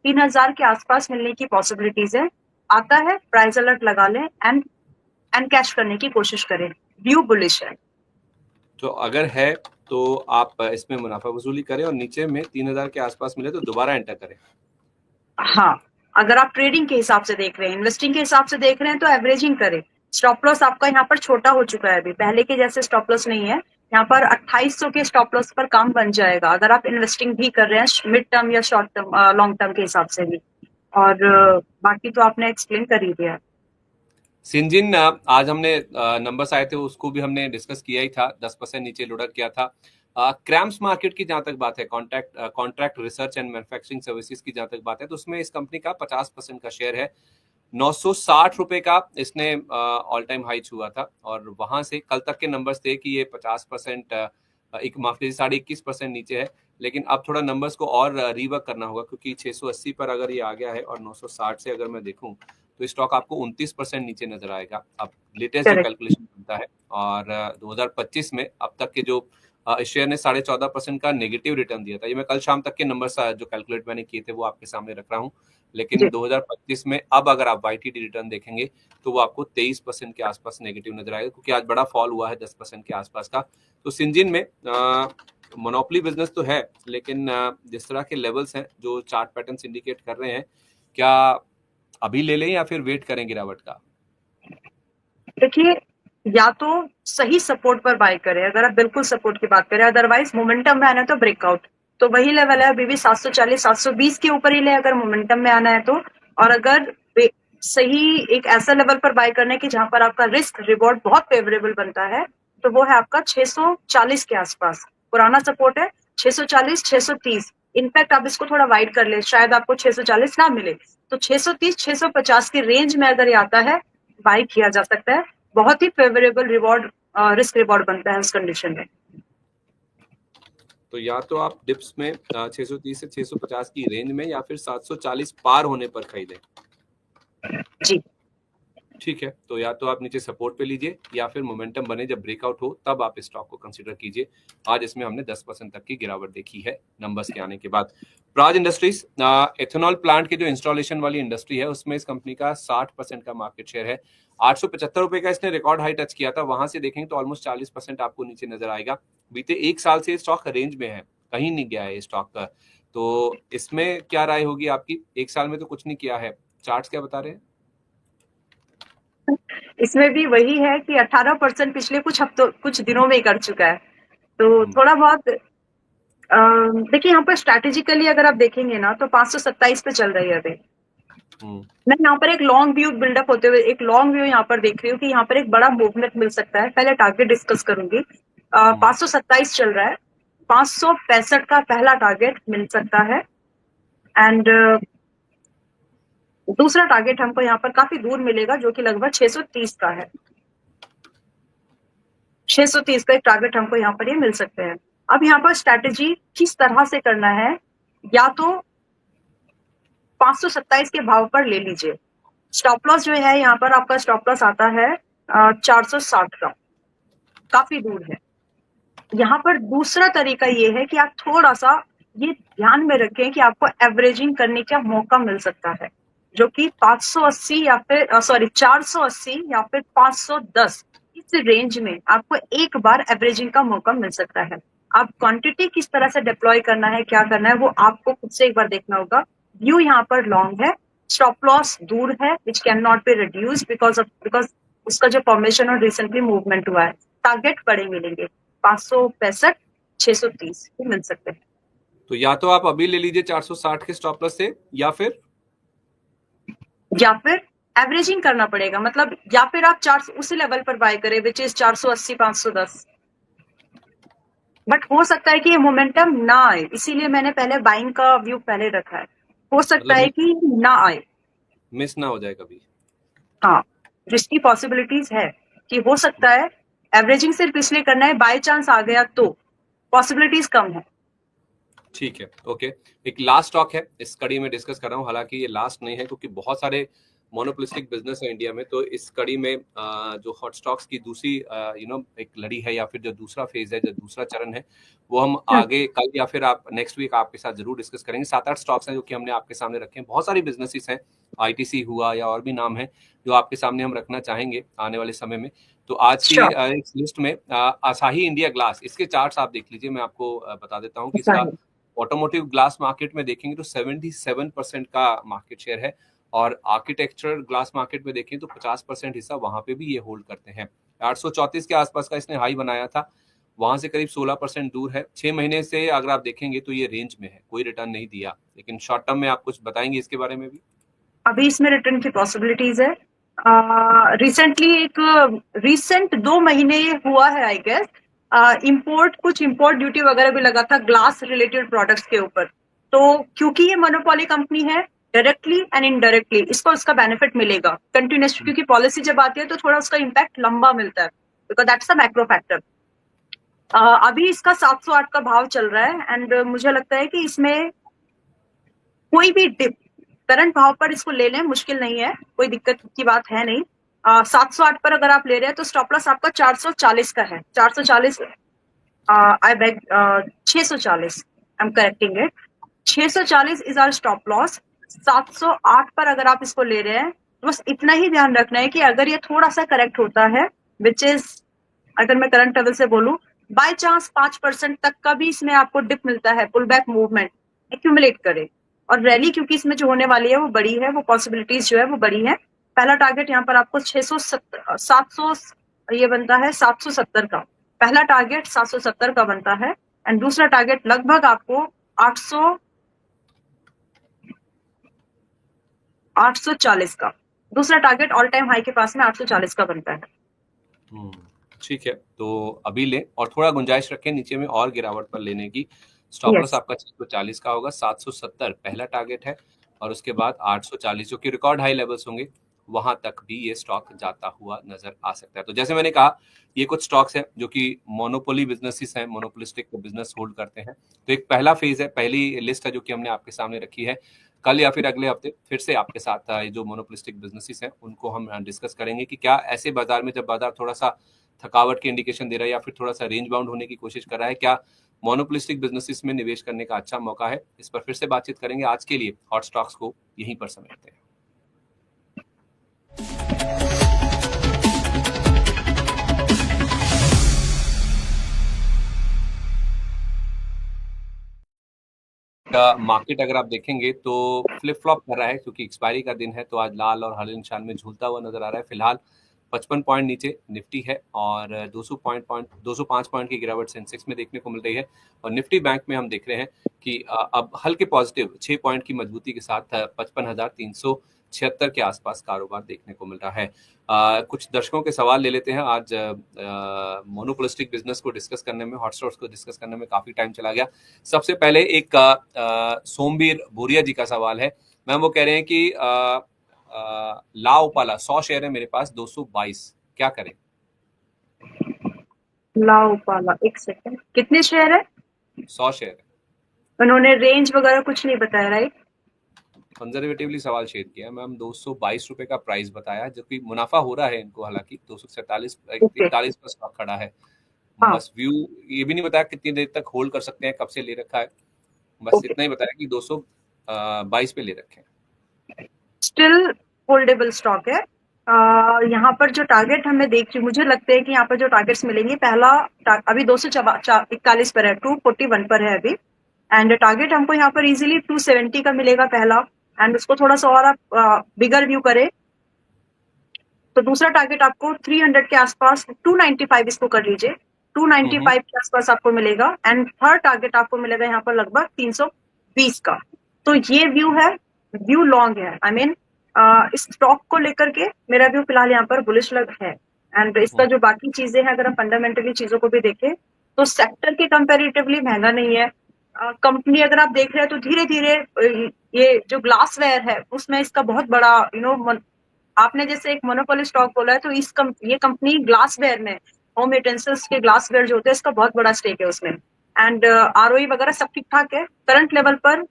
3,000 के आसपास मिलने की पॉसिबिलिटीज है। आता है, प्राइस अलर्ट लगा लें एंड कैश करने की कोशिश करें। व्यू बुलिश है। तो अगर है तो आप इसमें मुनाफा वसूली करें और नीचे में 3000 के आसपास मिले तो दोबारा एंटर करें। हाँ, अगर आप ट्रेडिंग के हिसाब से देख रहे हैं, इन्वेस्टिंग के हिसाब से देख रहे हैं तो एवरेजिंग करें। स्टॉप लॉस आपका यहाँ पर छोटा हो चुका है, अभी पहले के जैसे स्टॉप लॉस नहीं है। यहाँ पर 2800 के स्टॉप लॉस पर काम बन जाएगा अगर आप इन्वेस्टिंग भी कर रहे हैं मिड टर्म या शॉर्ट टर्म लॉन्ग टर्म के हिसाब से भी। और बाकी तो आपने एक्सप्लेन कर ही दिया। सिंजिन आज हमने नंबर्स आए थे उसको भी हमने डिस्कस किया ही था, 10% नीचे लुढ़क किया था। क्रैम्स मार्केट की जहां तक बात है, contract research and manufacturing services की जहां तक बात है, तो उसमें इस कंपनी का 50% का शेयर है। 960 रुपए का इसने ऑल टाइम हाई छुआ था और वहां से कल तक के नंबर्स थे कि ये 50% एक माफ कीजिए 21.5% नीचे है, लेकिन अब थोड़ा नंबर्स को और रिवर्क करना होगा क्योंकि 680 पर अगर ये आ गया है और 960 से अगर मैं देखूं तो स्टॉक आपको 29% नीचे नजर आएगा। अब लेटेस्ट जो कैलकुलेशन बनता है और 2025 में अब तक के जो इस शेयर ने 14.5% का नेगेटिव रिटर्न दिया था। ये मैं कल शाम तक के नंबर्स जो कैलकुलेट मैंने किए थे वो आपके सामने रख रहा हूँ, लेकिन 2025 में अब अगर आप YTD रिटर्न देखेंगे तो वो आपको 23% के आसपास नेगेटिव नजर आएगा क्योंकि आज बड़ा फॉल हुआ है 10% के आसपास का। तो सिंजिन में मोनोपोली बिजनेस तो है, लेकिन जिस तरह के लेवल्स हैं जो चार्ट पैटर्न्स इंडिकेट कर रहे हैं, क्या अभी ले लें या फिर वेट करें गिरावट का? देखिए, या तो सही सपोर्ट पर बाय करें अगर आप बिल्कुल सपोर्ट की बात करें, अदरवाइज मोमेंटम में आना है तो ब्रेकआउट। तो वही लेवल है अभी भी 740 720 के ऊपर ही ले अगर मोमेंटम में आना है तो। और अगर सही एक ऐसा लेवल पर बाय करने की जहां पर आपका रिस्क रिवॉर्ड बहुत फेवरेबल बनता है तो वो है आपका 640 के आसपास। पुराना सपोर्ट है 640 630। इनफैक्ट आप इसको थोड़ा वाइड कर ले, शायद आपको 640 ना मिले तो 630 650 की रेंज में अगर ये आता है बाय किया जा सकता है। बहुत ही फेवरेबल रिवॉर्ड रिस्क रिवॉर्ड बनता है उस कंडीशन में। तो या तो आप डिप्स में 630 से 650 की रेंज में या फिर 740 पार होने पर खरीदें। जी ठीक है, तो या तो आप नीचे सपोर्ट पे लीजिए या फिर मोमेंटम बने जब ब्रेकआउट हो तब आप स्टॉक को कंसीडर कीजिए। आज इसमें हमने 10% तक की गिरावट देखी है नंबर्स के आने के बाद। प्राज इंडस्ट्रीज एथेनॉल प्लांट की जो इंस्टॉलेशन वाली इंडस्ट्री है उसमें इस कंपनी का 60% का मार्केट शेयर है। 875 रुपए का इसने रिकॉर्ड हाई टच किया था, वहां से देखेंगे तो ऑलमोस्ट 40% आपको नीचे नजर आएगा। बीते एक साल से स्टॉक रेंज में है, कहीं नहीं गया है स्टॉक का। तो इसमें क्या राय होगी आपकी? एक साल में तो कुछ नहीं किया है, चार्ट्स क्या बता रहे हैं? इसमें भी वही है कि 18% पिछले कुछ दिनों में ही कर चुका है। तो थोड़ा बहुत देखिए यहाँ पर स्ट्रैटेजिकली अगर आप देखेंगे ना तो 527 पे चल रही है अभी। मैं यहाँ पर एक लॉन्ग व्यू बिल्डअप होते हुए एक लॉन्ग व्यू यहाँ पर देख रही हूँ कि यहाँ पर एक बड़ा मूवमेंट मिल सकता है। पहले टारगेट डिस्कस करूंगी। 527 चल रहा है, 565 का पहला टारगेट मिल सकता है। एंड दूसरा टारगेट हमको यहाँ पर काफी दूर मिलेगा जो कि लगभग 630 का है। 630 का एक टारगेट हमको यहाँ पर ये मिल सकते हैं। अब यहाँ पर स्ट्रैटेजी किस तरह से करना है, या तो 527 के भाव पर ले लीजिए। स्टॉप लॉस जो है यहाँ पर आपका स्टॉप लॉस आता है 460 का, काफी दूर है। यहाँ पर दूसरा तरीका ये है कि आप थोड़ा सा ये ध्यान में रखें कि आपको एवरेजिंग करने का मौका मिल सकता है जो कि 580 या फिर 480 या फिर 510 इस रेंज में आपको एक बार एवरेजिंग का मौका मिल सकता है। आप क्वांटिटी किस तरह से डिप्लॉय करना है, क्या करना है, वो आपको खुद से एक बार देखना होगा। व्यू यहाँ पर लॉन्ग है, स्टॉप लॉस दूर है which can not be reduce because उसका जो फॉर्मेशन और रिसेंटली मूवमेंट हुआ है। टारगेट बड़े मिलेंगे, 565 630 मिल सकते हैं। तो या तो आप अभी ले लीजिए 460 के स्टॉप लॉस से या फिर एवरेजिंग करना पड़ेगा, मतलब या फिर आप उसी लेवल पर बाय करें विच इज 480 510। बट हो सकता है कि ये मोमेंटम ना आए, इसीलिए मैंने पहले बाइंग का व्यू पहले रखा है। हो सकता है कि ना आए, मिस ना हो जाए कभी। हाँ, जिसकी पॉसिबिलिटीज है कि हो सकता है एवरेजिंग सिर्फ इसलिए करना है, बाय चांस आ गया तो पॉसिबिलिटीज कम है। ठीक है, ओके। एक लास्ट स्टॉक है इस कड़ी में डिस्कस कर रहा हूँ, हालांकि ये लास्ट नहीं है क्योंकि बहुत सारे मोनोपोलिस्टिक बिजनेस है इंडिया में। तो इस कड़ी में जो हॉट स्टॉक्स की दूसरी एक लड़ी है या फिर जो दूसरा फेज है, जो दूसरा चरण है, वो हम आगे कल या फिर आप नेक्स्ट वीक आपके साथ जरूर डिस्कस करेंगे। 7-8 स्टॉक्स हैं जो कि हमने आपके सामने रखे हैं। बहुत सारी बिजनेसेस हैं ITC हुआ या और भी नाम है जो आपके सामने हम रखना चाहेंगे आने वाले समय में। तो आज की Sure. इस लिस्ट में आसाही इंडिया ग्लास, इसके चार्ट्स आप देख लीजिए। मैं आपको बता देता हूँ कि इसका बताइए। ऑटोमोटिव ग्लास मार्केट में देखेंगे तो 77% का मार्केट शेयर है, और आर्किटेक्चरल ग्लास मार्केट में देखें तो 50% हिस्सा वहां पे भी ये होल्ड करते हैं। 834 के आसपास का इसने हाई बनाया था, वहां से करीब 16% दूर है। 6 महीने से अगर आप देखेंगे तो ये रेंज में है, कोई रिटर्न नहीं दिया। लेकिन शॉर्ट टर्म में आप कुछ बताएंगे इसके बारे में भी? अभी इसमें रिटर्न की पॉसिबिलिटीज है। रिसेंट 2 महीने ये हुआ है आई गेस। कुछ इम्पोर्ट ड्यूटी वगैरह भी लगा था ग्लास रिलेटेड प्रोडक्ट्स के ऊपर। तो क्योंकि ये मोनोपोली कंपनी है, डायरेक्टली एंड इनडायरेक्टली इसको उसका बेनिफिट मिलेगा कंटिन्यूस, क्योंकि पॉलिसी जब आती है तो थोड़ा उसका इम्पैक्ट लंबा मिलता है, because that's a macro factor. अभी इसका 708 का भाव चल रहा है, एंड मुझे लगता है कि इसमें कोई भी डिप करंट भाव पर इसको ले लें, मुश्किल नहीं है, कोई दिक्कत की बात है नहीं। 708 पर अगर आप ले रहे हैं तो स्टॉप लॉस आपका 440 का है। 440 I beg 640, I am correcting it. 640 is our stop loss. 708 पर अगर आप इसको ले रहे हैं तो बस इतना ही ध्यान रखना है कि अगर ये थोड़ा सा करेक्ट होता है, विच इज, अगर मैं करंट लेवल से बोलूं, बाय चांस 5% तक का भी इसमें आपको डिप मिलता है, पुल बैक मूवमेंट एक्यूमुलेट करे, और रैली क्योंकि इसमें जो होने वाली है वो बड़ी है, वो पॉसिबिलिटीज जो है वो बड़ी है। पहला टारगेट यहाँ पर आपको 700 ये बनता है 770 का, पहला टारगेट 770 का बनता है, एंड दूसरा टारगेट लगभग आपको 840 का, दूसरा टारगेट ऑल टाइम हाई के पास में 840 का बनता है। ठीक है, तो अभी लें और थोड़ा गुंजाइश रखें नीचे में और गिरावट पर लेने की। स्टॉप लॉस आपका 640 का होगा, 770 पहला टारगेट है, और उसके बाद 840 जो कि रिकॉर्ड हाई लेवल्स होंगे, वहां तक भी ये स्टॉक जाता हुआ नजर आ सकता है। तो जैसे मैंने कहा, ये कुछ स्टॉक्स हैं जो कि मोनोपोली बिजनेसेस हैं, मोनोपोलिस्टिक बिजनेस होल्ड करते हैं। तो एक पहला फेज है, पहली लिस्ट है जो कि हमने आपके सामने रखी है। कल या फिर अगले हफ्ते फिर से आपके साथ ये जो मोनोपोलिस्टिक बिजनेसेस हैं उनको हम डिस्कस करेंगे कि क्या ऐसे बाजार में, जब बाजार थोड़ा सा थकावट की इंडिकेशन दे रहा है या फिर थोड़ा सा रेंज बाउंड होने की कोशिश कर रहा है, क्या मोनोपोलिस्टिक बिजनेसेस में निवेश करने का अच्छा मौका है? इस पर फिर से बातचीत करेंगे। आज के लिए हॉट स्टॉक्स को यहीं पर समेटते हैं। मार्केट अगर आप देखेंगे तो फ्लिप फ्लॉप कर रहा है, क्योंकि एक्सपायरी का दिन है, तो आज लाल और हरे निशान में झूलता हुआ नजर आ रहा है। फिलहाल 55 पॉइंट नीचे निफ्टी है, और 205 पॉइंट की गिरावट सेंसेक्स में देखने को मिल रही है। और निफ्टी बैंक में हम देख रहे हैं कि अब हल्के पॉजिटिव 6 पॉइंट की मजबूती के साथ 55,376 के आसपास कारोबार देखने को मिल रहा है। कुछ दर्शकों के सवाल ले लेते हैं। आज मोनोपोलिस्टिक बिजनेस को डिस्कस करने में, हॉट स्टॉक्स को डिस्कस करने में काफी टाइम चला गया। सबसे पहले एक सोमवीर भूरिया जी का सवाल है। मैम वो कह रहे हैं कि लाओपाला 100 शेयर है मेरे पास, 222, क्या करें? लाओपाला, एक सेकंड, कितने शेयर है? 100 शेयर है। उन्होंने रेंज वगैरह कुछ नहीं बताया, राइट? कंजर्वेटिवली सवाल शेयर किया मैम। 222 रुपए का प्राइस बताया, जो कि मुनाफा हो रहा है इनको, हालांकि 247 41 पर स्टॉक खड़ा है। बस व्यू ये भी नहीं बताया कितनी देर तक होल्ड कर सकते हैं, कब से ले रखा है, बस इतना ही बताया कि 222 पे ले रखे हैं। स्टिल होल्डेबल स्टॉक है। यहाँ पर जो टारगेट हमें देख रही, मुझे लगता है कि यहाँ पर जो टारगेट्स मिलेंगे, पहला अभी 241 पर है, 241 पर है अभी, एंड टारगेट हमको यहाँ पर इजीली 270 का मिलेगा पहला, एंड उसको थोड़ा सा और आप बिगर व्यू करें तो दूसरा टारगेट आपको 300 के आसपास, 295 इसको कर लीजिए, 295 के आसपास आपको मिलेगा, एंड थर्ड टारगेट आपको मिलेगा यहाँ पर लगभग 320 का। तो ये व्यू है, व्यू लॉन्ग है। आई मीन इस स्टॉक को लेकर के मेरा व्यू फिलहाल यहाँ पर बुलिश लग है, एंड इसका जो बाकी चीजें हैं, अगर हम फंडामेंटली चीजों को भी देखें तो सेक्टर के कंपेरेटिवली महंगा नहीं है। कंपनी अगर आप देख रहे हैं तो धीरे धीरे ये जो ग्लासवेयर है उसमें इसका बहुत बड़ा आपने जैसे एक मोनोपोली स्टॉक बोला है, तो ये कंपनी ग्लासवेयर में, होम यूटेंसिल्स के ग्लासवेयर जो होते हैं, इसका बहुत बड़ा स्टेक है उसमें, एंड ROE वगैरह सब ठीक ठाक है। करंट लेवल पर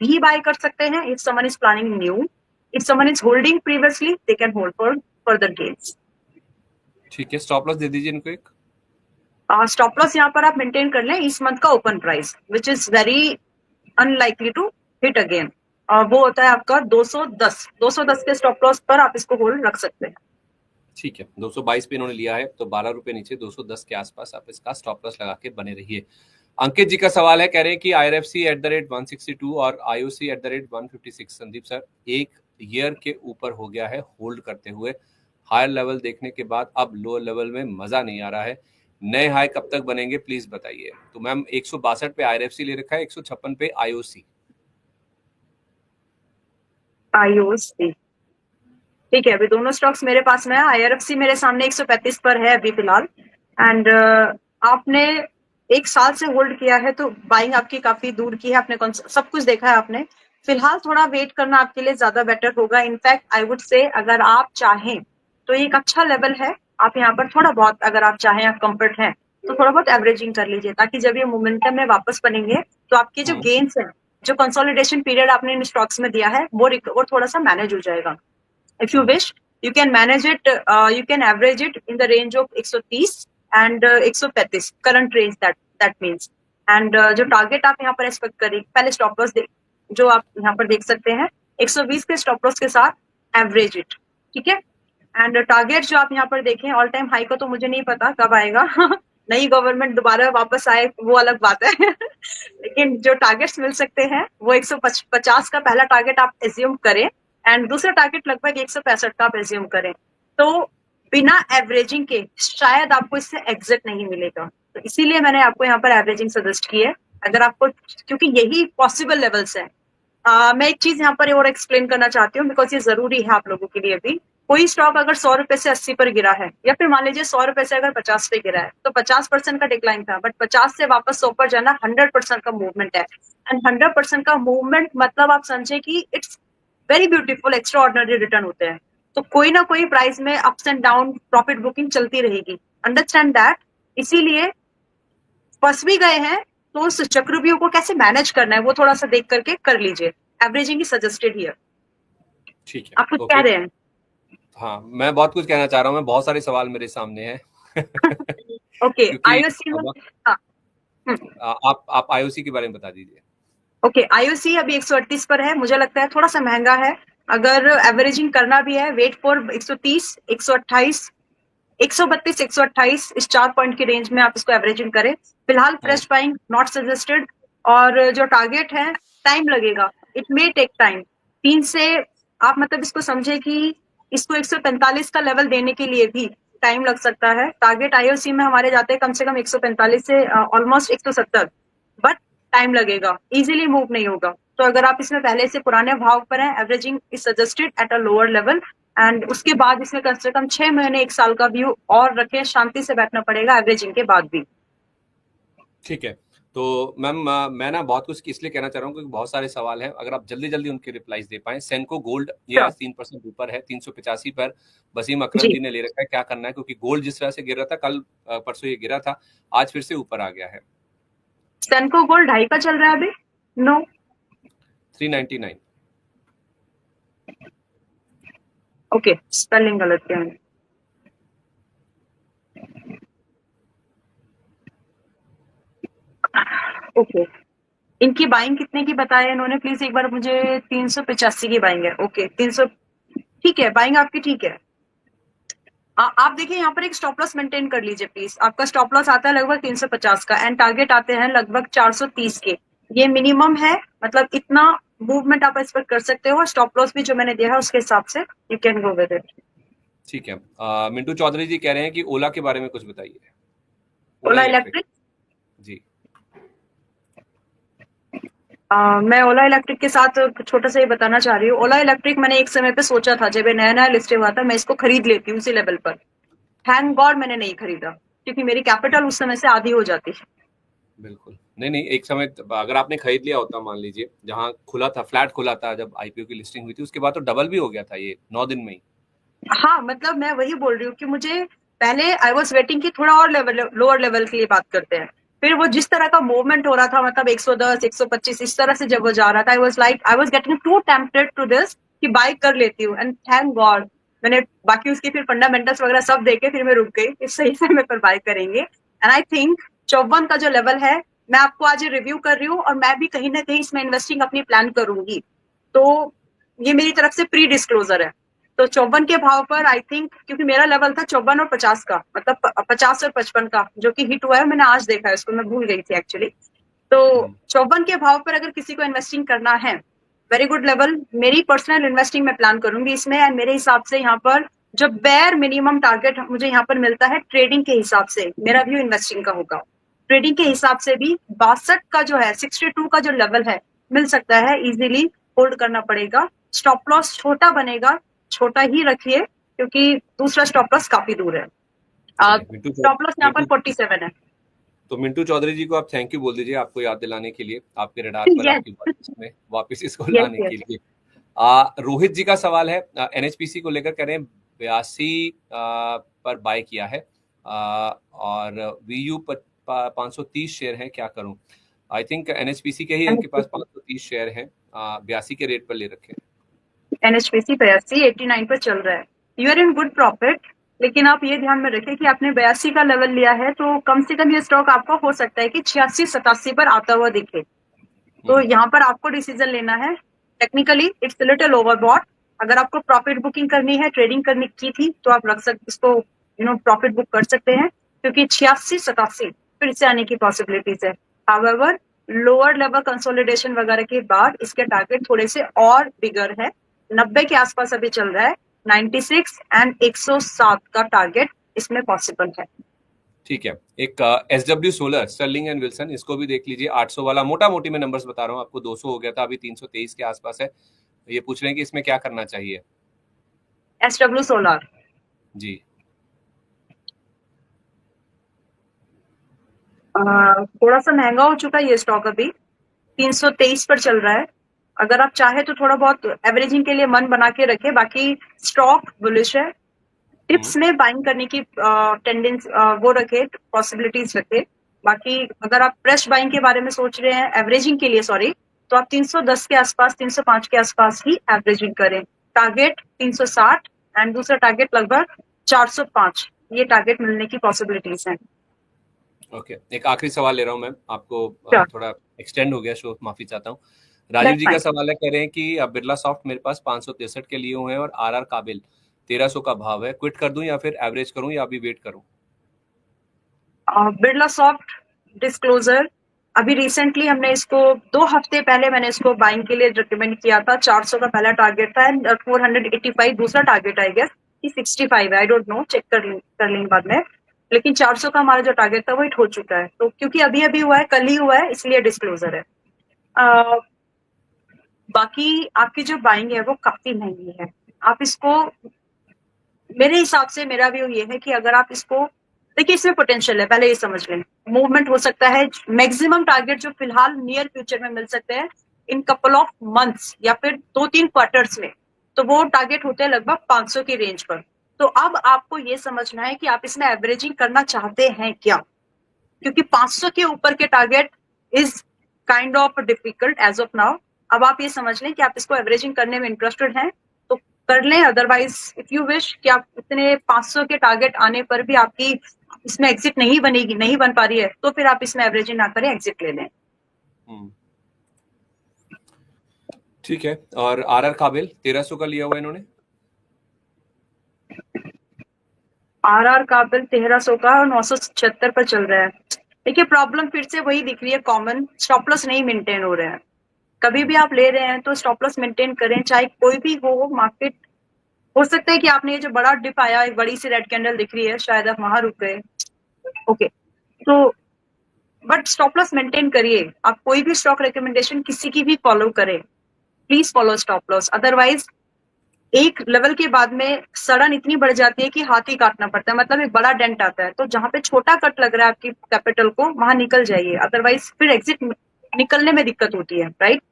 भी बाय कर सकते हैं if someone is planning new, if someone is holding previously they can hold for further gains. ठीक है, स्टॉप लॉस दे दीजिए इनको एक। स्टॉप लॉस यहाँ पर आप मेंटेन कर लें इस मंथ का open price, which is very unlikely to hit again. वो होता है आपका 210 के स्टॉप लॉस पर आप इसको होल्ड रख सकते हैं। ठीक है, 222 पे इन्होंने लिया है, तो 12 रुपए नीचे 210 के आसपास आप इसका स्टॉप लॉस लगा के बने रहिए। अंकित जी का सवाल है, कह रहे हैं कि IRFC @162 और IOC @156। संदीप सर, एक ईयर के ऊपर हो गया है होल्ड करते हुए, हायर लेवल देखने के बाद अब लोअर लेवल में मजा नहीं आ रहा है, नए हाई कब तक बनेंगे प्लीज बताइए। तो मैम 162 पे IRFC ले रखा है, 156 पे IOC। IOC ठीक है, अभी दोनों स्टॉक्स मेरे पास में है। IRFC मेरे सामने 135 पर है अभी फिलहाल। एंड आपने एक साल से होल्ड किया है तो बाइंग आपकी काफी दूर की है, आपने सब कुछ देखा है आपने। फिलहाल थोड़ा वेट करना आपके लिए ज्यादा बेटर होगा। इनफैक्ट आई वुड से अगर आप चाहें तो एक अच्छा लेवल है, आप यहाँ पर थोड़ा बहुत अगर आप चाहें, आप कंफर्ट है तो थोड़ा बहुत एवरेजिंग कर लीजिए, ताकि जब ये मोमेंटम में वापस बनेंगे तो आपके जो गेन्स है, जो कंसोलिडेशन पीरियड आपने इन स्टॉक्स में दिया है, वो थोड़ा सा मैनेज हो जाएगा। If you wish, you can manage it, you can average it in the range of 130 and 135 current range that means. And जो टारगेट आप यहाँ पर एक्सपेक्ट करें, पहले स्टॉप लॉस जो आप यहाँ पर देख सकते हैं 120 के स्टॉप लॉस के साथ एवरेज इट, ठीक है। एंड टारगेट जो आप यहाँ पर देखें, ऑल टाइम हाई का तो मुझे नहीं पता कब आएगा नई गवर्नमेंट दोबारा वापस आए वो अलग बात है लेकिन जो टारगेट्स मिल सकते हैं वो 150 का पहला टारगेट आप एज्यूम करें, एंड दूसरा टारगेट लगभग 165 का आप एज्यूम करें। तो बिना एवरेजिंग के शायद आपको इससे एग्जिट नहीं मिलेगा, तो इसीलिए मैंने आपको यहाँ पर एवरेजिंग सजेस्ट की है। अगर आपको, क्योंकि यही पॉसिबल लेवल्स है। मैं एक चीज यहाँ पर और एक्सप्लेन करना चाहती हूँ, बिकॉज ये जरूरी है आप लोगों के लिए भी। कोई स्टॉक अगर 100 रुपए से 80 पर गिरा है, या फिर मान लीजिए 100 रुपए से अगर 50 पे गिरा है, तो 50% का डिक्लाइन था, बट 50 से वापस 100 पर जाना 100% का मूवमेंट है। एंड 100% का मूवमेंट मतलब आप समझे कि it's very beautiful, extra ordinary return होते हैं। तो कोई ना कोई प्राइस में ups and down profit booking चलती रहेगी, अंडरस्टैंड दैट। इसीलिए फंस भी गए हैं तो उस चक्रव्यूह को कैसे मैनेज करना है वो थोड़ा सा देख करके कर लीजिए। Averaging is suggested here. ठीक है, आप कुछ कह रहे हैं? हाँ, मैं बहुत कुछ कहना चाह रहा हूँ, मैं बहुत सारे सवाल मेरे सामने हैं ओके, IOC में आप IOC के बारे में बता दीजिए। ओके, IOC अभी 138 पर है, मुझे लगता है थोड़ा सा महंगा है। अगर एवरेजिंग करना भी है, वेट फॉर 130, 128, 132, 128 इस 4 पॉइंट की रेंज में आप इसको एवरेजिंग करें। फिलहाल फ्रेश बाइंग नॉट सजेस्टेड। और जो टारगेट है, टाइम लगेगा, इट मे टेक टाइम। 3 से आप मतलब इसको समझे कि इसको 145 का लेवल देने के लिए भी टाइम लग सकता है। टारगेट IOC में हमारे जाते हैं कम से कम 145 से ऑलमोस्ट 170, बट टाइम लगेगा, इजीली मूव नहीं होगा। तो अगर आप इसमें पहले से पुराने भाव पर हैं, averaging is suggested at a lower level. And उसके बाद इसमें कम से कम 6 महीने 1 साल का व्यू और रखें, शांति से बैठना पड़ेगा एवरेजिंग के बाद भी। ठीक है, तो मैम मैं ना बहुत कुछ इसलिए कहना चाह रहा हूँ क्योंकि बहुत सारे सवाल हैं, अगर आप जल्दी जल्दी उनके रिप्लाईज दे पाएं। सेंको गोल्ड ये आज 3% ऊपर है, 385 पर वसीम अकरम जी ने ले रखा है, क्या करना है? क्योंकि गोल्ड जिस तरह से गिर रहा था कल परसों ये गिरा था, आज फिर से ऊपर आ गया है। सेंको गोल्ड 2.5 का चल रहा है अभी? नो, 399। ओके, स्पेलिंग गलत किया है। ओके, इनकी बाइंग कितने की बताया इन्होंने, प्लीज एक बार मुझे। 385 की बाइंग है। ओके, 300, ठीक है, बाइंग आपकी ठीक है। आप देखिए यहाँ पर एक स्टॉप लॉस मेंटेन कर लीजिए प्लीज। आपका स्टॉप लॉस आता है लगभग 350 का, एंड टारगेट आते हैं लगभग 430 के। ये मिनिमम है, मतलब इतना मूवमेंट आप एक्सपेक्ट कर सकते हो। स्टॉप लॉस भी जो मैंने दिया है उसके हिसाब से you can go with it. ठीक है, मिंटू चौधरी जी कह रहे हैं कि ओला के बारे में कुछ बताइए। ओला इलेक्ट्रिक जी। मैं ओला इलेक्ट्रिक के साथ छोटा सा ही बताना चाह रही हूँ। ओला इलेक्ट्रिक मैंने एक समय पे सोचा था, जब ये नया नया लिस्ट हुआ था, मैं इसको खरीद लेती हूँ उसी लेवल पर। थैंक गॉड मैंने नहीं खरीदा, क्योंकि मेरी कैपिटल उस समय से आधी हो जाती है। बिल्कुल नहीं, एक समय अगर आपने खरीद लिया होता, मान लीजिए जहां खुला था, फ्लैट खुला था जब IPO की लिस्टिंग हुई थी, उसके बाद तो डबल भी हो गया था ये 9 दिन में ही। हाँ, मतलब मैं वही बोल रही हूँ कि मुझे पहले आई वॉज वेटिंग की थोड़ा और लेवल, लोअर लेवल के लिए बात करते हैं। फिर वो जिस तरह का मूवमेंट हो रहा था, मतलब 110, 125 इस तरह से जब वो जा रहा था, I was getting to tempted to this कि बाय कर लेती हूँ। एंड थैंक गॉड मैंने बाकी उसकी फिर फंडामेंटल्स वगैरह सब देखे, फिर मैं रुक गई, इस सही समय पर बाय करेंगे। एंड आई थिंक 54 का जो लेवल है, मैं आपको आज रिव्यू कर रही हूँ, और मैं भी कहीं ना कहीं इसमें इन्वेस्टिंग अपनी प्लान करूंगी। तो ये मेरी तरफ से प्री डिस्क्लोजर है। तो 54 के भाव पर आई थिंक, क्योंकि मेरा लेवल था 54 और 50 का, मतलब 50 और 55 का, जो कि हिट हुआ है, मैंने आज देखा है इसको, मैं भूल गई थी एक्चुअली। तो 54 के भाव पर अगर किसी को इन्वेस्टिंग करना है, वेरी गुड लेवल। मेरी पर्सनल इन्वेस्टिंग मैं प्लान करूंगी इसमें, एंड मेरे हिसाब से यहाँ पर जो बेयर मिनिमम टारगेट मुझे यहाँ पर मिलता है ट्रेडिंग के हिसाब से, मेरा व्यू इन्वेस्टिंग का होगा, ट्रेडिंग के हिसाब से भी 62 का जो है, 62 का जो लेवल है, मिल सकता है इजीली, होल्ड करना पड़ेगा। स्टॉप लॉस छोटा बनेगा, छोटा ही रखिए, क्योंकि दूसरा स्टॉप लॉस काफी दूर है। स्टॉप लॉस यहाँ पर 47 है। तो मिंटू चौधरी जी को आप थैंक यू बोल दीजिए, आपको याद दिलाने के लिए, आपके रडार पर Yes. आपकी बात में वापस इसको Yes, लाने yes. के लिए। रोहित जी का सवाल है, एनएचपीसी को लेकर कह रहे हैं 82 पर बाय किया है, और वीयू पर 530 शेयर है, क्या करूं? आई थिंक एनएचपीसी के ही इनके पास 530 शेयर हैं, 82 के रेट पर ले रखे हैं। एनएचपीसी 82, 89 पर चल रहा है। You are in good profit, लेकिन आप ये ध्यान में रखें कि आपने 82 का लेवल लिया है, तो कम से कम ये स्टॉक आपका हो सकता है कि 86-87 पर आता हुआ दिखे। तो यहाँ पर आपको डिसीजन लेना है। Technically it's little overbought. अगर आपको प्रॉफिट बुकिंग करनी है, ट्रेडिंग करनी की थी, तो आप रख सकते, इसको प्रॉफिट बुक कर सकते हैं, क्योंकि 86-87 फिर से आने की पॉसिबिलिटीज है। हाउएवर लोअर लेवल कंसोलिडेशन वगैरह के बाद इसके टारगेट थोड़े से और बिगर है। 90 के आसपास अभी चल रहा है, 96 एंड 107 का टारगेट इसमें पॉसिबल है। ठीक है, एक SW solar Sterling and Wilson, इसको भी देख लीजिए। 800 वाला, मोटा मोटी में नंबर्स बता रहा हूँ आपको, 200 हो गया था, अभी 323 के आसपास है। ये पूछ रहे हैं कि इसमें क्या करना चाहिए। SW सोलर जी, थोड़ा सा महंगा हो चुका है ये स्टॉक, अभी 323 पर चल रहा है। अगर आप चाहे तो थोड़ा बहुत एवरेजिंग के लिए मन बना के रखे, बाकी स्टॉक बुलिश है। टिप्स में बाइंग करने की टेंडेंसी वो रखे, पॉसिबिलिटीज रखे। बाकी अगर आप फ्रेश बाइंग के बारे में सोच रहे हैं, एवरेजिंग के लिए सॉरी, तो आप 310 के आसपास, 305 के आसपास ही एवरेजिंग करें। टारगेट 360 एंड दूसरा टारगेट लगभग 405, ये टारगेट मिलने की पॉसिबिलिटीज हैं। ओके, एक आखिरी सवाल ले रहा हूँ मैम, आपको Sure. थोड़ा एक्सटेंड हो गया शो, माफी चाहता हूँ। राजीव That's जी का fine. सवाल है, कह रहे हैं कि बिरला सॉफ्ट मेरे पास 563 के लिए हुए हैं और आरआर काबिल 1300 का भाव है, क्विट कर दूं या फिर एवरेज करूं या अभी वेट करूं? बिरला सॉफ्ट डिस्क्लोजर, अभी रिसेंटली हमने इसको 2 हफ्ते पहले मैंने इसको बाइंग के लिए रिकमेंड किया था। 400 का पहला टारगेट था एंड 485 दूसरा टारगेट, आई गेस कि 65 है, आई डोंट नो, चेक कर लेंगे बाद में। लेकिन 400 का हमारा जो टारगेट था वो हिट हो चुका है। तो क्योंकि अभी अभी हुआ है, कल ही हुआ है, इसलिए डिस्क्लोजर है। बाकी आपकी जो बाइंग है वो काफी महंगी है। आप इसको, मेरे हिसाब से मेरा व्यू ये है कि अगर आप इसको देखिए, इसमें पोटेंशियल है, पहले ये समझ लें। मूवमेंट हो सकता है, मैक्सिमम टारगेट जो फिलहाल नियर फ्यूचर में मिल सकते हैं इन कपल ऑफ मंथ्स या फिर 2-3 क्वार्टर्स में, तो वो टारगेट होते हैं लगभग 500 की रेंज पर। तो अब आपको ये समझना है कि आप इसमें एवरेजिंग करना चाहते हैं क्या, क्योंकि 500 के ऊपर के target is kind of difficult as of now. अब आप ये समझ लें कि आप इसको एवरेजिंग करने में इंटरेस्टेड हैं तो कर लें, अदरवाइज इफ यू विश कि आप इतने 500 के टारगेट आने पर भी आपकी इसमें एग्जिट नहीं बनेगी, नहीं बन पा रही है, तो फिर आप इसमें एवरेजिंग ना करें, एग्जिट ले लें। ठीक है, और आरआर काबिल 1300 का लिया हुआ इन्होंने। आरआर काबिल 1300 का और 976 पर चल रहा है। देखिए, प्रॉब्लम फिर से वही दिख रही है, कॉमन स्टॉप लॉस नहीं मेंटेन हो रहे हैं। कभी भी आप ले रहे हैं तो स्टॉप लॉस मेंटेन करें, चाहे कोई भी हो मार्केट। हो सकता है कि आपने ये जो बड़ा डिप आया, एक बड़ी सी रेड कैंडल दिख रही है, शायद आप वहां रुक गए, ओके, तो बट स्टॉप लॉस मेंटेन करिए। आप कोई भी स्टॉक रिकमेंडेशन किसी की भी फॉलो करें, please follow stop loss, otherwise एक लेवल के बाद में सड़न इतनी बढ़ जाती है कि हाथ ही काटना पड़ता है, मतलब एक बड़ा डेंट आता है। तो जहां पे छोटा कट लग रहा है आपकी कैपिटल को, वहां निकल जाइए, अदरवाइज फिर एग्जिट निकलने में दिक्कत होती है, राइट।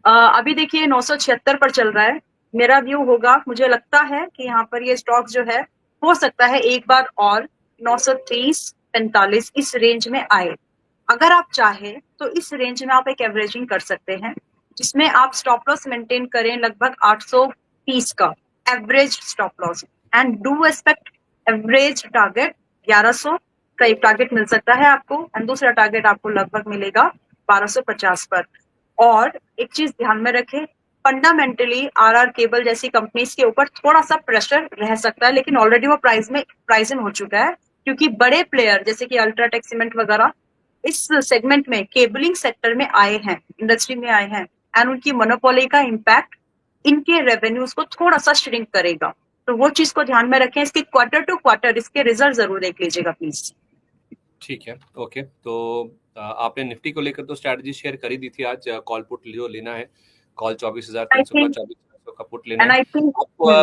अभी देखिए 976 पर चल रहा है। मेरा व्यू होगा, मुझे लगता है कि यहाँ पर ये स्टॉक जो है, हो सकता है एक बार और 930-45 इस रेंज में आए। अगर आप चाहे तो इस रेंज में आप एक एवरेजिंग कर सकते हैं, जिसमें आप स्टॉप लॉस मेंटेन करें लगभग 830 का average stop loss, and do expect average target 1100 का एक टारगेट मिल सकता है आपको, एंड दूसरा टारगेट आपको लगभग मिलेगा 1250 पर। और एक चीज ध्यान में रखें, फंडामेंटली आरआर केबल जैसी कंपनीज के ऊपर थोड़ा सा प्रेशर रह सकता है, लेकिन ऑलरेडी वो प्राइस इन हो चुका है, क्योंकि बड़े प्लेयर जैसे कि अल्ट्राटेक सीमेंट वगैरह इस सेगमेंट में, केबलिंग सेक्टर में आए हैं, इंडस्ट्री में आए हैं, एंड उनकी मोनोपोली का इम्पैक्ट इनके रेवेन्यूज को थोड़ा सा श्रिंक करेगा। तो वो चीज को ध्यान में रखें। इसके क्वार्टर टू क्वार्टर इसके रिजल्ट जरूर देख लीजिएगा प्लीज। ठीक है, ओके। तो आपने निफ्टी को लेकर तो स्ट्रैटेजी शेयर कर ही दी थी। आज कॉल पुट जो लेना है, कॉल 24,300 का, 24,400 का पुट लेना है। आप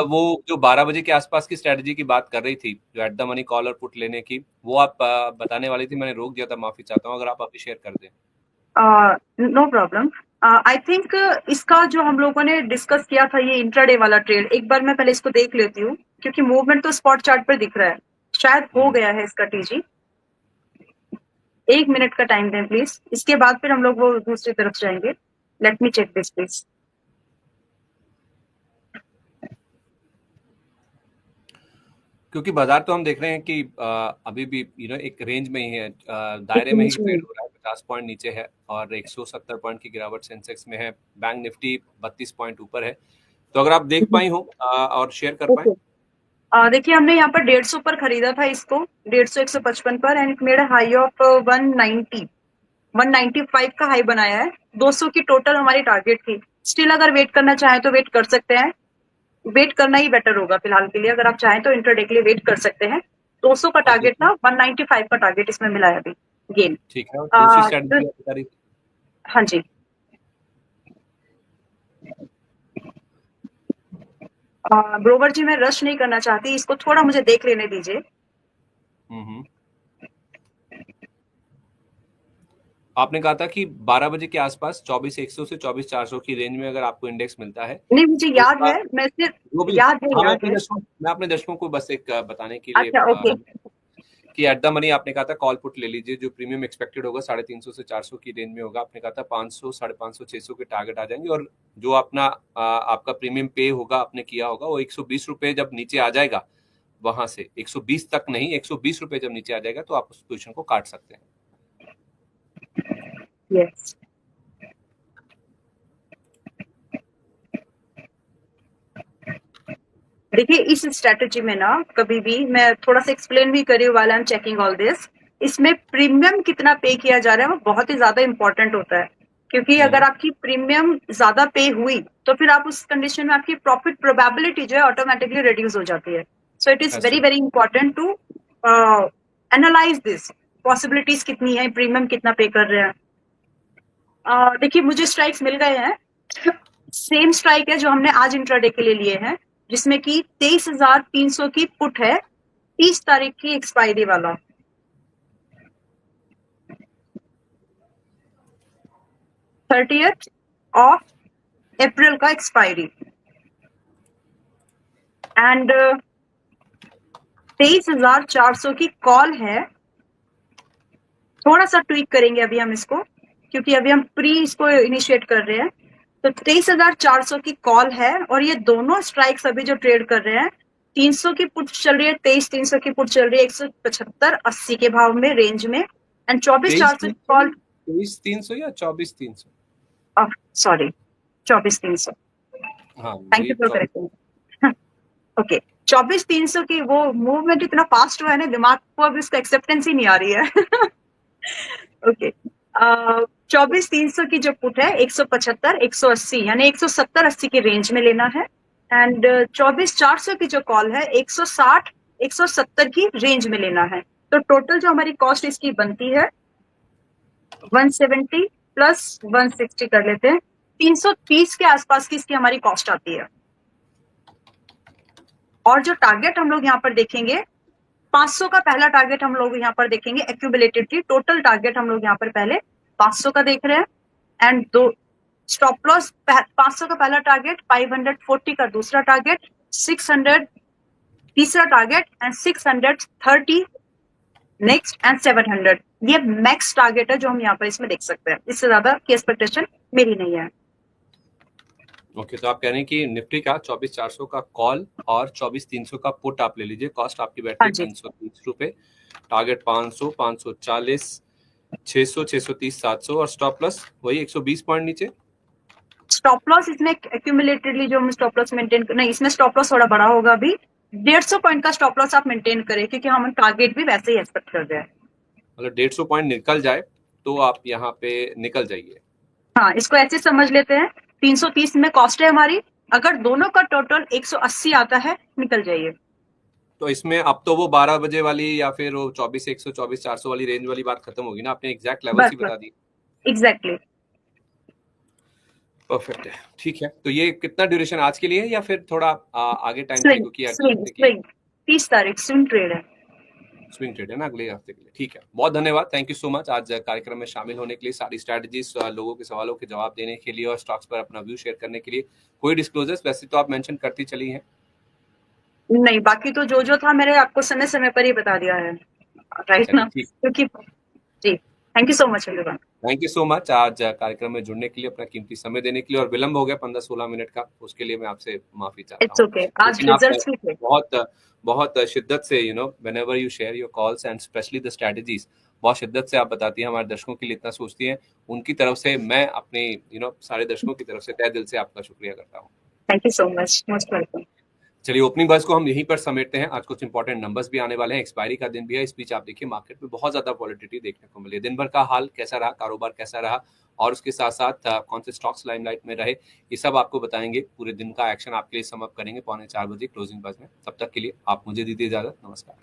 वो जो 12 बजे के आसपास की स्ट्रैटेजी की बात कर रही थी, जो एट द मनी कॉल और पुट लेने की, वो आप बताने वाली थी, मैंने रोक दिया था, माफी चाहता हूँ, अगर आप अभी शेयर कर दें। No problem. आई थिंक इसका जो हम लोगों ने डिस्कस किया था, ये इंट्राडे वाला ट्रेड, एक बार मैं पहले इसको देख लेती हूँ, क्योंकि मूवमेंट तो स्पॉट चार्ट पर दिख रहा है, शायद हो गया है इसका टीजी। 1 मिनट का टाइम दें प्लीज, इसके बाद फिर हम लोग वो दूसरी तरफ जाएंगे। Let me check this please. क्योंकि बाजार तो हम देख रहे हैं कि अभी भी एक रेंज में ही है, दायरे में ही ट्रेड हो रहा है, 50 पॉइंट नीचे है और 170 पॉइंट की गिरावट सेंसेक्स में है। बैंक निफ्टी 32 पॉइंट ऊपर है। तो अगर आप देख पाई हो और शेयर कर पाए। देखिए, हमने यहाँ पर 150 पर खरीदा था इसको, 150 155 पर, and it made a high of 195 का हाई बनाया है। 200 की टोटल हमारी टारगेट थी। स्टिल अगर वेट करना चाहें तो वेट कर सकते हैं, वेट करना ही बेटर होगा फिलहाल के लिए। अगर आप चाहें तो इंट्राडे के लिए वेट कर सकते हैं। 200 का टारगेट था, 195 का टारगेट इसमें मिला है अभी गेन। ठीक है, दूसरी स्ट्रैटेजी बता रही थी। हाँ जी, ब्रोवर जी, मैं रश नहीं करना चाहती, इसको थोड़ा मुझे देख लेने दीजिए। आपने कहा था कि 12 बजे के आसपास 24,100 से 24,400 की रेंज में अगर आपको इंडेक्स मिलता है। नहीं, मुझे तो याद है, मैं सिर्फ याद है। मैं अपने दर्शकों को बस एक बताने के लिए, अच्छा, ओके, कि एट द मनी आपने कहा था कॉल पुट ले लीजिए, जो प्रीमियम एक्सपेक्टेड होगा 350 से 400 की रेंज में होगा। आपने कहा था 500, 550, 600 के टारगेट आ जाएंगे, और जो अपना आपका प्रीमियम पे होगा, आपने किया होगा, वो 120 रुपए जब नीचे आ जाएगा, वहां से 120 तक नहीं, 120 रुपए जब नीचे आ जाएगा तो आप उस पोजीशन को काट सकते हैं। यस। देखिए, इस स्ट्रेटेजी में ना, कभी भी मैं थोड़ा सा एक्सप्लेन भी करी हूँ, वाला I am checking all this, इसमें प्रीमियम कितना पे किया जा रहा है वो बहुत ही ज्यादा इंपॉर्टेंट होता है, क्योंकि अगर आपकी प्रीमियम ज्यादा पे हुई तो फिर आप उस कंडीशन में आपकी प्रॉफिट प्रोबेबिलिटी जो है ऑटोमेटिकली रिड्यूस हो जाती है। So it is very very important to analyse this, possibilities कितनी है, प्रीमियम कितना पे कर रहे हैं। देखिए, मुझे स्ट्राइक्स मिल गए हैं, सेम स्ट्राइक है जो हमने आज इंट्राडे के लिए लिए हैं, जिसमें कि 23,300 की पुट है, 30 तारीख की एक्सपायरी वाला। 30th ऑफ अप्रैल का एक्सपायरी, एंड 23,400 की कॉल है। थोड़ा सा ट्वीक करेंगे अभी हम इसको, क्योंकि अभी हम प्री इसको इनिशिएट कर रहे हैं। तो 23,400 की कॉल है, और ये दोनों स्ट्राइक्स अभी जो ट्रेड कर रहे हैं, 300 की पुट चल रही है, 23,300 की पुट चल रही है 175-80 के भाव में, रेंज में, एंड 24,400 की कॉल। 23,300 या 24,300? सॉरी, 24,300। हाँ, thank you for correcting. Okay, 24,300 की वो मूवमेंट इतना फास्ट हुआ है ना, दिमाग को अब इसका एक्सेप्टेंस ही नहीं आ रही है। ओके, 24,300 की जो पुट है 175, 180, यानी 170-80 की रेंज में लेना है, एंड 24,400 की जो कॉल है 160, 170 की रेंज में लेना है। तो टोटल जो हमारी कॉस्ट इसकी बनती है 170 प्लस 160 कर लेते हैं, 330 के आसपास की इसकी हमारी कॉस्ट आती है। और जो टारगेट हम लोग यहाँ पर देखेंगे, 500 का पहला टारगेट हम लोग यहाँ पर देखेंगे एक्यूमुलेटेडली। टोटल टारगेट हम लोग यहाँ पर पहले 500 का देख रहे हैं, एंड दो स्टॉप लॉस, 500 का पहला टारगेट, 540 का दूसरा टारगेट, 600 तीसरा टारगेट, एंड 630 नेक्स्ट, एंड 700। ये मैक्स टारगेट है जो हम यहाँ पर इसमें देख सकते हैं। इससे ज्यादा की एक्सपेक्टेशन मेरी नहीं है। ओके, तो आप कह रहे हैं कि निफ्टी का 24,400 का कॉल और 24,300 का पुट आप ले लीजिए। कॉस्ट आपकी बैठती है 330 रुपए, टारगेट 500, 540, 600, 630, 700, और स्टॉप लॉस वही 120 पॉइंट नीचे। स्टॉप लॉस इसमें एक्यूमुलेटेडली जो हम स्टॉप लॉस मेंटेन नहीं, इसमें स्टॉप लॉस थोड़ा बड़ा होगा अभी, 150 पॉइंट का स्टॉप लॉस आप मेंटेन करें, क्योंकि हम टारगेट भी वैसे ही एक्सपेक्ट कर रहे हैं। मतलब 150 पॉइंट निकल जाए तो आप यहाँ पे निकल जाइए। हाँ, इसको ऐसे समझ लेते हैं, 330 में कॉस्ट है हमारी, अगर दोनों का टोटल 180 आता है निकल जाइए। तो इसमें अब तो वो 12 बजे वाली या फिर वो 24 124 400 वाली रेंज वाली बात खत्म होगी ना, आपने एग्जैक्ट लेवल्स ही बता दी। एग्जैक्टली, परफेक्ट है, ठीक है। तो ये कितना ड्यूरेशन आज के लिए है या फिर थोड़ा आगे टाइम स्विंग क्योंकि स्विंग स्विंग 30 तारीख स्विंग ट्रेड है। स्विंग ट्रेड है ना अगले हफ्ते के लिए, ठीक है। बहुत धन्यवाद, थैंक यू सो मच आज कार्यक्रम में शामिल होने के लिए, सारी स्ट्रैटेजीज, लोगों के सवालों के जवाब देने के लिए और स्टॉक्स पर अपना व्यू शेयर करने के लिए। कोई डिस्क्लोजर्स वैसे तो आप मेंशन करती चली हैं? नहीं, बाकी तो जो था मैंने आपको समय समय पर ही बता दिया है, राइट ना, क्योंकि जी, thank you so much everyone. Thank you so much आज कार्यक्रम में जुड़ने के लिए, अपना कीमती समय देने के लिए, और विलंब हो गया 15-16 मिनट का, उसके लिए मैं आपसे माफी चाहता इट्स हूँ। ओके, आज रिजल्ट्स भी थे। बहुत शिद्दत से whenever you share your calls and especially the strategies, बहुत शिद्दत से आप बताती हैं, हमारे दर्शकों के लिए इतना सोचती हैं, उनकी तरफ से मैं अपने सारे दर्शकों की तरफ से तहे दिल से आपका शुक्रिया करता हूँ। Thank you so much, most welcome. चलिए ओपनिंग बस को हम यहीं पर समेटते हैं। आज कुछ इंपॉर्टेंट नंबर्स भी आने वाले हैं, एक्सपायरी का दिन भी है। इस बीच आप देखिए मार्केट में बहुत ज्यादा वॉलिटिलिटी देखने को मिली। दिन भर का हाल कैसा रहा, कारोबार कैसा रहा, और उसके साथ साथ कौन से स्टॉक्स लाइमलाइट में रहे, ये सब आपको बताएंगे। पूरे दिन का एक्शन आपके लिए सम अप करेंगे 3:45 बजे क्लोजिंग बस में। तब तक के लिए आप मुझे दीजिए इजाजत, नमस्कार।